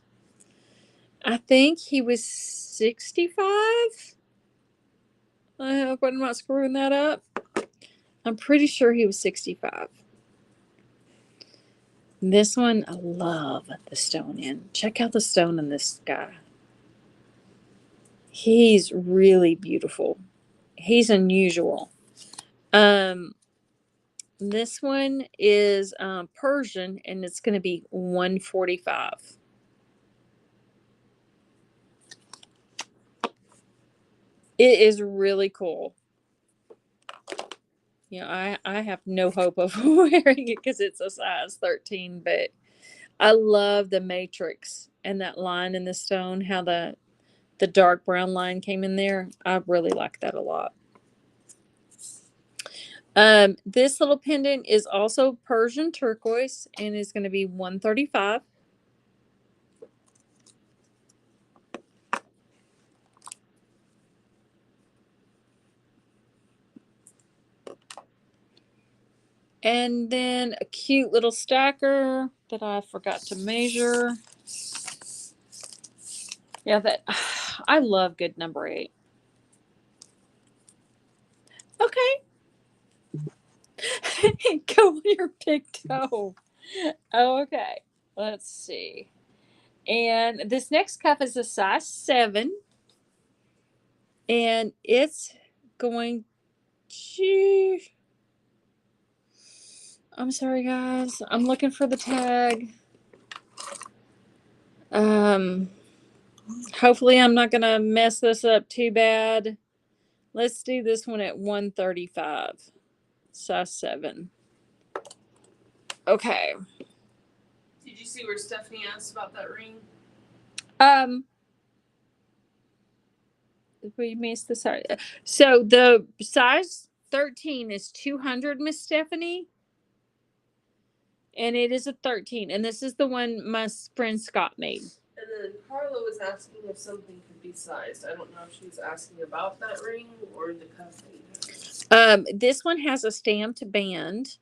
I think he was 65. I hope I'm not screwing that up. I'm pretty sure he was 65. This one, I love the stone in. Check out the stone in this guy. He's really beautiful. He's unusual. This one is Persian, and it's going to be $145. It is really cool. You know, I have no hope of wearing it because it's a size 13, but I love the matrix and that line in the stone, how the dark brown line came in there. I really like that a lot. This little pendant is also Persian turquoise and is going to be $135. And then a cute little stacker that I forgot to measure. Yeah, that I love good number 8. Okay. Go on your big toe. Okay. Let's see. And this next cuff is a size 7. And it's going to... I'm sorry, guys. I'm looking for the tag. Hopefully I'm not going to mess this up too bad. Let's do this one at 135. Size 7. Okay. Did you see where Stephanie asked about that ring? We missed the size. So the size 13 is 200, Miss Stephanie. And it is a 13. And this is the one my friend Scott made. And then Carla was asking if something could be sized. I don't know if she was asking about that ring or the cuff that This one has a stamped band.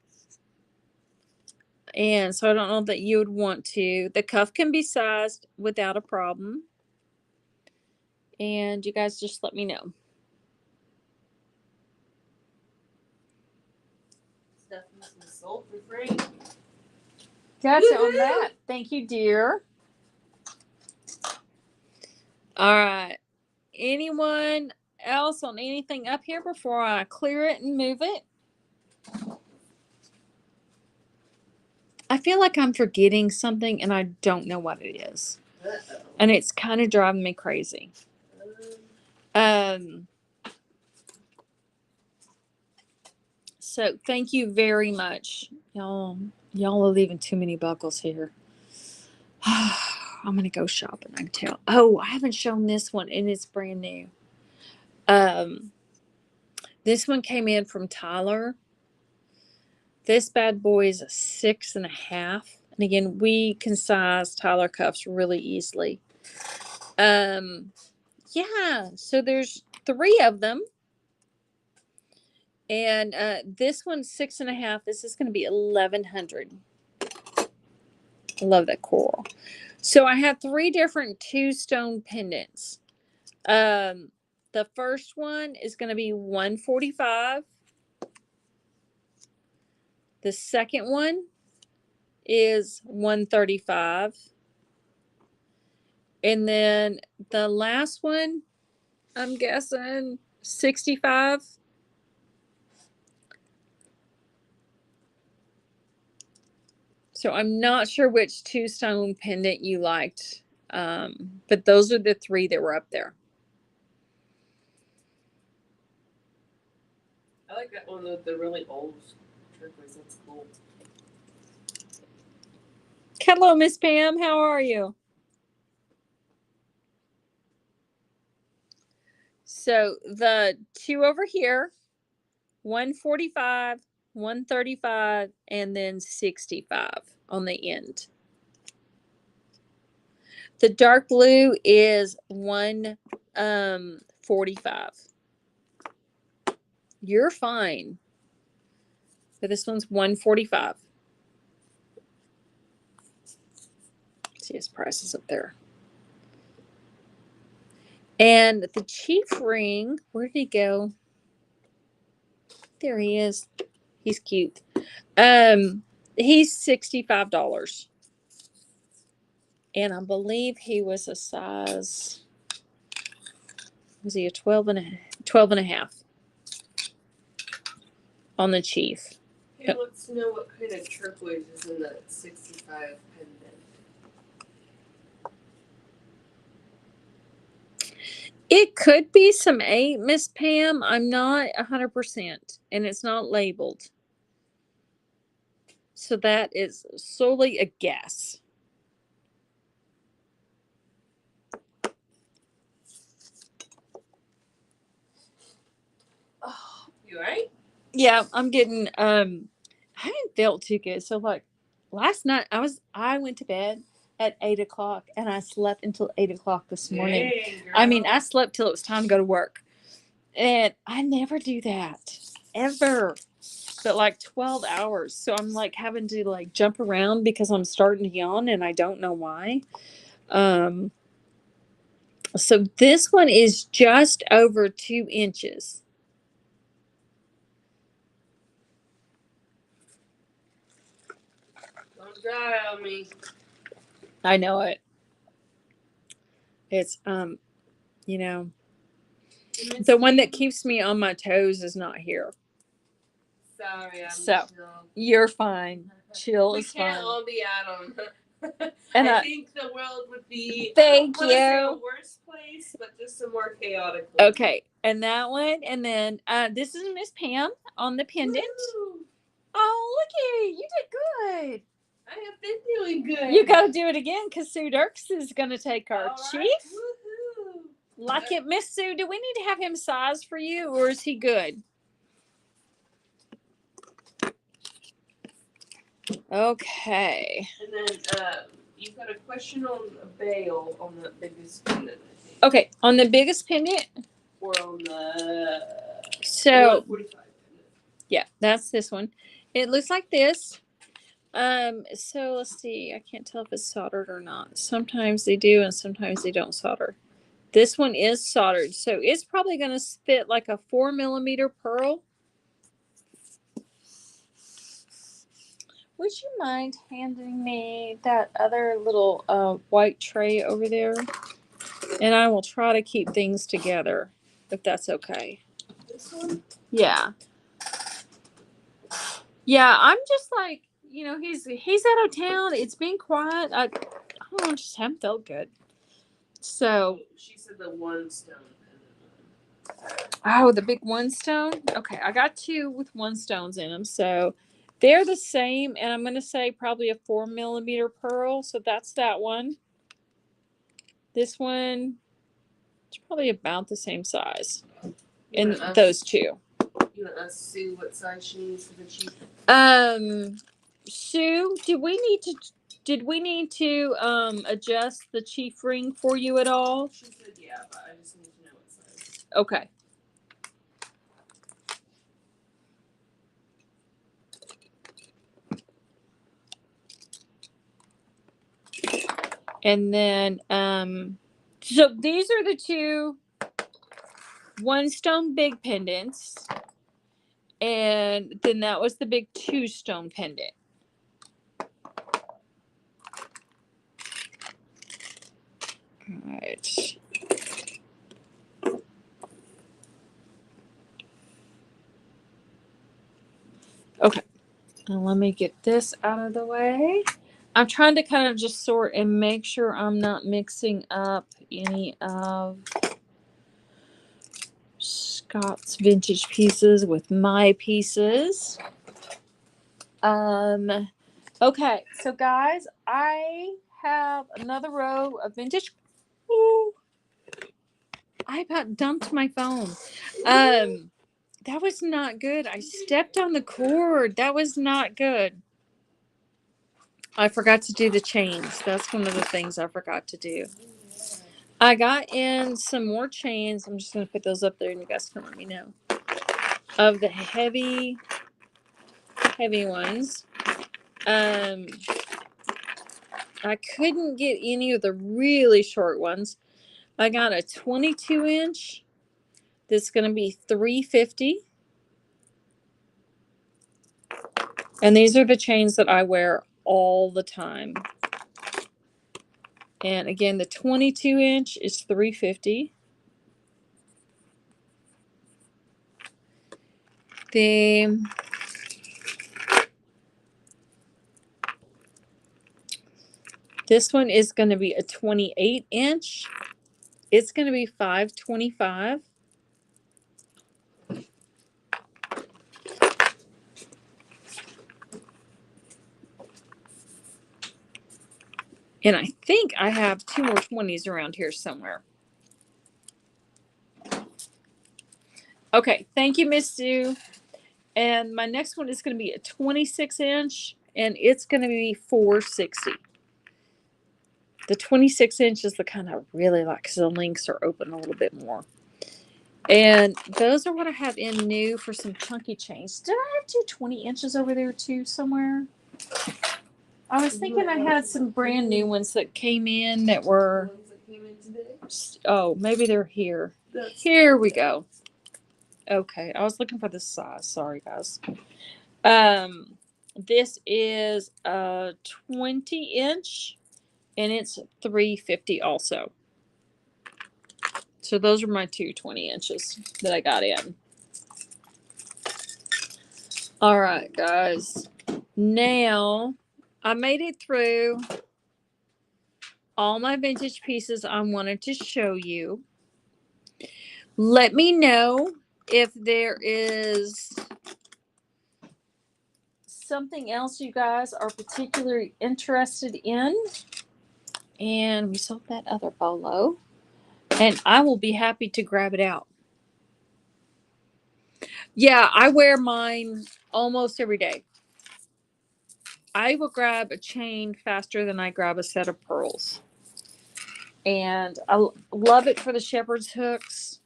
And so I don't know that you would want to. The cuff can be sized without a problem. And you guys just let me know. Stephanie's sold for free. Gotcha on that. Thank you, dear. All right. Anyone else on anything up here before I clear it and move it? I feel like I'm forgetting something and I don't know what it is. Uh-oh. And it's kind of driving me crazy. So thank you very much. Y'all are leaving too many buckles here. I'm going to go shopping, I can tell. Oh, I haven't shown this one and it's brand new. This one came in from Tyler. This bad boy is a 6.5. And again, we can size Tyler cuffs really easily. Yeah, so there's 3 of them. And this one's 6.5. This is going to be 1,100. I love that coral. So I have 3 different 2-stone pendants. The first one is going to be 145. The second one is 135. And then the last one, I'm guessing 65. So I'm not sure which 2-stone pendant you liked. But those are the 3 that were up there. I like that one with the really old turquoise. That's cool. Hello, Miss Pam. How are you? So the 2 over here, 145, 135, and then 65 on the end. The dark blue is 145. You're fine. But this one's 145. See his prices up there. And the chief ring, where did he go? There he is. He's cute. He's $65. And I believe he was a size, was he a 12 and a half on the chief. Who wants to know what kind of turquoise is in that 65 pendant? It could be some 8, Miss Pam. I'm not 100%, and it's not labeled. So that is solely a guess. Oh, you right? Yeah, I'm getting I haven't felt too good. So like last night I went to bed at 8:00 and I slept until 8:00 this morning. Dang, girl. I mean, I slept till it was time to go to work. And I never do that. Ever. But like 12 hours. So I'm like having to like jump around because I'm starting to yawn and I don't know why. So this one is just over 2 inches. Don't dry on me. I know it. It's you know, the one that keeps me on my toes is not here. Sorry, I'm So chill. you're fine. Chill is We can't fine. all be Adam. And I think the world would be thank I don't wanna say you. a worse place, but just a more chaotic place. Okay, and that one, and then this is Miss Pam on the pendant. Woo! Oh, looky, you did good. I have been doing good. You got to do it again because Sue Dirks is going to take our All chief. right. Woohoo! Like it, Miss Sue. Do we need to have him size for you, or is he good? Okay. And then you've got a question on a bail on the biggest pendant, I think. Okay, on the biggest pendant. Or on the 145 pendant. Yeah, that's this one. It looks like this. So let's see. I can't tell if it's soldered or not. Sometimes they do, and sometimes they don't solder. This one is soldered, so it's probably going to fit like a 4mm pearl. Would you mind handing me that other little white tray over there? And I will try to keep things together, if that's okay. This one? Yeah. Yeah, I'm just like, he's out of town. It's been quiet. I don't know, just haven't felt good. So. She said the one stone pendant one. Oh, the big one stone? Okay, I got two with one stones in them. So they're the same. And I'm going to say probably a 4mm pearl. So that's that one. This one, it's probably about the same size. And those two. You want us to see what size she needs for the chief? Sue, did we need to adjust the chief ring for you at all? She said yeah, but I just need to know what size. Okay. And then so these are the two one stone big pendants. And then that was the big 2-stone pendant. All right. Okay. Now let me get this out of the way. I'm trying to kind of just sort and make sure I'm not mixing up any of Scott's vintage pieces with my pieces. Okay, so guys, I have another row of vintage. Ooh, I about dumped my phone. That was not good. I stepped on the cord. That was not good. I forgot to do the chains. That's one of the things I forgot to do. I got in some more chains. I'm just going to put those up there and you guys can let me know. Of the heavy ones. I couldn't get any of the really short ones. I got a 22-inch. That's going to be $350. And these are the chains that I wear all the time. And again, the 22-inch is $350. This one is going to be a 28-inch. It's going to be $525. And I think I have 2 more 20s around here somewhere. Okay, thank you, Miss Sue. And my next one is going to be a 26-inch, and it's going to be $460. The 26-inch is the kind I really like because the links are open a little bit more. And those are what I have in new for some chunky chains. Did I have 2 20 inches over there too somewhere? I was thinking I had some brand new ones that came in that were. Oh, maybe they're here. Here we go. Okay, I was looking for the size. Sorry, guys. This is a 20-inch, and it's $3.50 also. So those are my two 20 inches that I got in. All right, guys. Now I made it through all my vintage pieces I wanted to show you. Let me know if there is something else you guys are particularly interested in. And we sold that other bolo. And I will be happy to grab it out. Yeah, I wear mine almost every day. I will grab a chain faster than I grab a set of pearls. And I love it for the shepherd's hooks.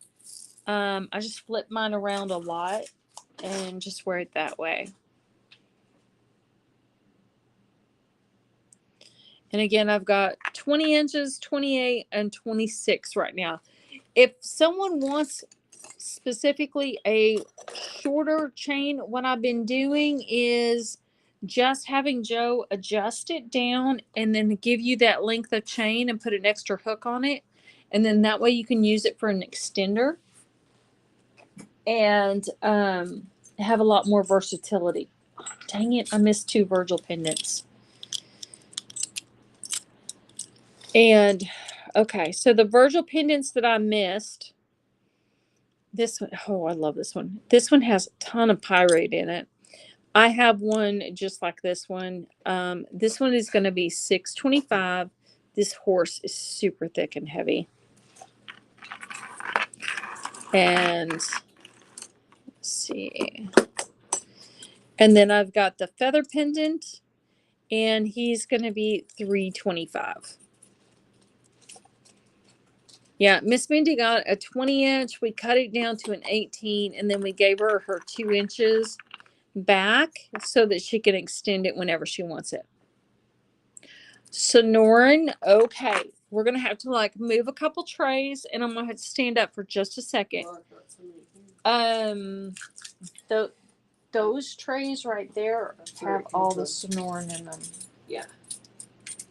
I just flip mine around a lot and just wear it that way. And again, I've got 20 inches, 28, and 26 right now. If someone wants specifically a shorter chain, what I've been doing is just having Joe adjust it down and then give you that length of chain and put an extra hook on it. And then that way you can use it for an extender and have a lot more versatility. Dang it, I missed 2 Virgil pendants. And okay, so the Virgil pendants that I missed, this one, oh, I love this one. This one has a ton of pyrite in it. I have one just like this one. This one is going to be $6.25. This horse is super thick and heavy. And let's see. And then I've got the feather pendant, and he's going to be $3.25. Yeah, Miss Mindy got a 20-inch. We cut it down to an 18, and then we gave her 2 inches back so that she can extend it whenever she wants it. Sonoran, okay. We're going to have to like move a couple trays, and I'm going to have to stand up for just a second. Those trays right there have all the Sonoran in them. Yeah.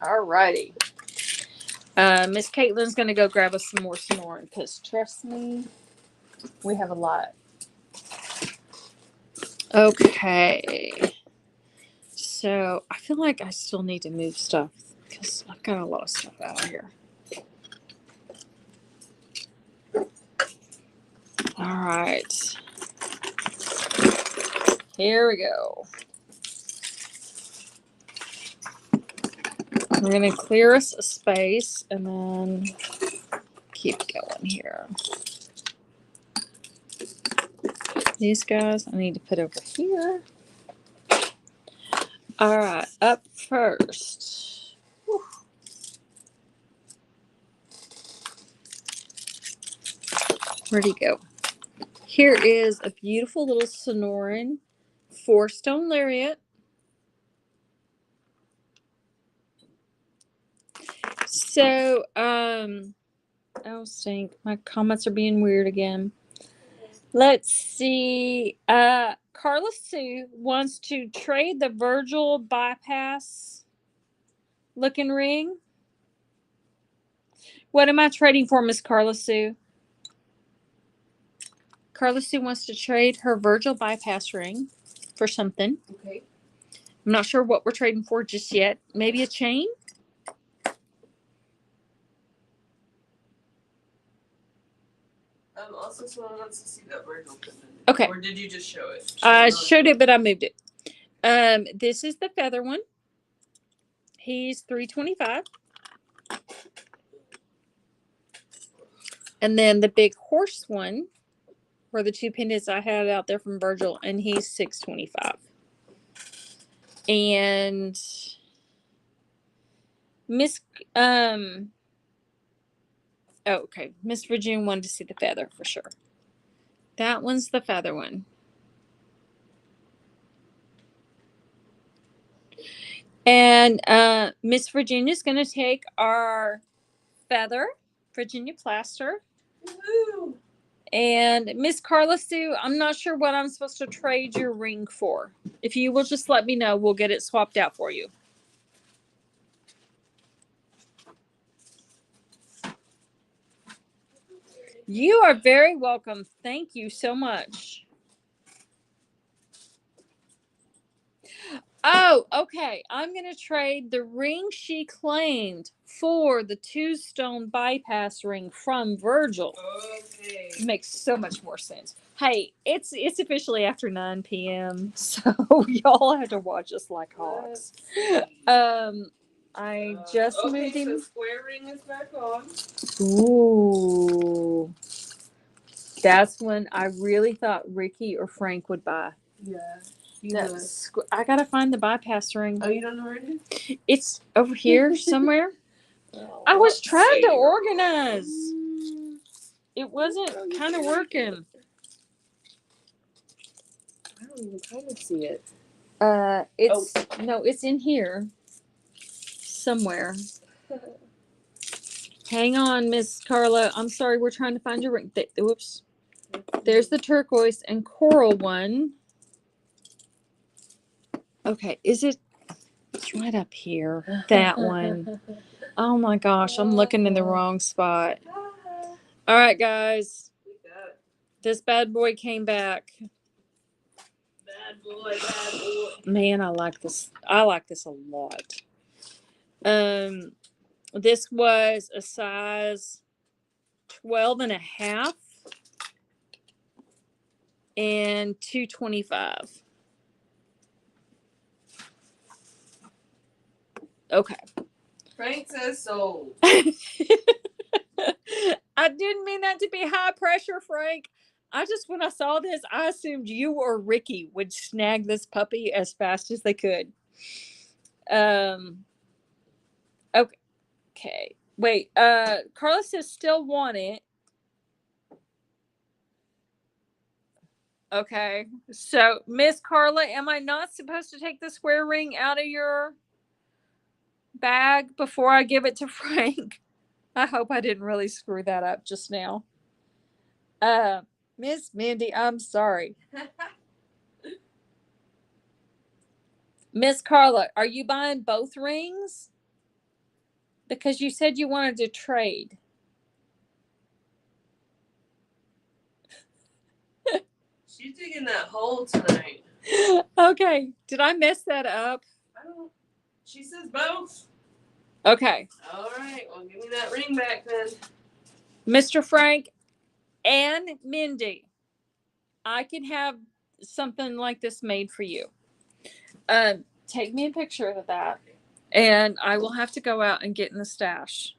All righty. Miss Caitlin's going to go grab us some more Sonoran because trust me, we have a lot. Okay. So I feel like I still need to move stuff because I've got a lot of stuff out here. All right. Here we go. We're going to clear us a space and then keep going here. These guys I need to put over here. All right, up first. Whew. Where'd he go? Here is a beautiful little Sonoran 4-stone lariat. So, oh, stink. My comments are being weird again. Let's see. Carla Sue wants to trade the Virgil bypass looking ring. What am I trading for, Miss Carla Sue? Carla Sue wants to trade her Virgil bypass ring for something. Okay. I'm not sure what we're trading for just yet. Maybe a chain? Also, someone wants to see that Virgil pendant. Okay. Or did you just show it? I showed it, but I moved it. This is the feather one. He's $3.25. And then the big horse one were the 2 pendants I had out there from Virgil, and he's $6.25. And Miss okay, Miss Virginia wanted to see the feather for sure. That one's the feather one. And Miss Virginia's going to take our feather, Virginia plaster. Woo-hoo. And Miss Carla Sue, I'm not sure what I'm supposed to trade your ring for. If you will just let me know, we'll get it swapped out for you. You are very welcome. Thank you so much. Oh, okay. I'm going to trade the ring she claimed for the 2-stone bypass ring from Virgil. Okay. Makes so much more sense. Hey, it's officially after 9 p.m. So y'all have to watch us like hawks. I just moved him. So square ring is back on. Ooh. That's when I really thought Ricky or Frank would buy. Yeah. I gotta find the bypass ring. Oh, you don't know where it is? It's over here somewhere. I was trying to organize. It wasn't kind of working. I don't even kind of see it. It's in here somewhere. Hang on, Miss Carla. I'm sorry, we're trying to find your ring. Whoops. There's the turquoise and coral one. Okay, is it? It's right up here. That one. Oh my gosh, I'm looking in the wrong spot. All right, guys. This bad boy came back. Bad boy, bad boy. Man, I like this. I like this a lot. This was a size 12 and a half and 225. Okay. Frank says so. I didn't mean that to be high pressure, Frank. When I saw this, I assumed you or Ricky would snag this puppy as fast as they could. Okay. Wait, Carla says still want it. Okay. So, Miss Carla, am I not supposed to take the square ring out of your bag before I give it to Frank? I hope I didn't really screw that up just now. Miss Mindy, I'm sorry. Miss Carla, are you buying both rings? Because you said you wanted to trade. She's digging that hole tonight. Okay. Did I mess that up? She says both. Okay. All right. Well, give me that ring back then. Mr. Frank and Mindy, I can have something like this made for you. Take me a picture of that, and I will have to go out and get in the stash.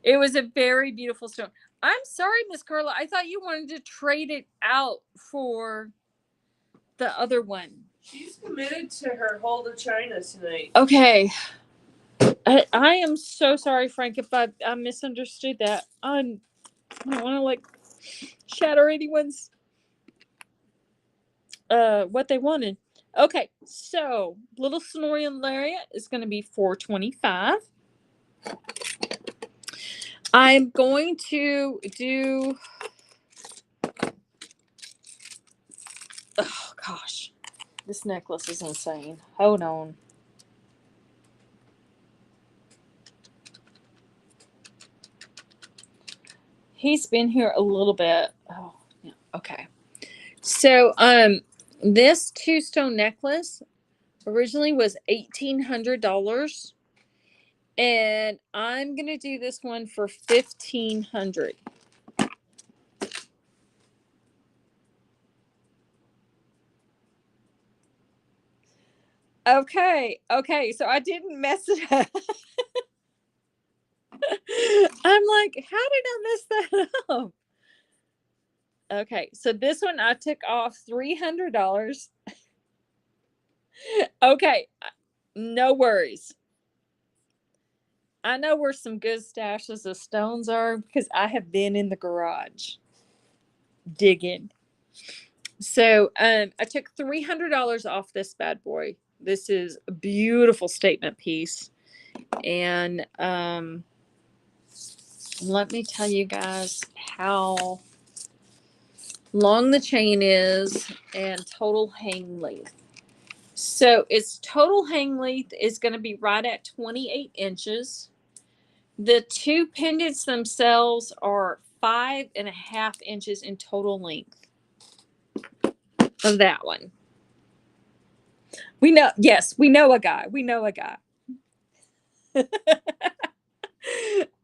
It was a very beautiful stone. I'm sorry, Miss Carla. I thought you wanted to trade it out for the other one. She's committed to her hold of China tonight. Okay. I am so sorry, Frank, if I misunderstood that. I don't want to shatter anyone's what they wanted. Okay, so little Sonorian Lariat is going to be $425. I'm going to do. Oh gosh, this necklace is insane. Hold on. He's been here a little bit. Oh, yeah. Okay. So, this 2-stone necklace originally was $1,800, and I'm gonna do this one for $1,500. Okay, so I didn't mess it up. I'm like, how did I mess that up? Okay, so this one I took off $300. Okay, no worries. I know where some good stashes of stones are because I have been in the garage digging. So I took $300 off this bad boy. This is a beautiful statement piece. And let me tell you guys how long the chain is and total hang length. So its total hang length is going to be right at 28 inches. The two pendants themselves are 5.5 inches in total length of that one. We know, yes, we know a guy. We know a guy.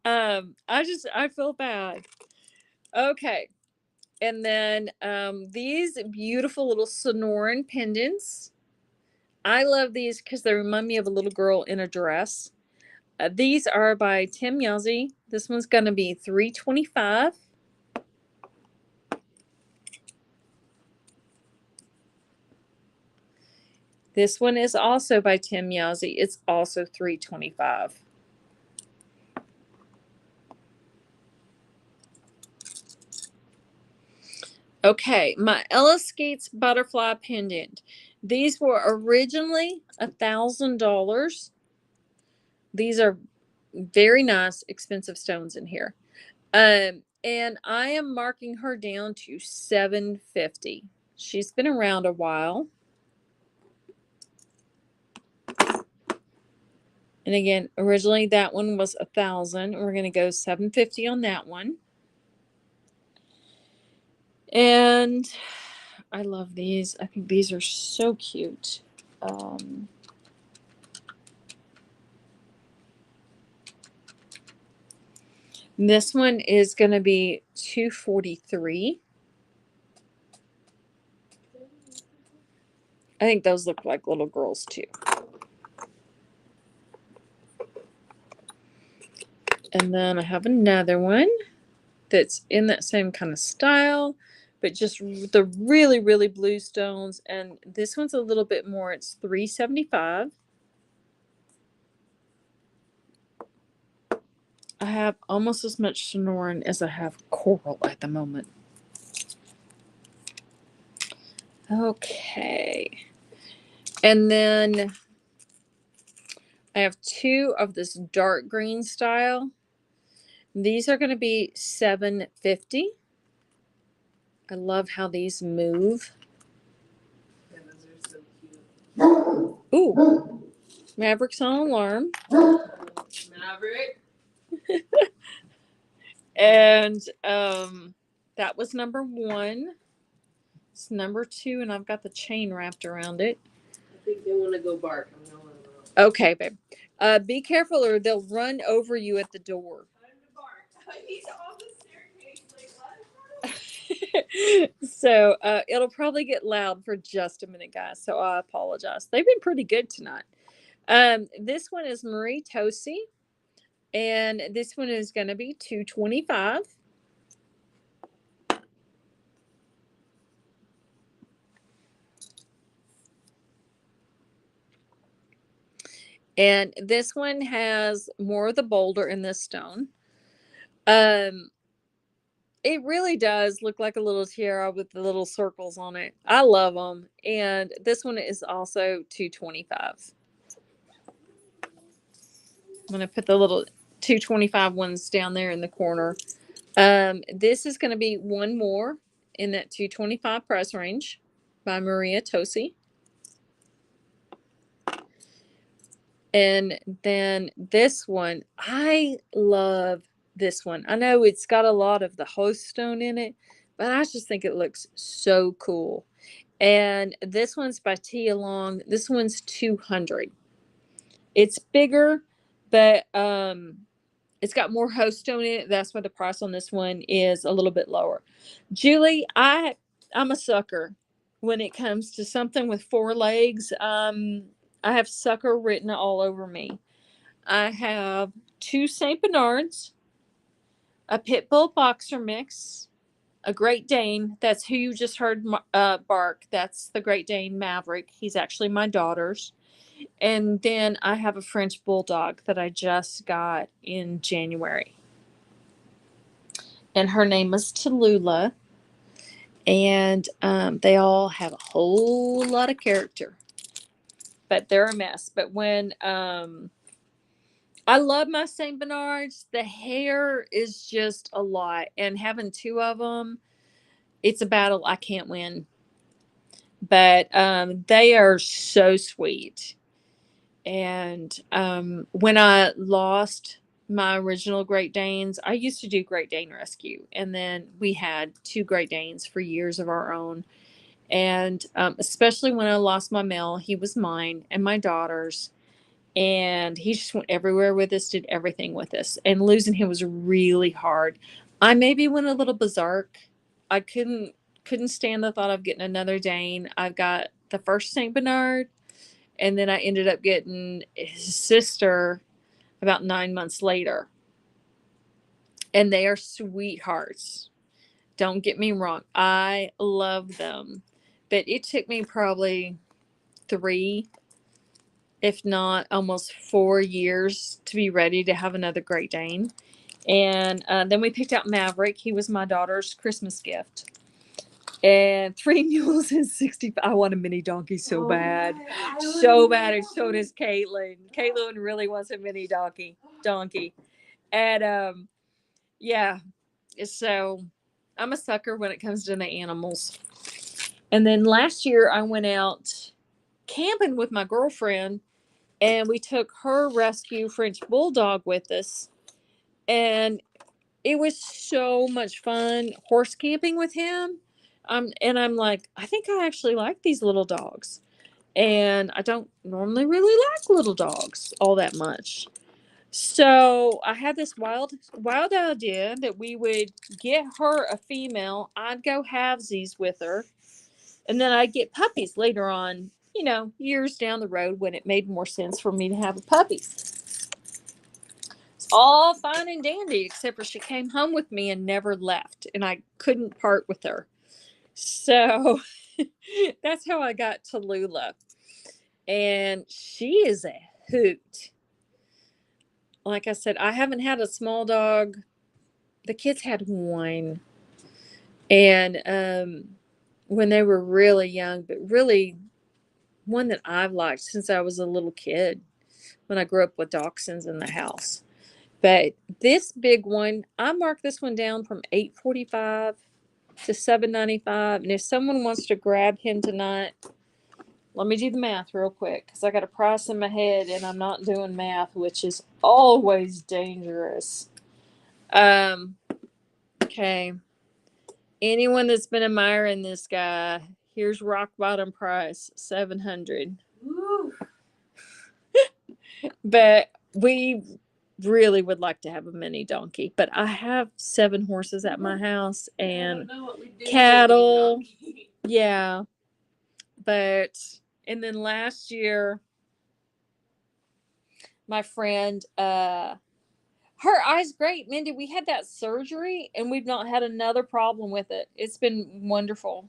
I feel bad. Okay. And then these beautiful little Sonoran pendants. I love these because they remind me of a little girl in a dress. These are by Tim Yazzie. This one's going to be $325. This one is also by Tim Yazzie. It's also $325. Okay, my Ella Skeets butterfly pendant. These were originally $1,000. These are very nice, expensive stones in here. And I am marking her down to $750. She's been around a while. And again, originally that one was $1,000. We're going to go $750 on that one. And I love these. I think these are so cute. This one is going to be $243. I think those look like little girls too. And then I have another one that's in that same kind of style, but just the really, really blue stones. And this one's a little bit more. It's $375. I have almost as much Sonoran as I have coral at the moment. Okay. And then I have two of this dark green style. These are going to be $750. I love how these move. Yeah, those are so cute. Ooh. Maverick's on alarm. Maverick. And that was number 1. It's number 2, and I've got the chain wrapped around it. I think they want to go bark. I'm going to let them out. Okay, babe. Be careful or they'll run over you at the door. Time to bark. He's on the staircase. So it'll probably get loud for just a minute, guys. So I apologize. They've been pretty good tonight. This one is Marie Tosi, and this one is going to be $225. And this one has more of the boulder in this stone. It really does look like a little tiara with the little circles on it. I love them. And this one is also $225. I'm going to put the little $225 ones down there in the corner. This is going to be one more in that $225 price range by Maria Tosi. And then this one, I love this one. I know it's got a lot of the host stone in it, but I just think it looks so cool. And this one's by Tia Long. This one's $200. It's bigger, but it's got more host stone in it. That's why the price on this one is a little bit lower. Julie, I'm a sucker when it comes to something with 4 legs. I have sucker written all over me. I have 2 St. Bernards, a Pit Bull Boxer mix, a Great Dane. That's who you just heard bark. That's the Great Dane Maverick. He's actually my daughter's. And then I have a French Bulldog that I just got in January. And her name is Tallulah. And they all have a whole lot of character. But they're a mess. But when I love my St. Bernards, the hair is just a lot. And having 2 of them, it's a battle I can't win. But they are so sweet. And when I lost my original Great Danes. I used to do Great Dane rescue, and then we had 2 Great Danes for years of our own. And especially when I lost my male, he was mine and my daughter's. And he just went everywhere with us, did everything with us. And losing him was really hard. I maybe went a little berserk. I couldn't stand the thought of getting another Dane. I've got the first Saint Bernard, and then I ended up getting his sister about 9 months later. And they are sweethearts. Don't get me wrong. I love them. But it took me probably 3, if not almost 4 years to be ready to have another Great Dane. And then we picked out Maverick. He was my daughter's Christmas gift. And 3 mules and 65. I want a mini donkey so bad. So bad. And so does Caitlin. Caitlin really wants a mini donkey. And yeah. So I'm a sucker when it comes to the animals. And then last year I went out camping with my girlfriend, and we took her rescue French bulldog with us. And it was so much fun horse camping with him. And I'm like, I think I actually like these little dogs. And I don't normally really like little dogs all that much. So I had this wild idea that we would get her a female. I'd go halvesies with her. And then I'd get puppies later on, years down the road when it made more sense for me to have a puppy. It's all fine and dandy, except for she came home with me and never left, and I couldn't part with her. So that's how I got to Lula. And she is a hoot. Like I said, I haven't had a small dog. The kids had one. And when they were really young, but really one that I've liked since I was a little kid, when I grew up with dachshunds in the house. But this big one, I marked this one down from $8.45 to $7.95. And if someone wants to grab him tonight, let me do the math real quick, because I got a price in my head and I'm not doing math, which is always dangerous. Okay. Anyone that's been admiring this guy, here's rock bottom price, $700. But we really would like to have a mini donkey. But I have 7 horses at my house and cattle. Yeah. And then last year, my friend, her eye's great. Mindy, we had that surgery and we've not had another problem with it. It's been wonderful.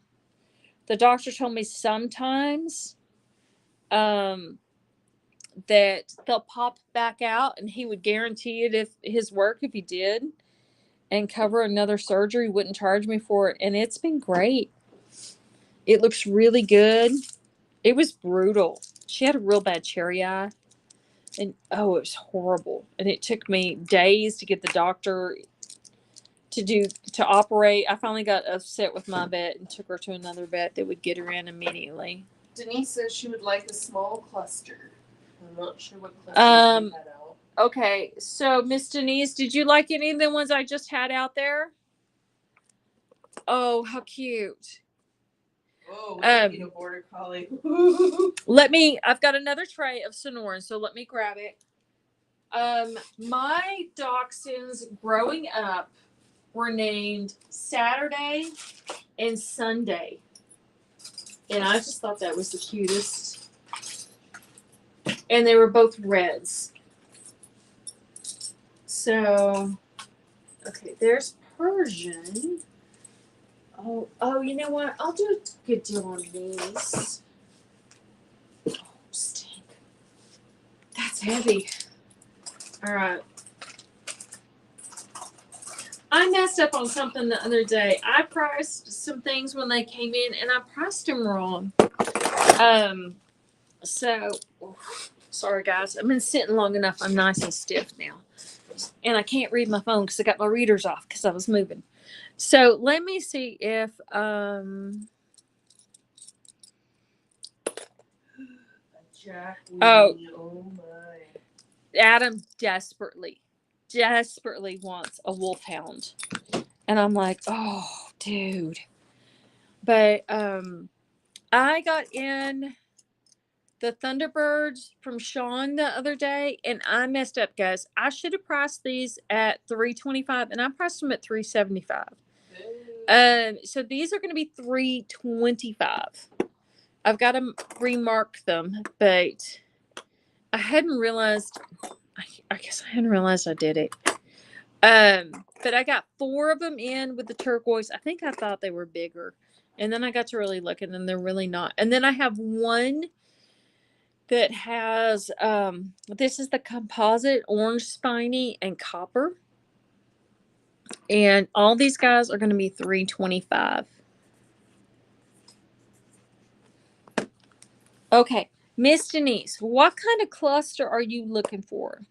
The doctor told me sometimes that they'll pop back out, and he would guarantee it if he did, and cover another surgery, wouldn't charge me for it. And it's been great. It looks really good. It was brutal. She had a real bad cherry eye, and it was horrible. And it took me days to get the doctor to operate. I finally got upset with my vet and took her to another vet that would get her in immediately. Denise says she would like a small cluster. I'm not sure what cluster she had out. Okay, so Miss Denise, did you like any of the ones I just had out there? Oh, how cute. Oh, we need a border collie. I've got another tray of Sonoran, so let me grab it. My dachshunds growing up were named Saturday and Sunday. And I just thought that was the cutest. And they were both reds. So, okay, there's Persian. Oh, you know what? I'll do a good deal on these. Oh, stink. That's heavy. All right. I messed up on something the other day. I priced some things when they came in, and I priced them wrong. Sorry guys. I've been sitting long enough. I'm nice and stiff now. And I can't read my phone because I got my readers off because I was moving. So let me see if oh my. Adam desperately desperately wants a wolfhound. And I'm like, oh, dude. But I got in the Thunderbirds from Sean the other day, and I messed up, guys. I should have priced these at $325, and I priced them at $375. So these are going to be $325. I've got to remark them, but I hadn't realized. I guess I hadn't realized I did it. But I got 4 of them in with the turquoise. I think I thought they were bigger, and then I got to really look, and then they're really not. And then I have one that has this is the composite orange spiny and copper, and all these guys are going to be $325. Okay, Miss Denise, what kind of cluster are you looking for?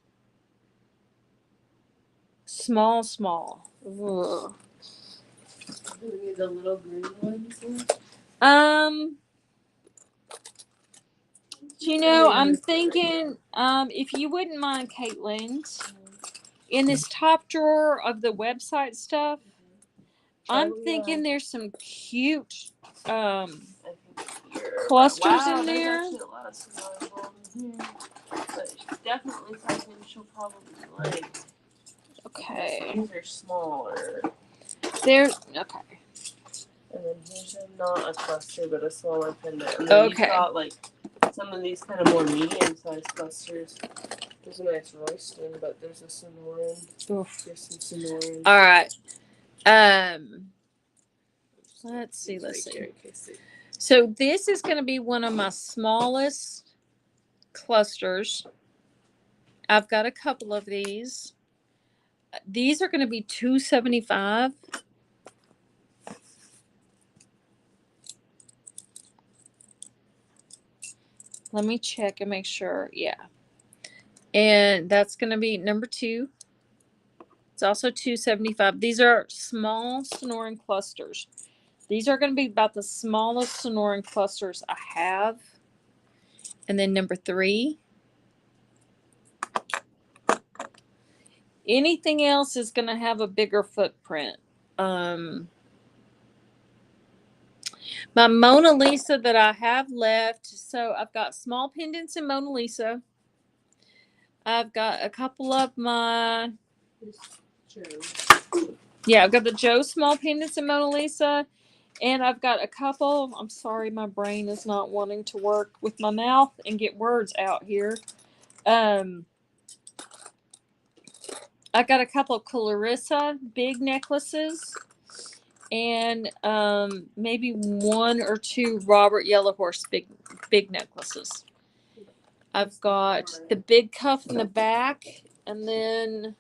Small. Ugh. Maybe the little green ones. You know, I'm thinking, if you wouldn't mind, Caitlin, in this top drawer of the website stuff, I'm thinking there's some cute clusters in there. There's actually a lot of smaller ones in here, but definitely something she'll probably like. Okay. These are smaller. They're okay. And then here's not a cluster, but a smaller pendant. And then you've got like some of these kind of more medium-sized clusters. There's a nice Royston, but there's a Sonoran. Oof. There's some Sonoran. All right. Let's see. So this is going to be one of my smallest clusters. I've got a couple of these. These are going to be $275. Let me check and make sure. Yeah. And that's going to be number 2. It's also $275. These are small Sonoran clusters. These are going to be about the smallest Sonoran clusters I have. And then number 3. Anything else is going to have a bigger footprint. My Mona Lisa that I have left. So I've got small pendants in Mona Lisa. I've got a couple of my... Yeah, I've got the Joe small pendants in Mona Lisa. And I've got a couple... I'm sorry, my brain is not wanting to work with my mouth and get words out here. I got a couple of Clarissa big necklaces. And maybe 1 or 2 Robert Yellow Horse big necklaces. I've got the big cuff in the back, and then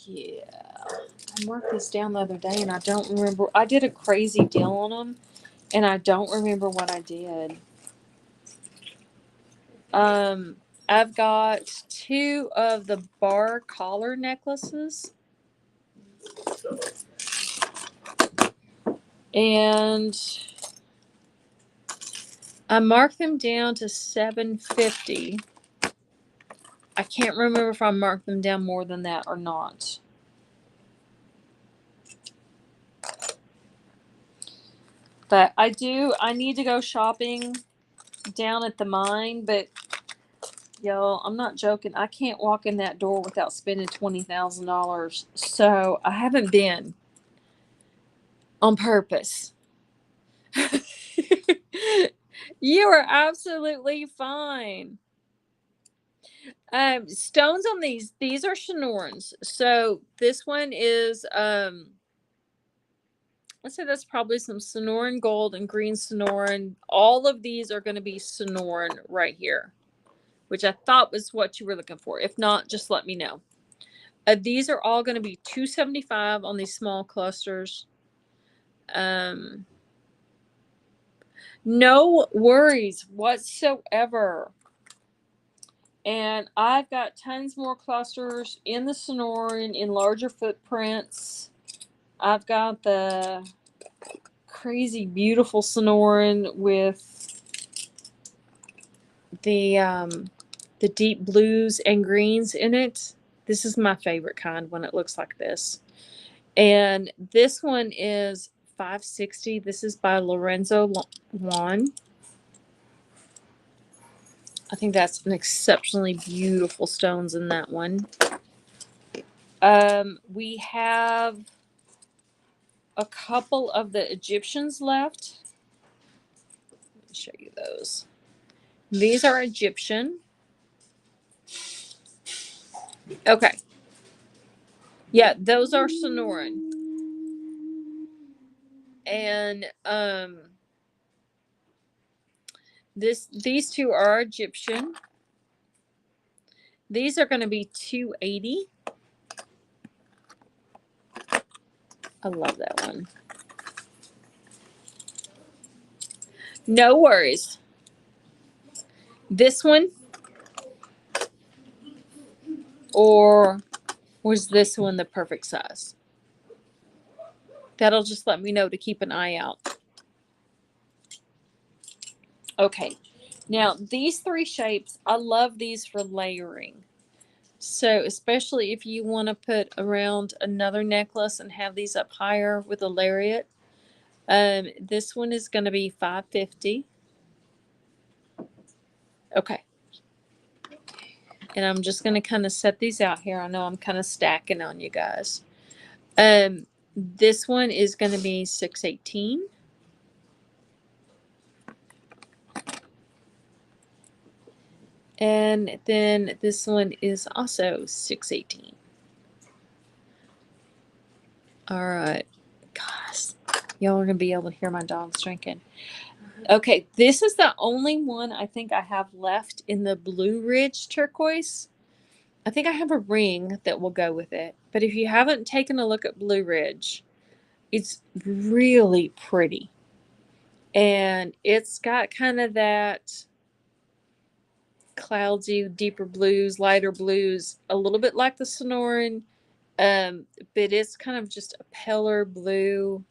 yeah, I marked this down the other day, and I don't remember. I did a crazy deal on them, and I don't remember what I did. I've got 2 of the bar collar necklaces. And I marked them down to $750. I can't remember if I marked them down more than that or not. But I need to go shopping down at the mine, but y'all, I'm not joking. I can't walk in that door without spending $20,000. So I haven't been on purpose. You are absolutely fine. Stones on these are Sonorans. So this one is let's say that's probably some Sonoran gold and green Sonoran. All of these are going to be Sonoran right here, which I thought was what you were looking for. If not, just let me know. These are all going to be $275 on these small clusters. No worries whatsoever. And I've got tons more clusters in the Sonoran in larger footprints. I've got the crazy beautiful Sonoran with the the deep blues and greens in it. This is my favorite kind when it looks like this. And this one is $5.60. This is by Lorenzo Juan. I think that's an exceptionally beautiful stones in that one. We have a couple of the Egyptians left. Let me show you those. These are Egyptian. Okay. Yeah, those are Sonoran. And these two are Egyptian. These are going to be $2.80. I love that one. No worries. This one, or was this one the perfect size? That'll just let me know to keep an eye out. Okay. Now, these three shapes, I love these for layering. So, especially if you want to put around another necklace and have these up higher with a lariat. This one is going to be $5.50. Okay. And I'm just going to kind of set these out here. I know I'm kind of stacking on you guys. This one is going to be $6.18. And then this one is also $6.18. All right. Gosh, y'all are going to be able to hear my dogs drinking. Okay, this is the only one I think I have left in the Blue Ridge turquoise. I think I have a ring that will go with it. But if you haven't taken a look at Blue Ridge, it's really pretty. And it's got kind of that cloudy, deeper blues, lighter blues, a little bit like the Sonoran, but it's kind of just a paler blue.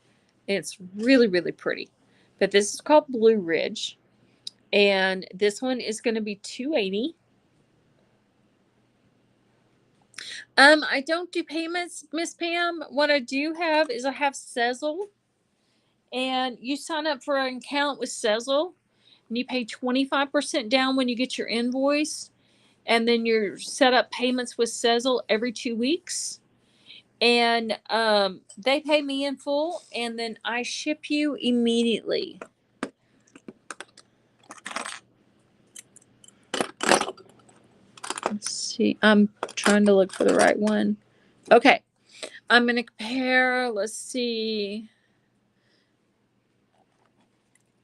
It's really, really pretty. But this is called Blue Ridge. And this one is going to be $2.80. I don't do payments, Miss Pam. What I do have is I have Sezzle. And you sign up for an account with Sezzle. And you pay 25% down when you get your invoice. And then you're set up payments with Sezzle every 2 weeks. And they pay me in full. And then I ship you immediately. Let's see. I'm trying to look for the right one. Okay. I'm going to compare. Let's see.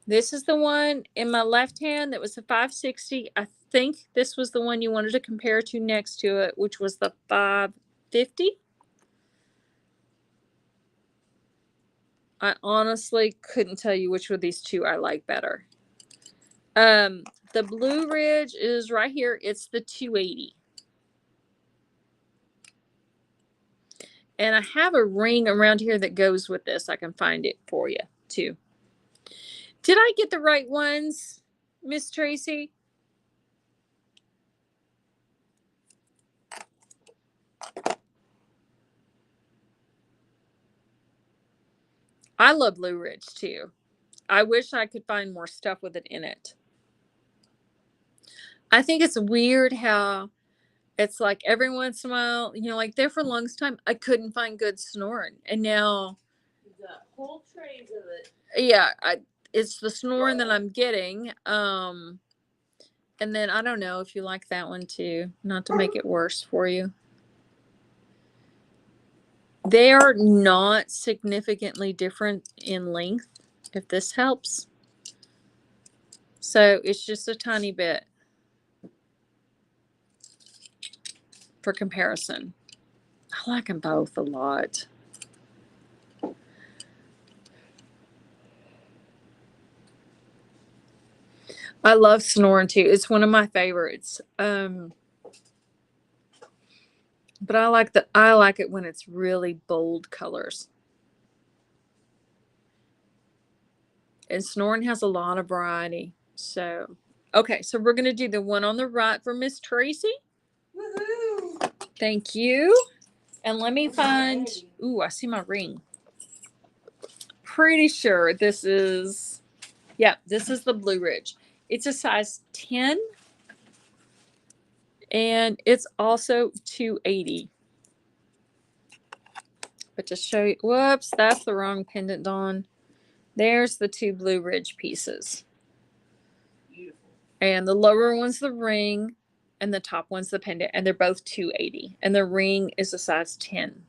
This is the one in my left hand that was the $5.60. I think this was the one you wanted to compare to next to it, which was the $5.50. I honestly couldn't tell you which of these two I like better. The Blue Ridge is right here. It's the $2.80. And I have a ring around here that goes with this. I can find it for you, too. Did I get the right ones, Miss Tracy? I love Blue Ridge, too. I wish I could find more stuff with it in it. I think it's weird how it's like every once in a while, like there for the longest time, I couldn't find good Sonoran. And now the whole trays of it. Yeah, it's the Sonoran that I'm getting. And then I don't know if you like that one too, not to make it worse for you. They are not significantly different in length, if this helps. So it's just a tiny bit for comparison. I like them both a lot. I love Sonoran too. It's one of my favorites. But I like it when it's really bold colors. And Sonoran has a lot of variety. So Okay, so we're going to do the one on the right for Miss Tracy. Woohoo! Thank you. And let me find... Ooh, I see my ring. Pretty sure this is... Yeah, this is the Blue Ridge. It's a size 10. And it's also $280. But to show you... Whoops, that's the wrong pendant, Dawn. There's the 2 Blue Ridge pieces. Beautiful. And the lower one's the ring. And the top one's the pendant. And they're both $280. And the ring is a size 10.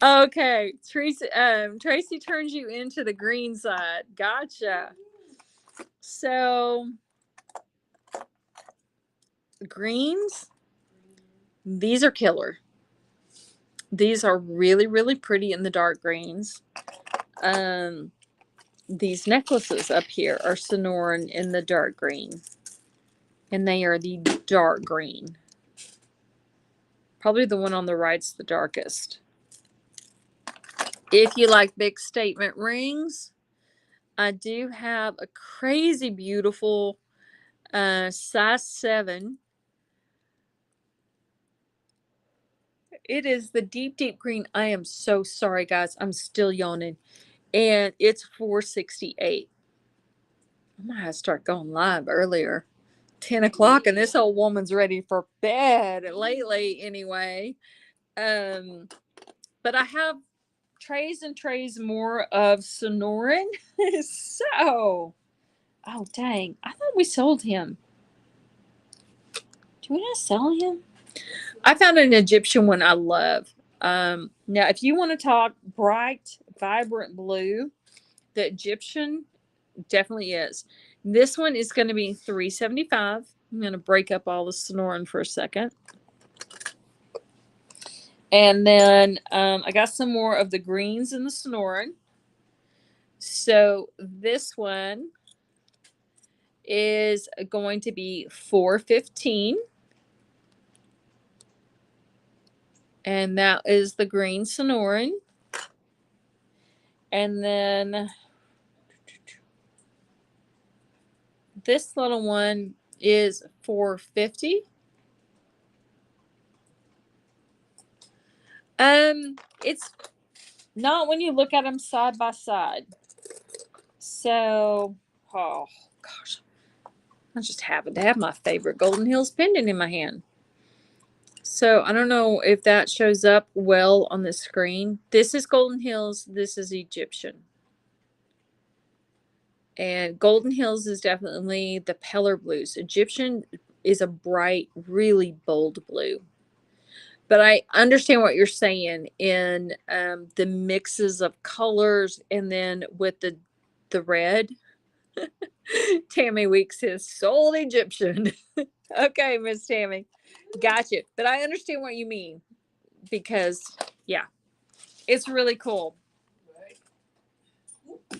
Okay, Tracy turns you into the green side. Gotcha. So greens, these are killer. These are really, really pretty in the dark greens. These necklaces up here are Sonoran in the dark green. And they are the dark green. Probably the one on the right's the darkest. If you like big statement rings, I do have a crazy beautiful size 7. It is the deep, deep green. I am so sorry, guys. I'm still yawning. And it's $468. I might have to start going live earlier. 10 o'clock, and this old woman's ready for bed lately anyway. But I have trays and trays more of Sonoran. So, oh, dang. I thought we sold him. Do we not sell him? I found an Egyptian one I love. Now, if you want to talk bright, vibrant blue, the Egyptian definitely is. This one is going to be $375. I'm going to break up all the Sonoran for a second. And then I got some more of the greens in the Sonoran. So this one is going to be $415. And that is the green Sonoran. And then this little one is $450. It's not when you look at them side by side. So, oh gosh, I just happen to have my favorite Golden Hills pendant in my hand. So I don't know if that shows up well on the screen. This is Golden Hills. This is Egyptian. And Golden Hills is definitely the paler blues. Egyptian is a bright, really bold blue. But I understand what you're saying in the mixes of colors, and then with the red. Tammy Weeks says sold Egyptian. Okay, Miss Tammy. Gotcha. But I understand what you mean, because yeah, it's really cool.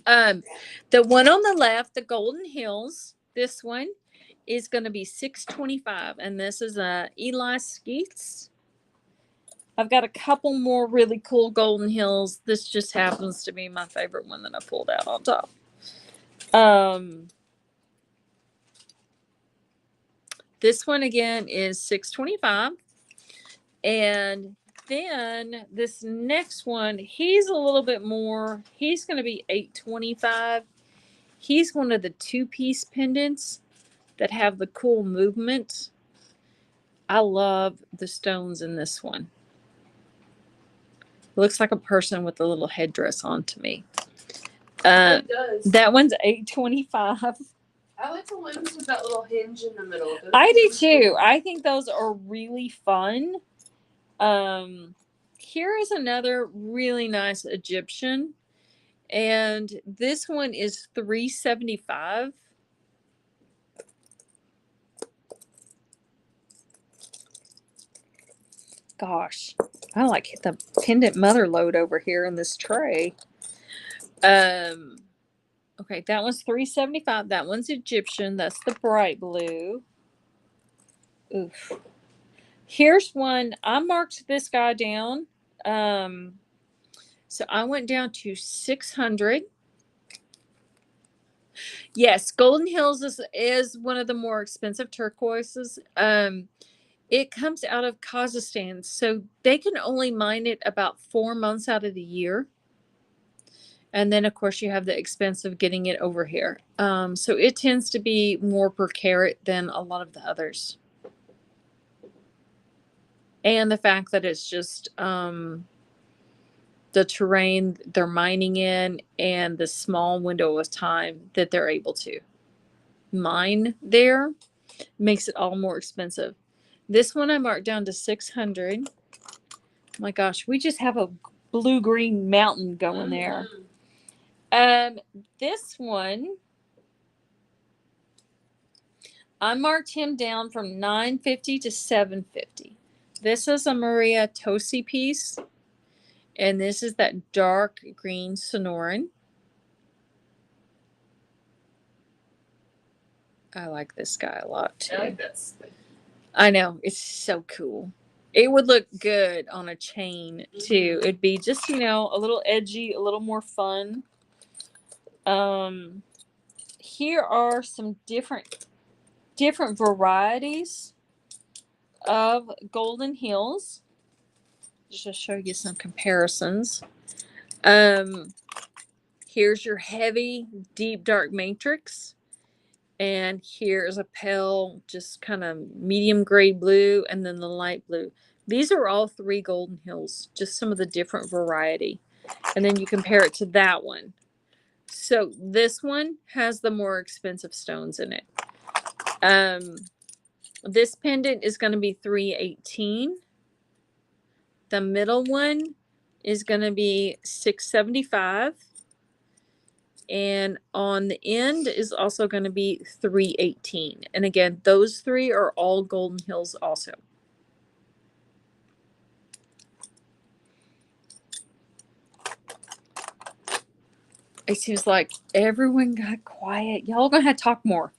The one on the left, the Golden Hills, this one is going to be $625, and this is Eli Skeets. I've got a couple more really cool Golden Hills. This just happens to be my favorite one that I pulled out on top. This one again is $625, and then this next one, he's a little bit more. He's going to be $825. He's one of the 2-piece pendants that have the cool movement. I love the stones in this one. It looks like a person with a little headdress on to me. It does. That one's $825. I like the ones with that little hinge in the middle. Those I do too. I think those are really fun. Here is another really nice Egyptian, and this one is $375. Gosh, I like hit the pendant mother load over here in this tray. Okay, that one's $375. That one's Egyptian. That's the bright blue. Oof. Here's one. I marked this guy down. So I went down to 600. Yes, Golden Hills is one of the more expensive turquoises. It comes out of Kazakhstan, so they can only mine it about 4 months out of the year. And then, of course, you have the expense of getting it over here. So it tends to be more per carat than a lot of the others. And the fact that it's just the terrain they're mining in and the small window of time that they're able to mine there makes it all more expensive. This one I marked down to 600. My gosh, we just have a blue-green mountain going there. This one, I marked him down from 950 to 750. This is a Maria Tosi piece, and this is that dark green Sonoran. I like this guy a lot too. I like this. I know, it's so cool. It would look good on a chain too. It'd be just, a little edgy, a little more fun. Here are some different varieties of Golden Hills. Just to show you some comparisons. Here's your heavy, deep, dark matrix. And here's a pale, just kind of medium gray blue, and then the light blue. These are all 3 Golden Hills, just some of the different variety. And then you compare it to that one. So this one has the more expensive stones in it. This pendant is going to be $318. The middle one is going to be $675. And on the end is also going to be $318. And again, those 3 are all Golden Hills also. It seems like everyone got quiet. Y'all gonna have to talk more.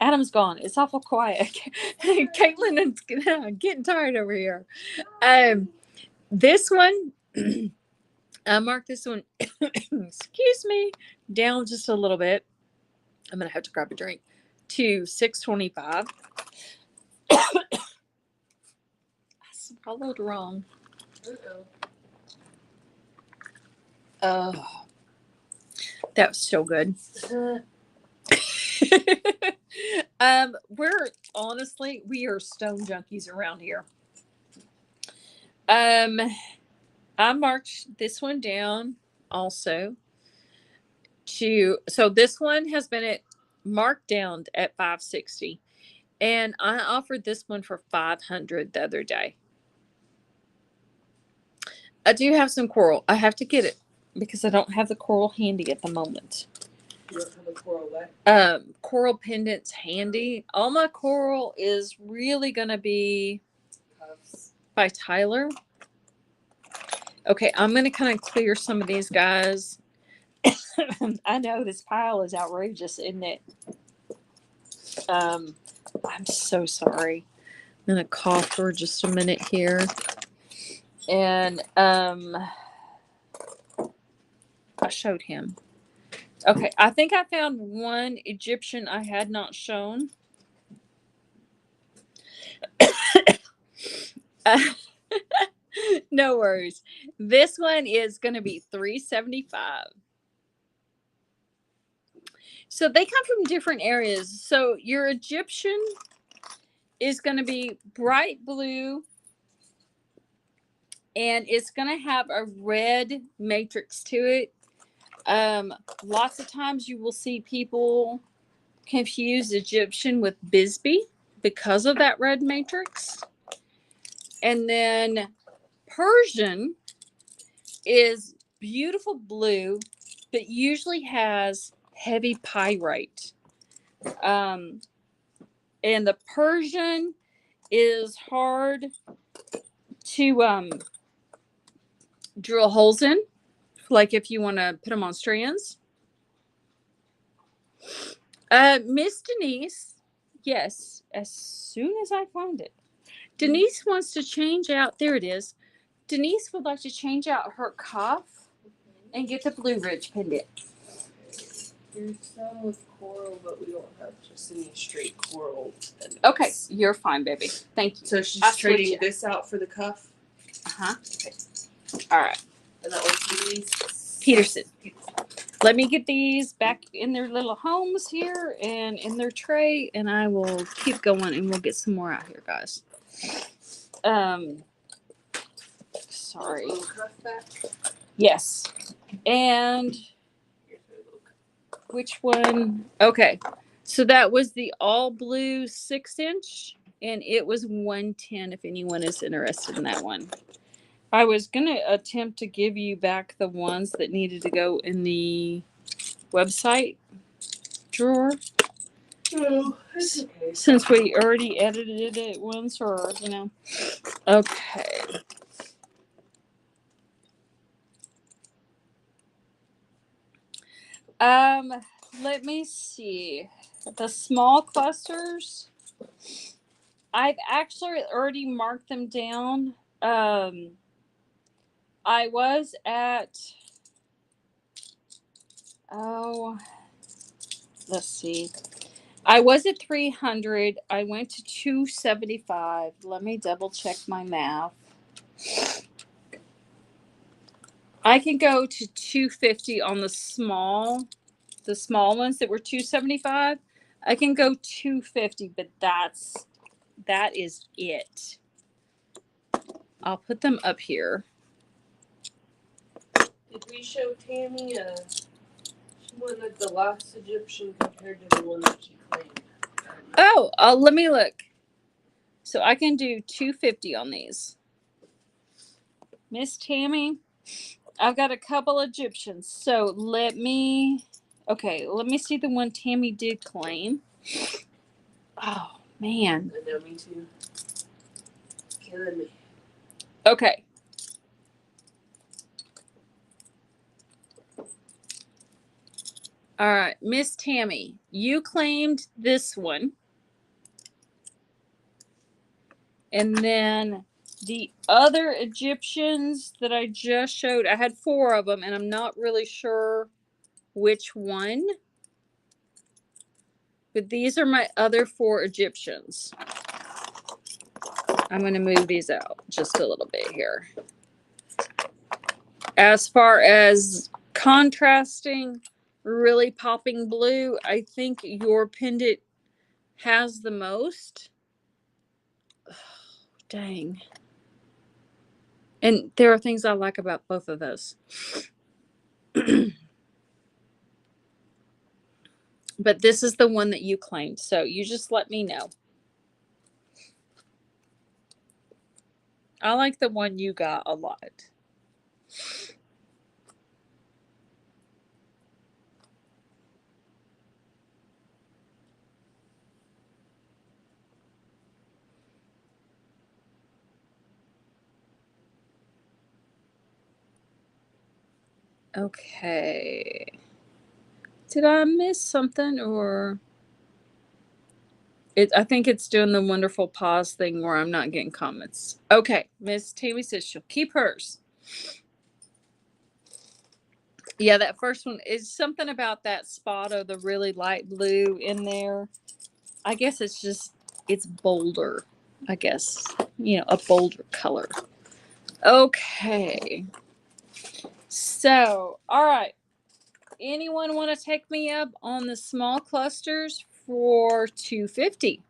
Adam's gone. It's awful quiet. Caitlin is getting tired over here. This one, I marked this one, excuse me, down just a little bit. I'm going to have to grab a drink. To $625. I swallowed wrong. Oh, that was so good. We are stone junkies around here. I marked this one down also so this one has been marked down at $560, and I offered this one for $500 the other day. I do have some coral. I have to get it because I don't have the coral handy at the moment. You don't have a coral what? Coral pendants handy. All my coral is really gonna be by Tyler. Okay, I'm gonna kind of clear some of these guys. I know this pile is outrageous, isn't it? I'm so sorry. I'm gonna cough for just a minute here. And I showed him. Okay, I think I found one Egyptian I had not shown. No worries. This one is going to be $375. So they come from different areas. So your Egyptian is going to be bright blue, and it's going to have a red matrix to it. Lots of times you will see people confuse Egyptian with Bisbee because of that red matrix. And then Persian is beautiful blue, but usually has heavy pyrite. And the Persian is hard to drill holes in, like if you want to put them on strands. Miss Denise, Yes, as soon as I find it. Denise wants to change out. There it is. Denise would like to change out her cuff and get the Blue Ridge pendant. There's some with coral, but we don't have just any straight coral. Okay, you're fine, baby. Thank you. So she's I'll trading this out for the cuff? Uh-huh. Okay. All right. And that one's Peterson. Let me get these back in their little homes here and in their tray, and I will keep going, and we'll get some more out here, guys. Sorry. Yes. And which one? Okay. So that was the all blue 6-inch, and it was $110 if anyone is interested in that one. I was going to attempt to give you back the ones that needed to go in the website drawer. Oh, that's okay. Since we already edited it once, or, you know. Okay. Let me see. The small clusters, I've actually already marked them down. I was at, let's see. I was at 300. I went to 275. Let me double check my math. I can go to 250 on the small ones that were 275. I can go 250, but that is it. I'll put them up here. Did we show Tammy she wanted the last Egyptian compared to the one that she claimed? Oh, let me look. So I can do 250 on these. Miss Tammy, I've got a couple Egyptians. So let me see the one Tammy did claim. Oh, man. I know, me too. Killing me. Okay. All right, Miss Tammy, you claimed this one. And then the other Egyptians that I just showed, I had 4 of them, and I'm not really sure which one. But these are my other 4 Egyptians. I'm going to move these out just a little bit here. As far as contrasting, really popping blue, I think your pendant has the most. Oh, dang. And there are things I like about both of those. But this is the one that you claimed. So you just let me know. I like the one you got a lot. Okay. Did I miss something, or I think it's doing the wonderful pause thing where I'm not getting comments. Okay. Miss Tammy says she'll keep hers. Yeah, that first one is something about that spot of the really light blue in there. I guess it's bolder. I guess, a bolder color. Okay. So, all right. Anyone want to take me up on the small clusters for 250?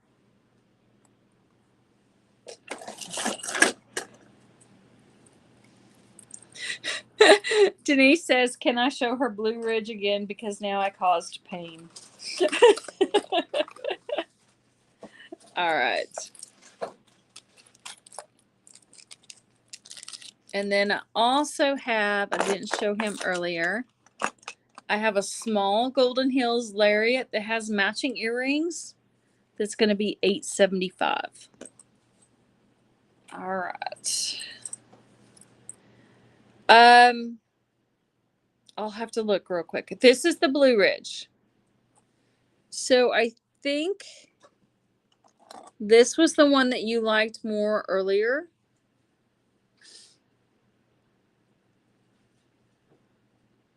Denise says, can I show her Blue Ridge again because now I caused pain? All right. And then I also have, I didn't show him earlier, I have a small Golden Hills lariat that has matching earrings. That's going to be $875. All right. I'll have to look real quick. This is the Blue Ridge. So I think This was the one that you liked more earlier.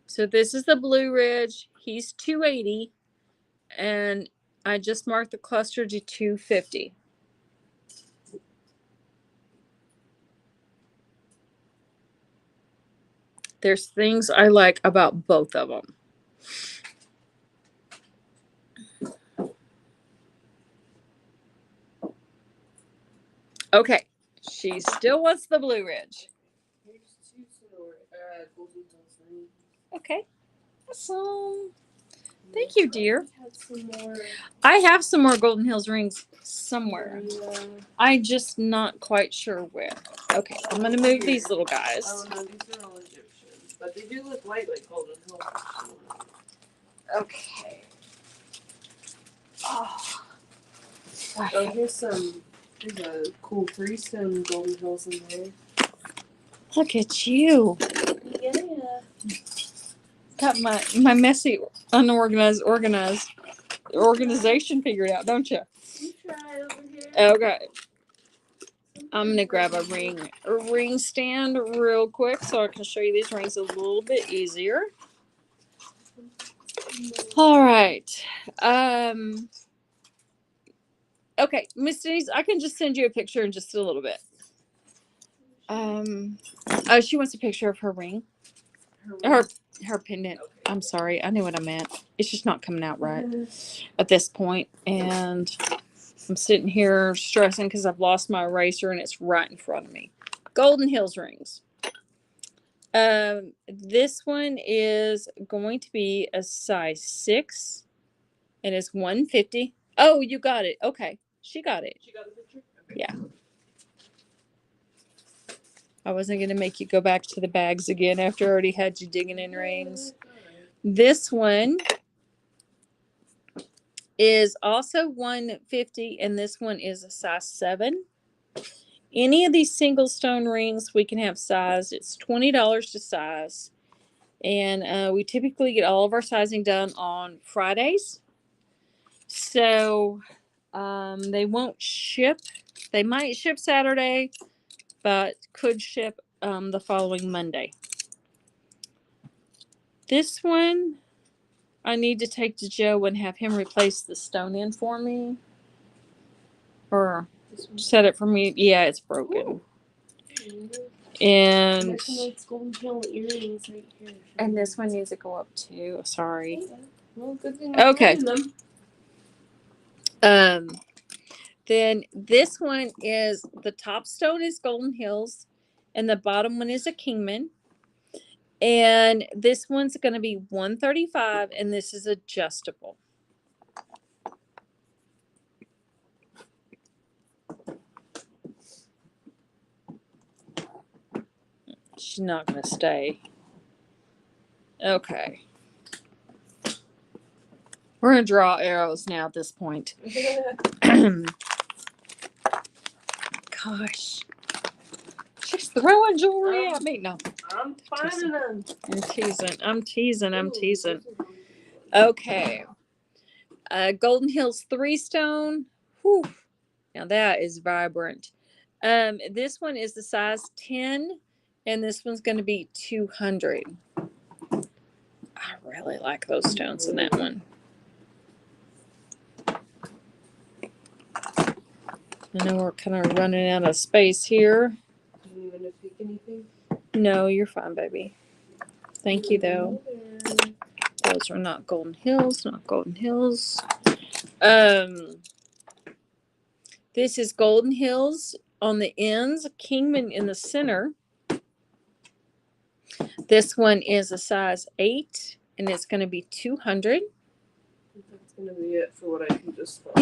So this is the Blue Ridge. He's 280. And I just marked the cluster to 250. There's things I like about both of them. Okay, she still wants the Blue Ridge. Okay, awesome. Thank you, dear. I have some more Golden Hills rings somewhere. Yeah. I'm just not quite sure where. Okay, I'm going to move these little guys. Oh, no, these are all Egyptian. But they do look white like Golden Hills. Okay. Oh, here's a cool freestone Golden Hills in there. Look at you. Yeah. Got my messy, unorganized, organization figured out, don't you? You try over here. Okay. I'm going to grab a ring stand real quick so I can show you these rings a little bit easier. All right. Okay, Miss Denise, I can just send you a picture in just a little bit. Oh, she wants a picture of her ring. Her pendant. Okay. I'm sorry. I knew what I meant. It's just not coming out right at this point. And I'm sitting here stressing because I've lost my eraser and it's right in front of me. Golden Hills rings. This one is going to be a size 6 and it's 150. Oh, you got it. Okay. She got it. She got the picture? Okay. Yeah. I wasn't going to make you go back to the bags again after I already had you digging in rings. This one is also 150 and this one is a size 7. Any of these single stone rings we can have sized. It's $20 to size. And we typically get all of our sizing done on Fridays. So they won't ship. They might ship Saturday, but could ship the following Monday. This one, I need to take to Joe and have him replace the stone in for me. Or set it for me. Yeah, it's broken. Ooh. And Golden Hill earrings right here. And this one needs to go up too. Sorry. Well, good thing okay. Then this one is the top stone is Golden Hills, and the bottom one is a Kingman. And this one's going to be $135, and this is adjustable. She's not going to stay. Okay. We're going to draw arrows now at this point. Gosh. She's throwing jewelry at me. No. I'm finding them. I'm teasing. Okay. Golden Hills 3 stone. Whew. Now that is vibrant. This one is the size 10, and this one's going to be 200. I really like those stones in that one. I know we're kind of running out of space here. Do you want to pick anything? No, you're fine, baby. Thank you, though. Those are not Golden Hills, This is Golden Hills on the ends, Kingman in the center. This one is a size 8, and it's going to be 200. That's going to be it for what I can just find.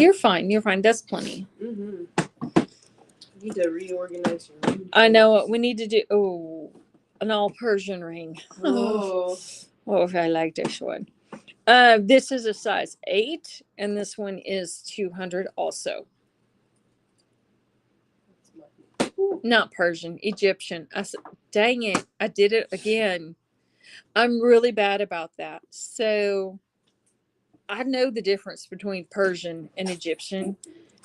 You're fine. That's plenty. Mm-hmm. You need to reorganize your ring. I know what we need to do. Oh, an all Persian ring. Oh, I like this one. This is a size 8, and this one is 200 also. Not Persian, Egyptian. I said, dang it, I did it again. I'm really bad about that. So I know the difference between Persian and Egyptian,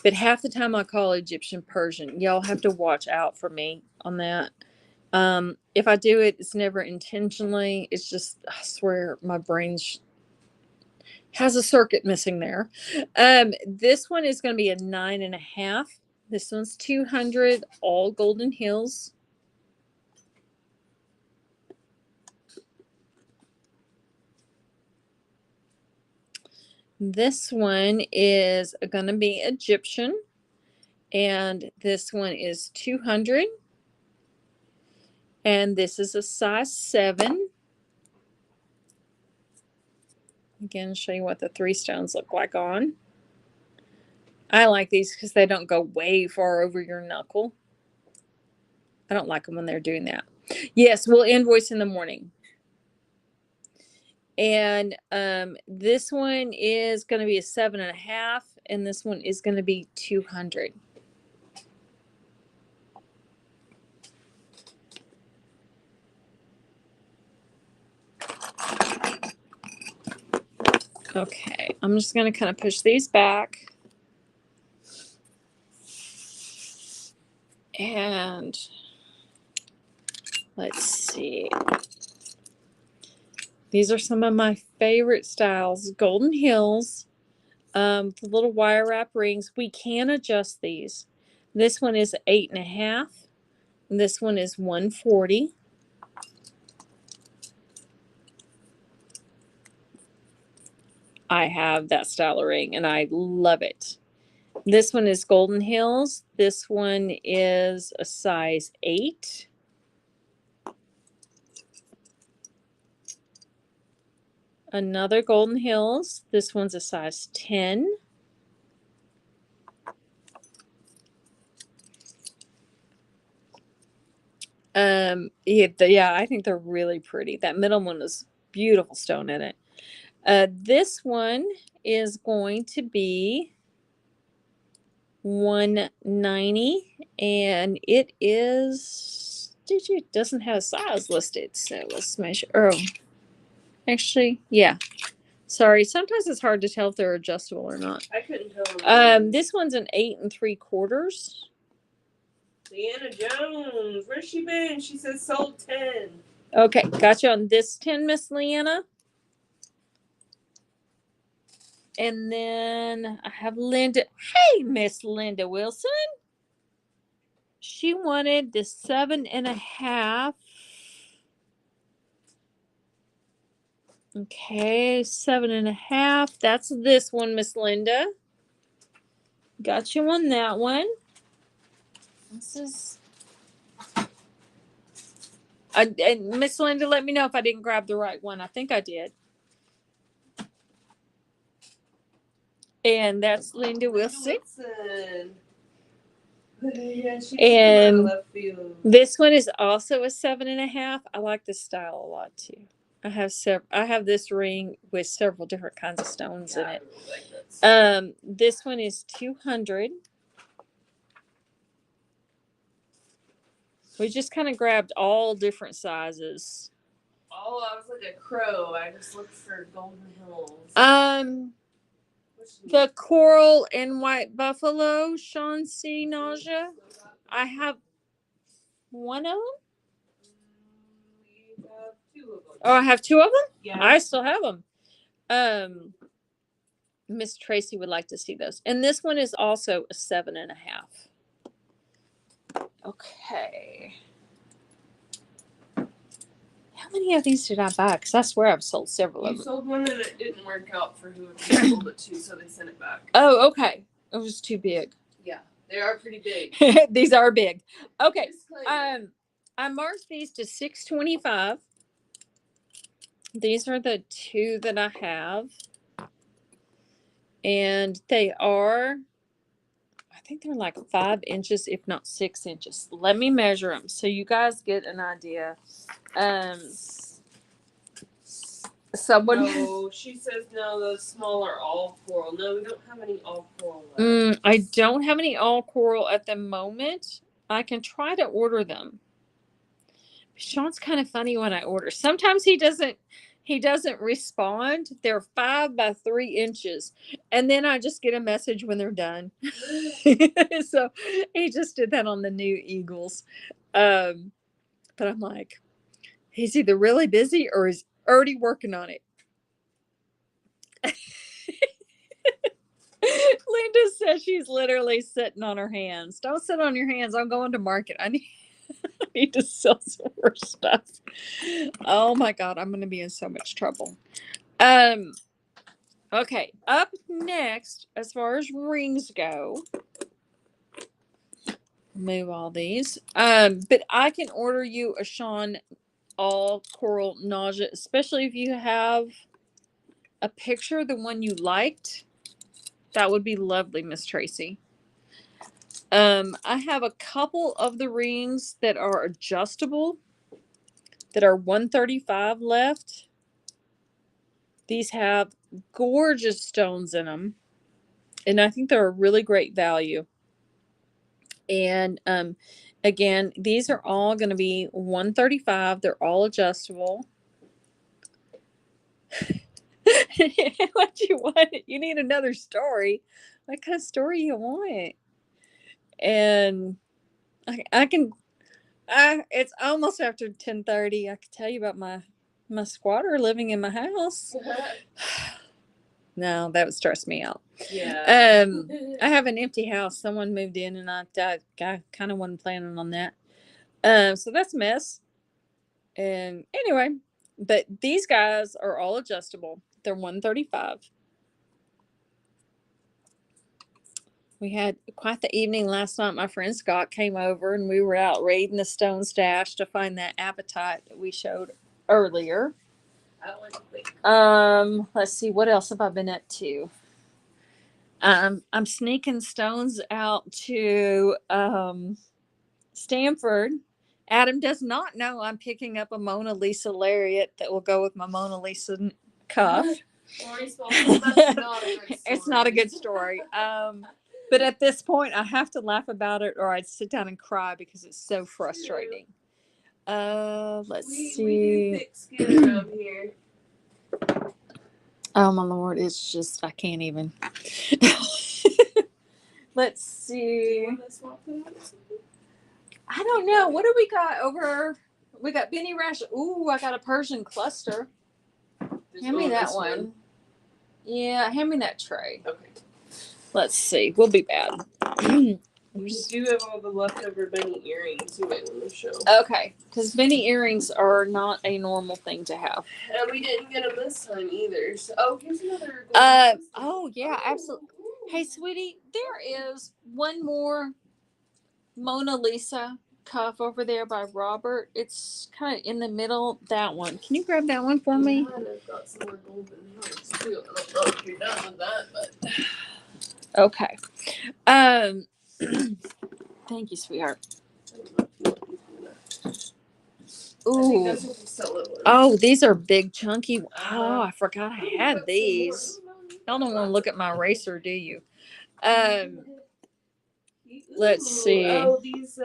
but half the time I call Egyptian Persian. Y'all have to watch out for me on that. If I do it, it's never intentionally. It's just, I swear, my brain has a circuit missing there. This one is going to be a 9.5. This one's 200, all Golden Hills. This one is going to be Egyptian, and this one is 200. And this is a size 7. Again, show you what the 3 stones look like on. I like these because they don't go way far over your knuckle. I don't like them when they're doing that. Yes, we'll invoice in the morning. And this one is going to be a 7.5, and this one is going to be 200. Okay, I'm just going to kind of push these back. And let's see. These are some of my favorite styles. Golden Hills. The little wire wrap rings. We can adjust these. This one is 8.5. And this one is 140. I have that style of ring and I love it. This one is Golden Hills. This one is a size 8. Another Golden Hills. This one's a size 10. Yeah, I think they're really pretty. That middle one is beautiful stone in it. This one is going to be 190, and it is, it doesn't have a size listed, so let's measure. Oh, actually, yeah. Sorry, sometimes it's hard to tell if they're adjustable or not. I couldn't tell. This one's an 8 3/4. Leanna Jones, where's she been? She says sold 10. Okay, got you on this 10, Miss Leanna. And then I have Linda. Hey, Miss Linda Wilson. She wanted the 7.5. Okay, 7.5. That's this one, Miss Linda. Got you on that one. This is. And Miss Linda, let me know if I didn't grab the right one. I think I did. And that's Linda Wilson. Yeah, and this one is also a 7.5. I like this style a lot too. I have this ring with several different kinds of stones in it. Really like this one is 200. We just kind of grabbed all different sizes. Oh, I was like a crow. I just looked for Golden Hills. The coral and white buffalo, Sean C. Nausea. I have one of them. We have 2 of them. Oh, I have 2 of them? Yeah. I still have them. Miss Tracy would like to see those. And this one is also a 7.5. Okay. How many of these did I buy? Because I swear I've sold several of them. You sold one and it didn't work out for whoever you sold it to, so they sent it back. Oh, okay. It was too big. Yeah, they are pretty big. These are big. Okay. I marked these to 625. These are the 2 that I have. And they are, I think they're like 5 inches, if not 6 inches. Let me measure them so you guys get an idea. No, she says no, those small are all coral. No, we don't have any all coral left. I don't have any all coral at the moment. I can try to order them. Sean's kind of funny when I order. Sometimes he doesn't he doesn't respond. They're 5 by 3 inches. And then I just get a message when they're done. So he just did that on the new Eagles. But I'm like, he's either really busy or he's already working on it. Linda says she's literally sitting on her hands. Don't sit on your hands. I'm going to market. I need to sell some more stuff. Oh my God, I'm going to be in so much trouble. Okay, up next, as far as rings go, move all these. But I can order you a Sean all coral nausea, especially if you have a picture, the one you liked. That would be lovely, Miss Tracy. I have a couple of the rings that are adjustable that are 135 left. These have gorgeous stones in them, and I think they're a really great value. And again, these are all going to be 135. They're all adjustable. What you want? You need another story. What kind of story you want? And I can. It's almost after 10:30. I could tell you about my squatter living in my house. No, that would stress me out. Yeah. I have an empty house. Someone moved in, and I kind of wasn't planning on that. So that's a mess. And anyway, but these guys are all adjustable. They're 135. We had quite the evening last night. My friend Scott came over, and we were out raiding the stone stash to find that appetite that we showed earlier. Let's see, what else have I been up to? I'm sneaking stones out to Stanford. Adam does not know I'm picking up a Mona Lisa lariat that will go with my Mona Lisa cuff. It's not a good story. But at this point, I have to laugh about it, or I'd sit down and cry because it's so frustrating. Let's see. We do thick skin around here. Oh my Lord, it's just I can't even. Let's see. I don't know. What do we got over? We got Benny Rash. Ooh, I got a Persian cluster. Hand me that one. Yeah, hand me that tray. Okay. Let's see. We'll be bad. We do have all the leftover Benny earrings you might want to show. Okay, because Benny earrings are not a normal thing to have. And we didn't get them this time either. So, oh, here's another. Oh yeah, absolutely. Hey, sweetie, there is one more Mona Lisa cuff over there by Robert. It's kind of in the middle. That one. Can you grab that one for me? And I've got some more golden hearts too. I don't know if you're done with that, but. Okay. Thank you, sweetheart. Ooh. Oh, these are big, chunky. Oh, I forgot I had these. Y'all don't want to look at my eraser, do you? Let's see. Oh, these.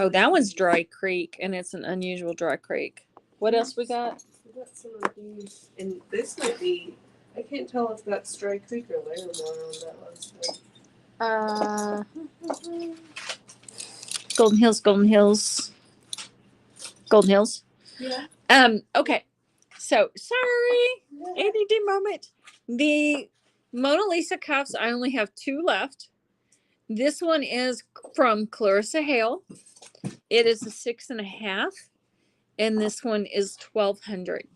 Oh, that one's Dry Creek, and it's an unusual Dry Creek. What else we got? We got some of these, and this might be. I can't tell if that's Dry Creek or Larimore on that last one. Golden Hills, Golden Hills. Golden Hills. Yeah. Okay. So sorry. ADD moment. The Mona Lisa cuffs, I only have 2 left. This one is from Clarissa Hale. It is a 6.5, and this one is 1,200.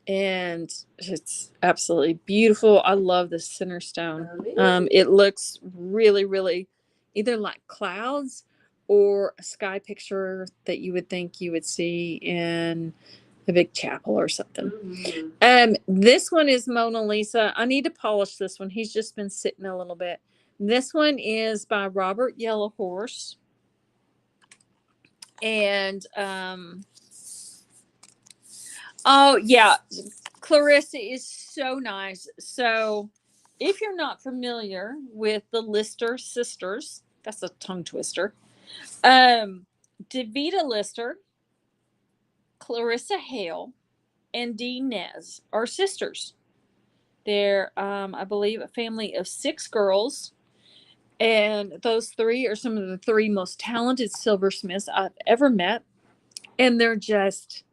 And it's absolutely beautiful. I love the center stone. It looks really, really either like clouds or a sky picture that you would think you would see in a big chapel or something. Mm-hmm. This one is Mona Lisa. I need to polish this one. He's just been sitting a little bit. This one is by Robert Yellowhorse. And oh yeah, Clarissa is so nice. So if you're not familiar with the Lister sisters, that's a tongue twister. Davita Lister, Clarissa Hale, and Dee Nez are sisters. They're, I believe, a family of 6 girls. And those 3 are some of the 3 most talented silversmiths I've ever met. And they're just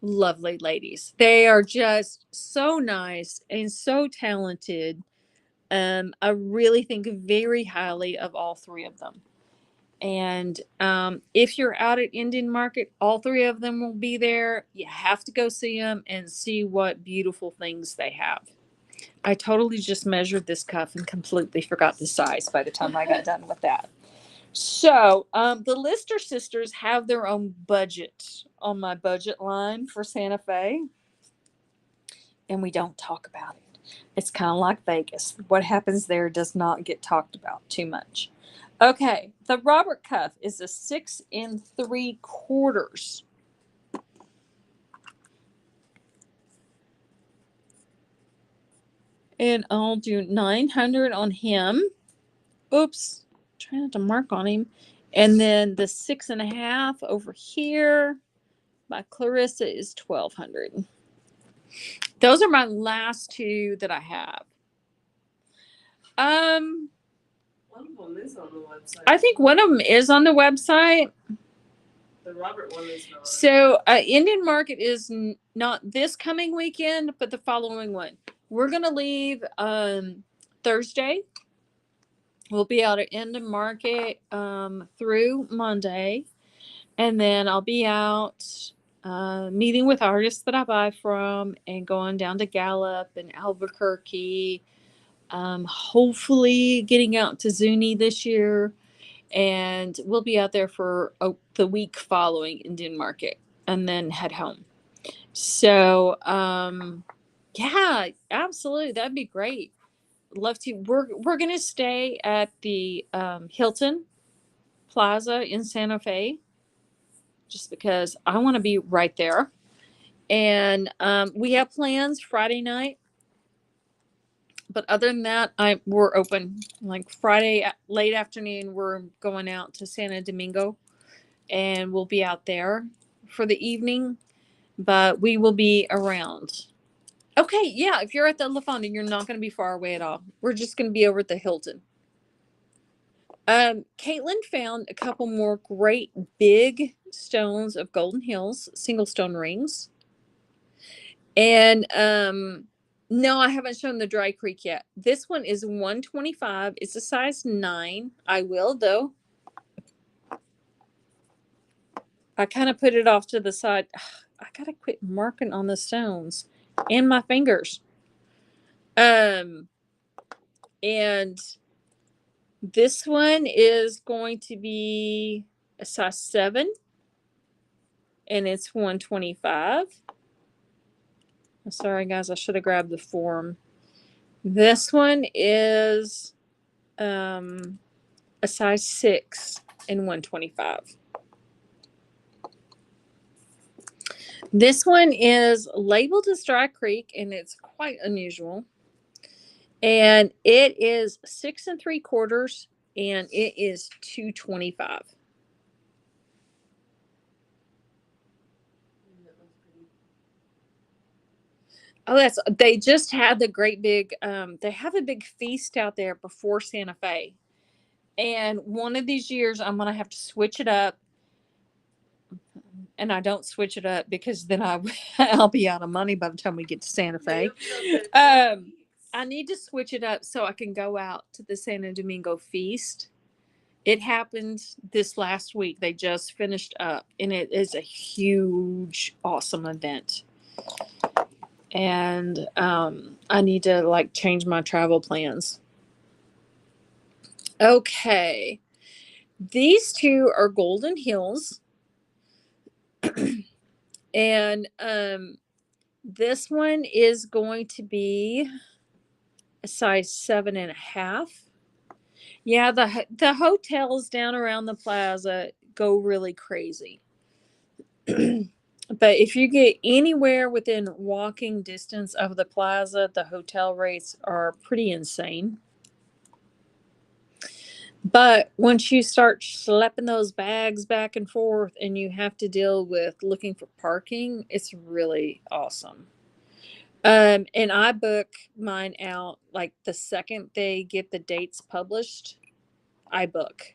lovely ladies. They are just so nice and so talented. I really think very highly of all 3 of them. And if you're out at Indian Market, all 3 of them will be there. You have to go see them and see what beautiful things they have. I totally just measured this cuff and completely forgot the size by the time I got done with that. So the Lister sisters have their own budget on my budget line for Santa Fe. And we don't talk about it. It's kind of like Vegas. What happens there does not get talked about too much. Okay, the Robert cuff is a 6 3/4. And I'll do 900 on him. Oops, trying not to mark on him. And then the 6.5 over here by Clarissa is 1,200. Those are my last 2 that I have. One of them is on the website. I think one of them is on the website. The Robert one is not. So Indian Market is not this coming weekend, but the following one. We're going to leave Thursday. We'll be out at Indian Market through Monday. And then I'll be out meeting with artists that I buy from and going down to Gallup and Albuquerque. Hopefully getting out to Zuni this year. And we'll be out there for the week following Indian Market and then head home. So, yeah, absolutely. That'd be great. Love to. We're going to stay at the Hilton Plaza in Santa Fe just because I want to be right there. And we have plans Friday night. But other than that, we're open. Like Friday late afternoon, we're going out to Santo Domingo, and we'll be out there for the evening. But we will be around. Okay, yeah. If you're at the La Fonda, you're not going to be far away at all. We're just going to be over at the Hilton. Caitlin found a couple more great big stones of Golden Hills, single stone rings, and no, I haven't shown the Dry Creek yet. This one is 125. It's a size 9. I will, though. I kind of put it off to the side. I got to quit marking on the stones and my fingers. And this one is going to be a size 7. And it's 125. Sorry, guys. I should have grabbed the form. This one is a size 6 and 125. This one is labeled as Dry Creek, and it's quite unusual. And it is 6 3/4, and it is 225. Oh, they just had the great big they have a big feast out there before Santa Fe. And one of these years I'm gonna have to switch it up. And I don't switch it up because then I'll be out of money by the time we get to Santa Fe. I need to switch it up so I can go out to the Santo Domingo feast. It happened this last week. They just finished up, and it is a huge, awesome event. And I need to change my travel plans. Okay. These 2 are Golden Hills. And this one is going to be a size 7.5. Yeah, the hotels down around the plaza go really crazy. But if you get anywhere within walking distance of the plaza, the hotel rates are pretty insane. But once you start schlepping those bags back and forth and you have to deal with looking for parking, it's really awesome. And I book mine out like the second they get the dates published, I book.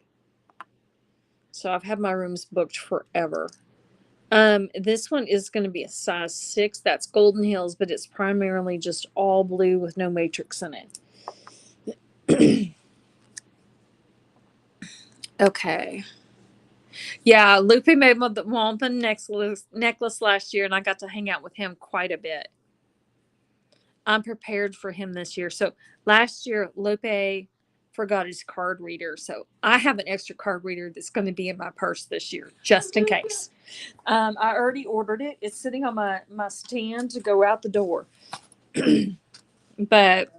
So I've had my rooms booked forever. This one is going to be a size 6. That's Golden Hills, but it's primarily just all blue with no matrix in it. Okay. Yeah, Lupe made the necklace last year, and I got to hang out with him quite a bit. I'm prepared for him this year. So last year, Lupe forgot his card reader. So I have an extra card reader that's going to be in my purse this year, just in case. I already ordered it. It's sitting on my stand to go out the door. But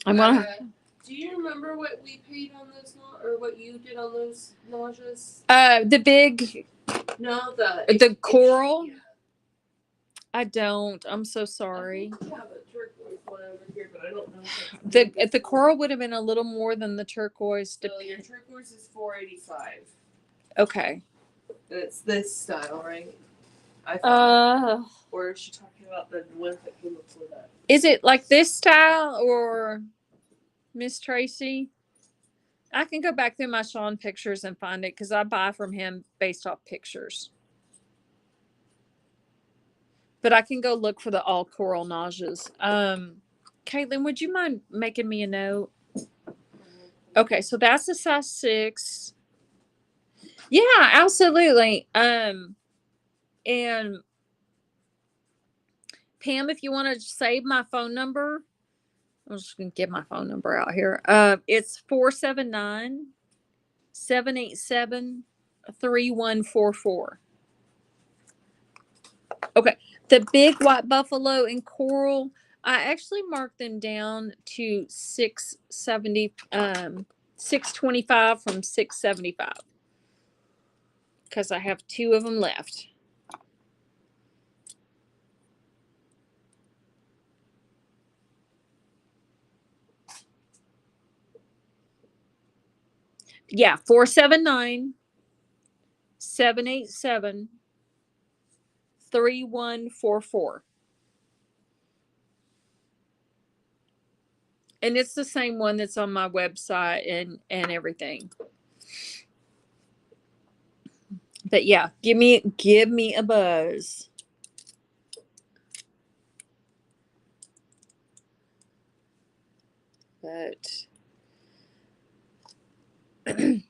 I'm going to. Do you remember what we paid on those, or what you did on those nauseous? The big. No, the coral. Yeah. I don't. I'm so sorry. I think you have a turquoise one over here, but I don't know. The coral would have been a little more than the turquoise. So your turquoise is $485. Okay. It's this style, right? I thought. Or is she talking about the ones that came before that? Is it like this style or Miss Tracy? I can go back through my Sean pictures and find it because I buy from him based off pictures. But I can go look for the all coral nauseas. Caitlin, would you mind making me a note? Okay, so that's a size 6. Yeah, absolutely. And Pam, if you want to save my phone number, I'm just going to get my phone number out here. It's 479-787-3144. Okay. The big white buffalo and coral, I actually marked them down to 625 from 675 because I have 2 of them left. Yeah, 479-787-3144. And it's the same one that's on my website and everything. But yeah, give me a buzz. But okay.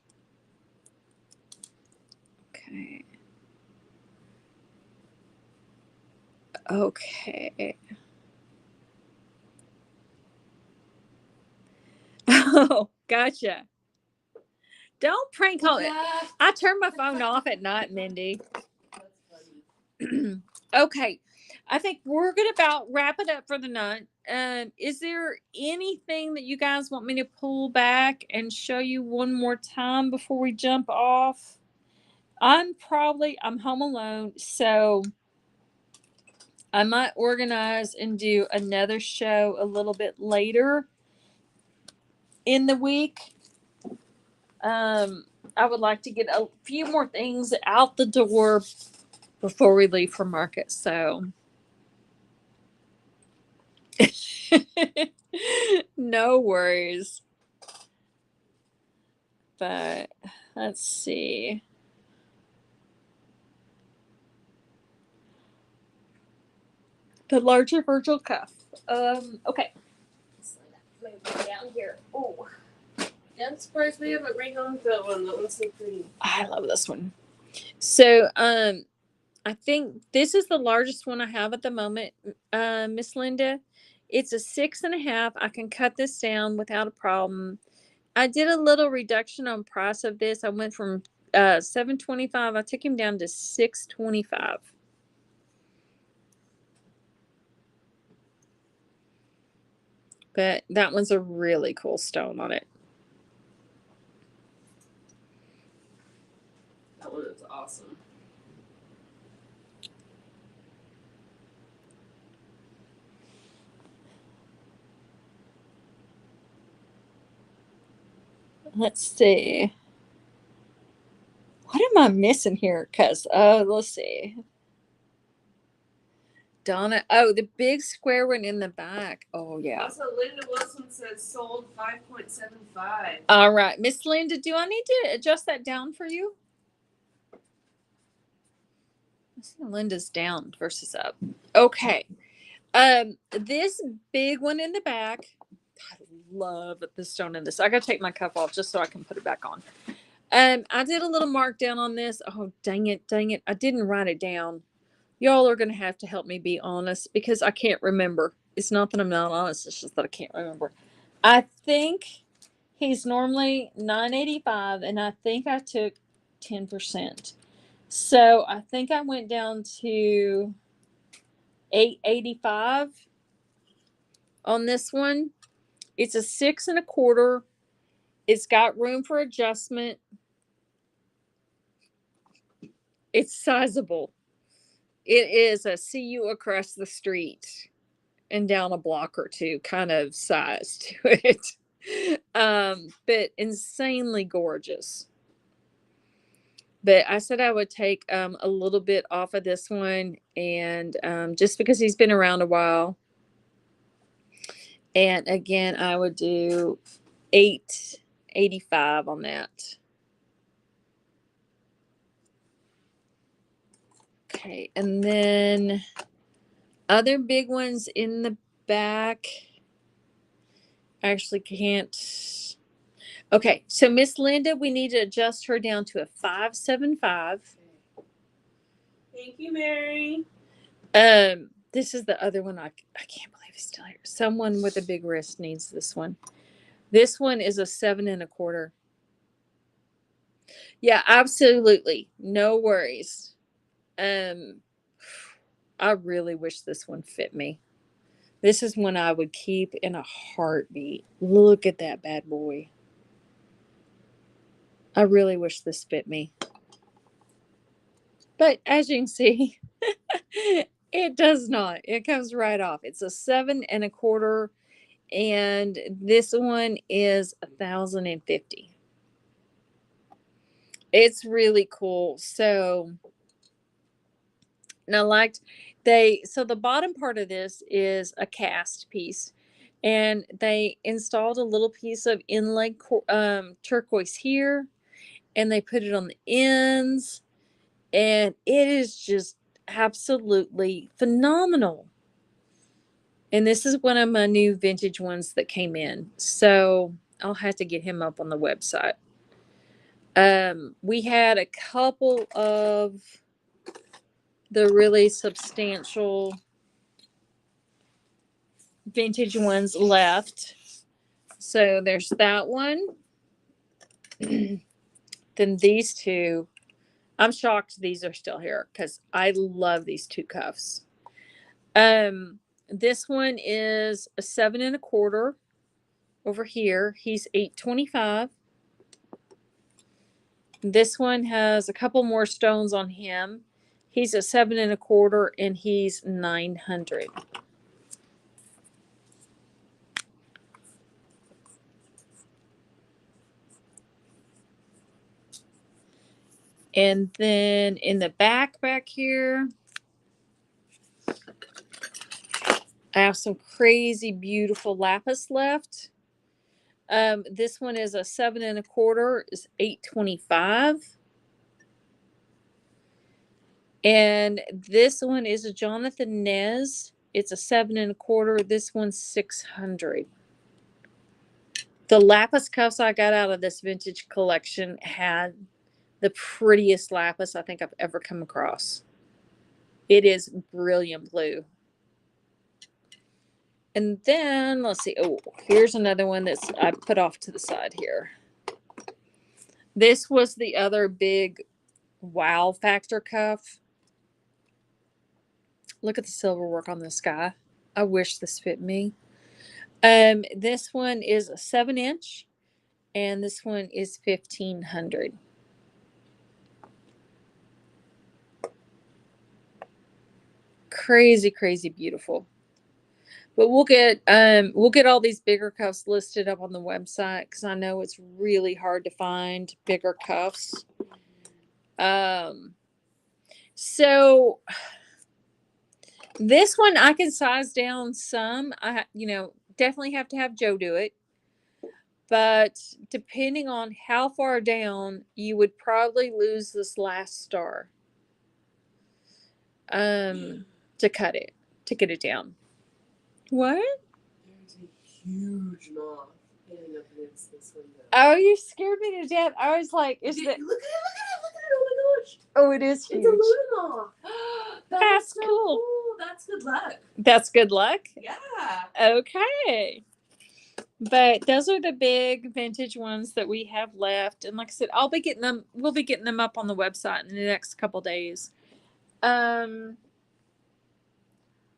Okay. Oh, gotcha. Don't prank call it. I turn my phone off at night, Mindy. Okay. I think we're gonna about wrap it up for the night. Is there anything that you guys want me to pull back and show you one more time before we jump off? I'm home alone, so I might organize and do another show a little bit later in the week. I would like to get a few more things out the door before we leave for market. So no worries. But let's see. The larger virtual cuff. Okay. Move it down here. Oh. I'm surprised we haven't rehomed that one. That one's so pretty. I love this one. So, I think this is the largest one I have at the moment, Miss Linda. It's a 6.5. I can cut this down without a problem. I did a little reduction on price of this. I went from $725. I took him down to $625. But that one's a really cool stone on it. That one is awesome. Let's see. What am I missing here? Because, let's see. Donna. Oh, the big square one in the back. Oh, yeah. Also, Linda Wilson says sold 5.75. All right. Miss Linda, do I need to adjust that down for you? I see Linda's down versus up. Okay. This big one in the back. I love the stone in this. I gotta take my cup off just so I can put it back on. I did a little mark down on this. Oh, dang it. I didn't write it down. Y'all are gonna have to help me be honest because I can't remember. It's not that I'm not honest, it's just that I can't remember. I think he's normally $9.85 and I think I took 10%. So I think I went down to $8.85 on this one. It's a 6 1/4. It's got room for adjustment. It's sizable. It is a see you across the street and down a block or two kind of size to it. But insanely gorgeous. But I said I would take a little bit off of this one, and just because he's been around a while. And again, I would do $8.85 on that. Okay, and then other big ones in the back. I actually can't. Okay, so Miss Linda, we need to adjust her down to a 5.75. Thank you, Mary. This is the other one. I can't believe he's still here. Someone with a big wrist needs this one. This one is a 7 1/4. Yeah, absolutely. No worries. I really wish this one fit me. This is one I would keep in a heartbeat. Look at that bad boy. I really wish this fit me. But as you can see, it does not. It comes right off. It's a 7 1/4, and this one is 1,050. It's really cool. So, and I liked so the bottom part of this is a cast piece, and they installed a little piece of inlaid turquoise here, and they put it on the ends, and it is just absolutely phenomenal. And this is one of my new vintage ones that came in, so I'll have to get him up on the website. We had a couple of the really substantial vintage ones left. So there's that one. Then these two. I'm shocked these are still here because I love these two cuffs. This one is a 7 1/4 over here. He's $8.25. This one has a couple more stones on him. He's a 7 1/4 and he's $900. And then in the back here, I have some crazy beautiful lapis left. This one is a 7 1/4, is $8.25. And this one is a Jonathan Nez. It's a 7 1/4. This one's $600. The lapis cuffs I got out of this vintage collection had the prettiest lapis I think I've ever come across. It is brilliant blue. And then let's see. Oh, here's another one that's I put off to the side here. This was the other big wow factor cuff. Look at the silver work on this guy. I wish this fit me. This one is a 7-inch, and this one is $1,500. Crazy, crazy beautiful. But we'll get all these bigger cuffs listed up on the website because I know it's really hard to find bigger cuffs. So this one I can size down some. I definitely have to have Joe do it. But depending on how far down, you would probably lose this last star. To cut it, to get it down. What? There's a huge moth hitting up against this window. Oh, you scared me to death. I was like, Look at it! Look at it! Oh my gosh! Oh, it is huge. It's a Luna moth. That's so cool. That's good luck. That's good luck? Yeah. Okay. But those are the big vintage ones that we have left. And like I said, we'll be getting them up on the website in the next couple days.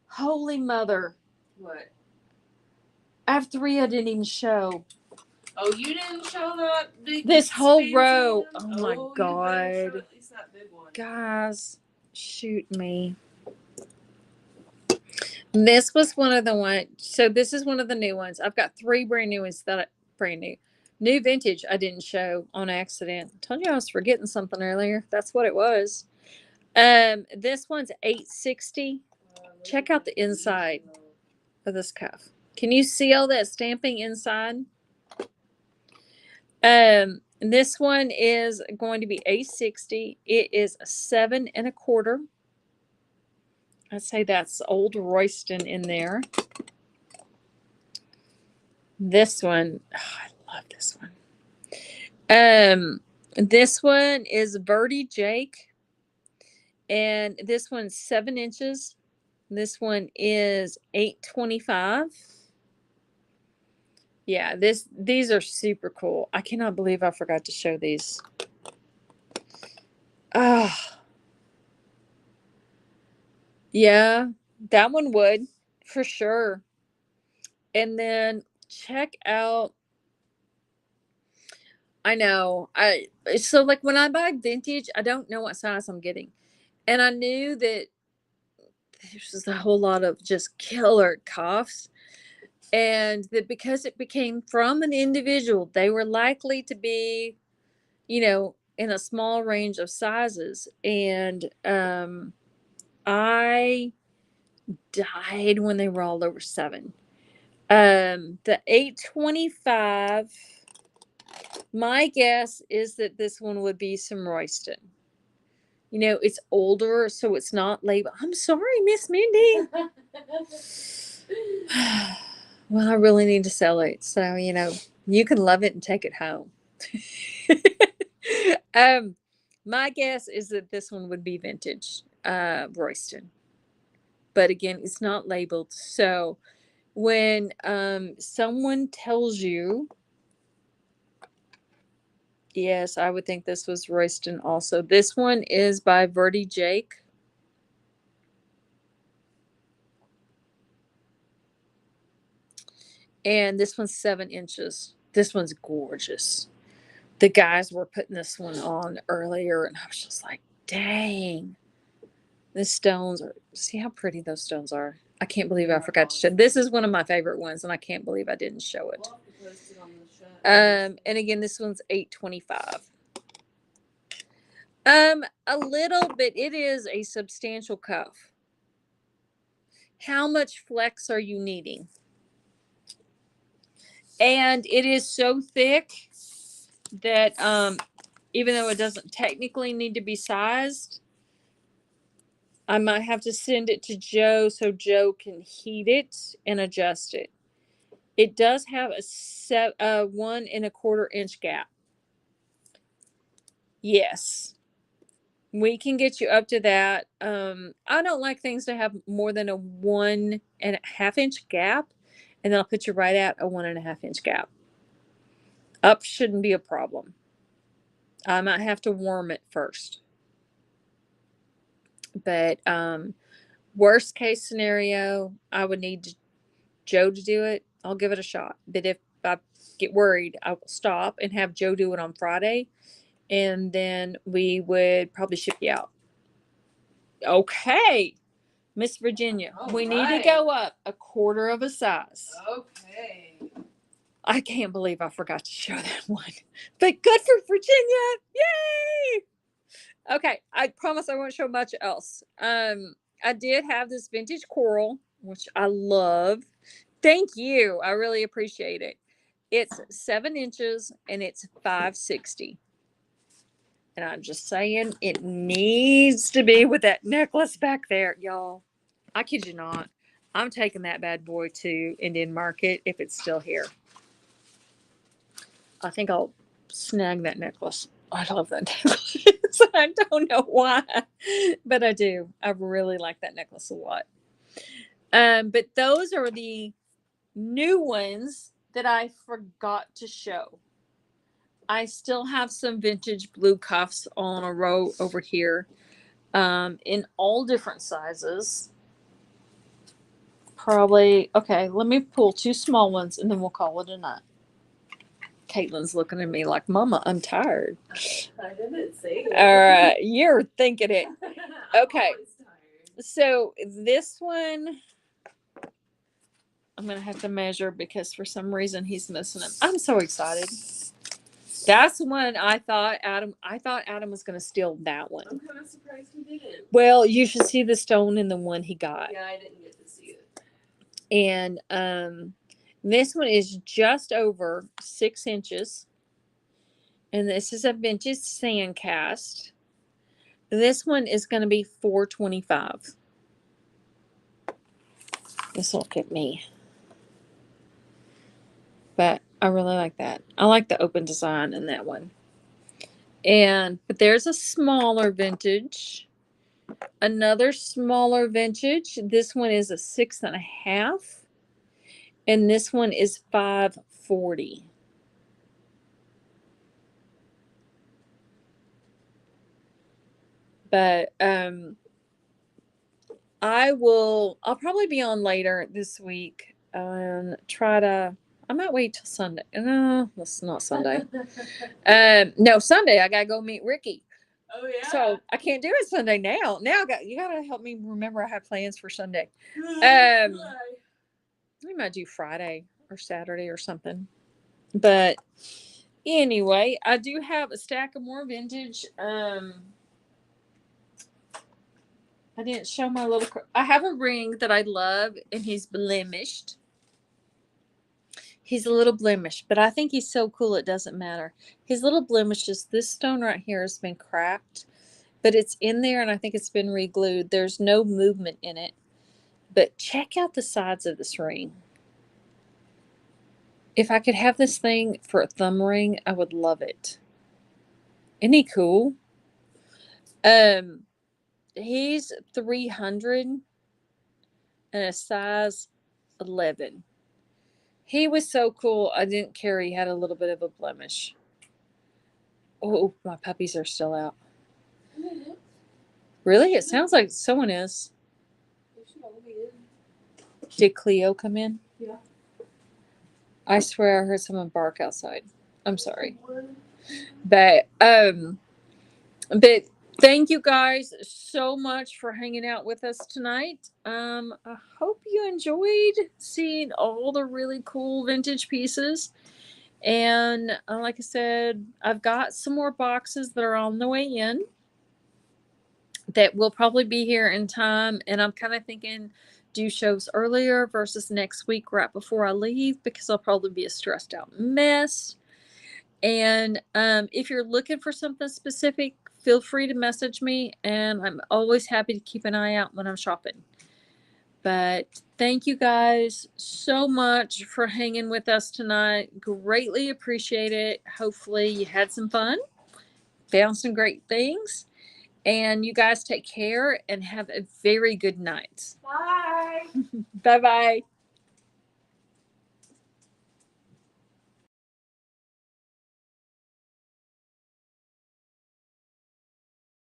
Holy mother. What? I have 3 I didn't even show. Oh, you didn't show that big This whole row. One? Oh my God. You show at least that big one. Guys, shoot me. This was one of the ones. So this is one of the new ones. I've got 3 brand new ones new vintage I didn't show on accident. I told you I was forgetting something earlier. That's what it was. This one's $8.60. Check out the inside of this cuff. Can you see all that stamping inside? This one is going to be $8.60. It is a 7 1/4. I'd say that's old Royston in there. This one, I love this one. This one is Verdi Jake, and this one's 7 inches. This one is $8.25. Yeah, these are super cool. I cannot believe I forgot to show these. Yeah, that one would for sure. And then check out. I know. So like when I buy vintage, I don't know what size I'm getting. And I knew that there's just a whole lot of just killer cuffs. And that because it became from an individual, they were likely to be, in a small range of sizes. And I died when they were all over 7. The $8.25. My guess is that this one would be some Royston. It's older, so it's not labeled. I'm sorry, Miss Mindy. Well, I really need to sell it. So, you can love it and take it home. My guess is that this one would be vintage Royston. But again, it's not labeled. So when someone tells you, yes, I would think this was Royston also. This one is by Verdi Jake. And this one's 7 inches. This one's gorgeous. The guys were putting this one on earlier, and I was just like, dang. The stones are, see how pretty those stones are. I can't believe I forgot to show. This is one of my favorite ones, and I can't believe I didn't show it. And again, this one's $8.25. A little bit. It is a substantial cuff. How much flex are you needing? And it is so thick that even though it doesn't technically need to be sized, I might have to send it to Joe so Joe can heat it and adjust it. It does have a 1 1/4 inch gap. Yes, we can get you up to that. I don't like things to have more than a 1 1/2 inch gap, and then I'll put you right at a 1 1/2 inch gap. Up shouldn't be a problem. I might have to warm it first. But worst case scenario, I would need Joe to do it. I'll give it a shot. But if I get worried, I will stop and have Joe do it on Friday. And then we would probably ship you out. Okay. Miss Virginia, All we need to right. go up a quarter of a size. Okay. I can't believe I forgot to show that one. But good for Virginia. Yay! Okay, I promise I won't show much else. I did have this vintage coral, which I love. Thank you. I really appreciate it. It's 7 inches and it's $560. And I'm just saying it needs to be with that necklace back there, y'all. I kid you not. I'm taking that bad boy to Indian Market if it's still here. I think I'll snag that necklace. I love that necklace. I don't know why, but I do. I really like that necklace a lot. But those are the new ones that I forgot to show. I still have some vintage blue cuffs on a row over here, in all different sizes. Probably, okay, let me pull 2 small ones and then we'll call it a night. Caitlin's looking at me like, Mama, I'm tired. I didn't say it. All right, you're thinking it. Okay, so this one, I'm going to have to measure because for some reason he's missing it. I'm so excited. That's one I thought Adam was going to steal that one. I'm kind of surprised he didn't. Well, you should see the stone in the one he got. Yeah, I didn't get to see it. And this one is just over 6 inches. And this is a vintage sand cast. This one is going to be $425. This will get me. But I really like that. I like the open design in that one. But there's a smaller vintage. Another smaller vintage. This one is a 6.5. And this one is $540. But I'll probably be on later this week and I might wait till Sunday. No, that's not Sunday. No, Sunday I gotta go meet Ricky. Oh yeah. So I can't do it Sunday now. You gotta help me remember I have plans for Sunday. We might do Friday or Saturday or something. But anyway, I do have a stack of more vintage. I didn't show my little. I have a ring that I love, and he's blemished. He's a little blemished, but I think he's so cool it doesn't matter. His little blemish is this stone right here has been cracked, but it's in there, and I think it's been re-glued. There's no movement in it. But check out the sides of this ring. If I could have this thing for a thumb ring, I would love it. Isn't he cool? He's 300 and a size 11. He was so cool. I didn't care he had a little bit of a blemish. Oh, my puppies are still out. Really? It sounds like someone is. Did Cleo come in? Yeah. I swear I heard someone bark outside. I'm sorry. But thank you guys so much for hanging out with us tonight. I hope you enjoyed seeing all the really cool vintage pieces. And like I said, I've got some more boxes that are on the way in that will probably be here in time. And I'm kind of thinking do shows earlier versus next week right before I leave because I'll probably be a stressed out mess. And if you're looking for something specific, feel free to message me, and I'm always happy to keep an eye out when I'm shopping. But thank you guys so much for hanging with us tonight. Greatly appreciate it. Hopefully you had some fun, found some great things, and you guys take care and have a very good night. Bye. Bye-bye.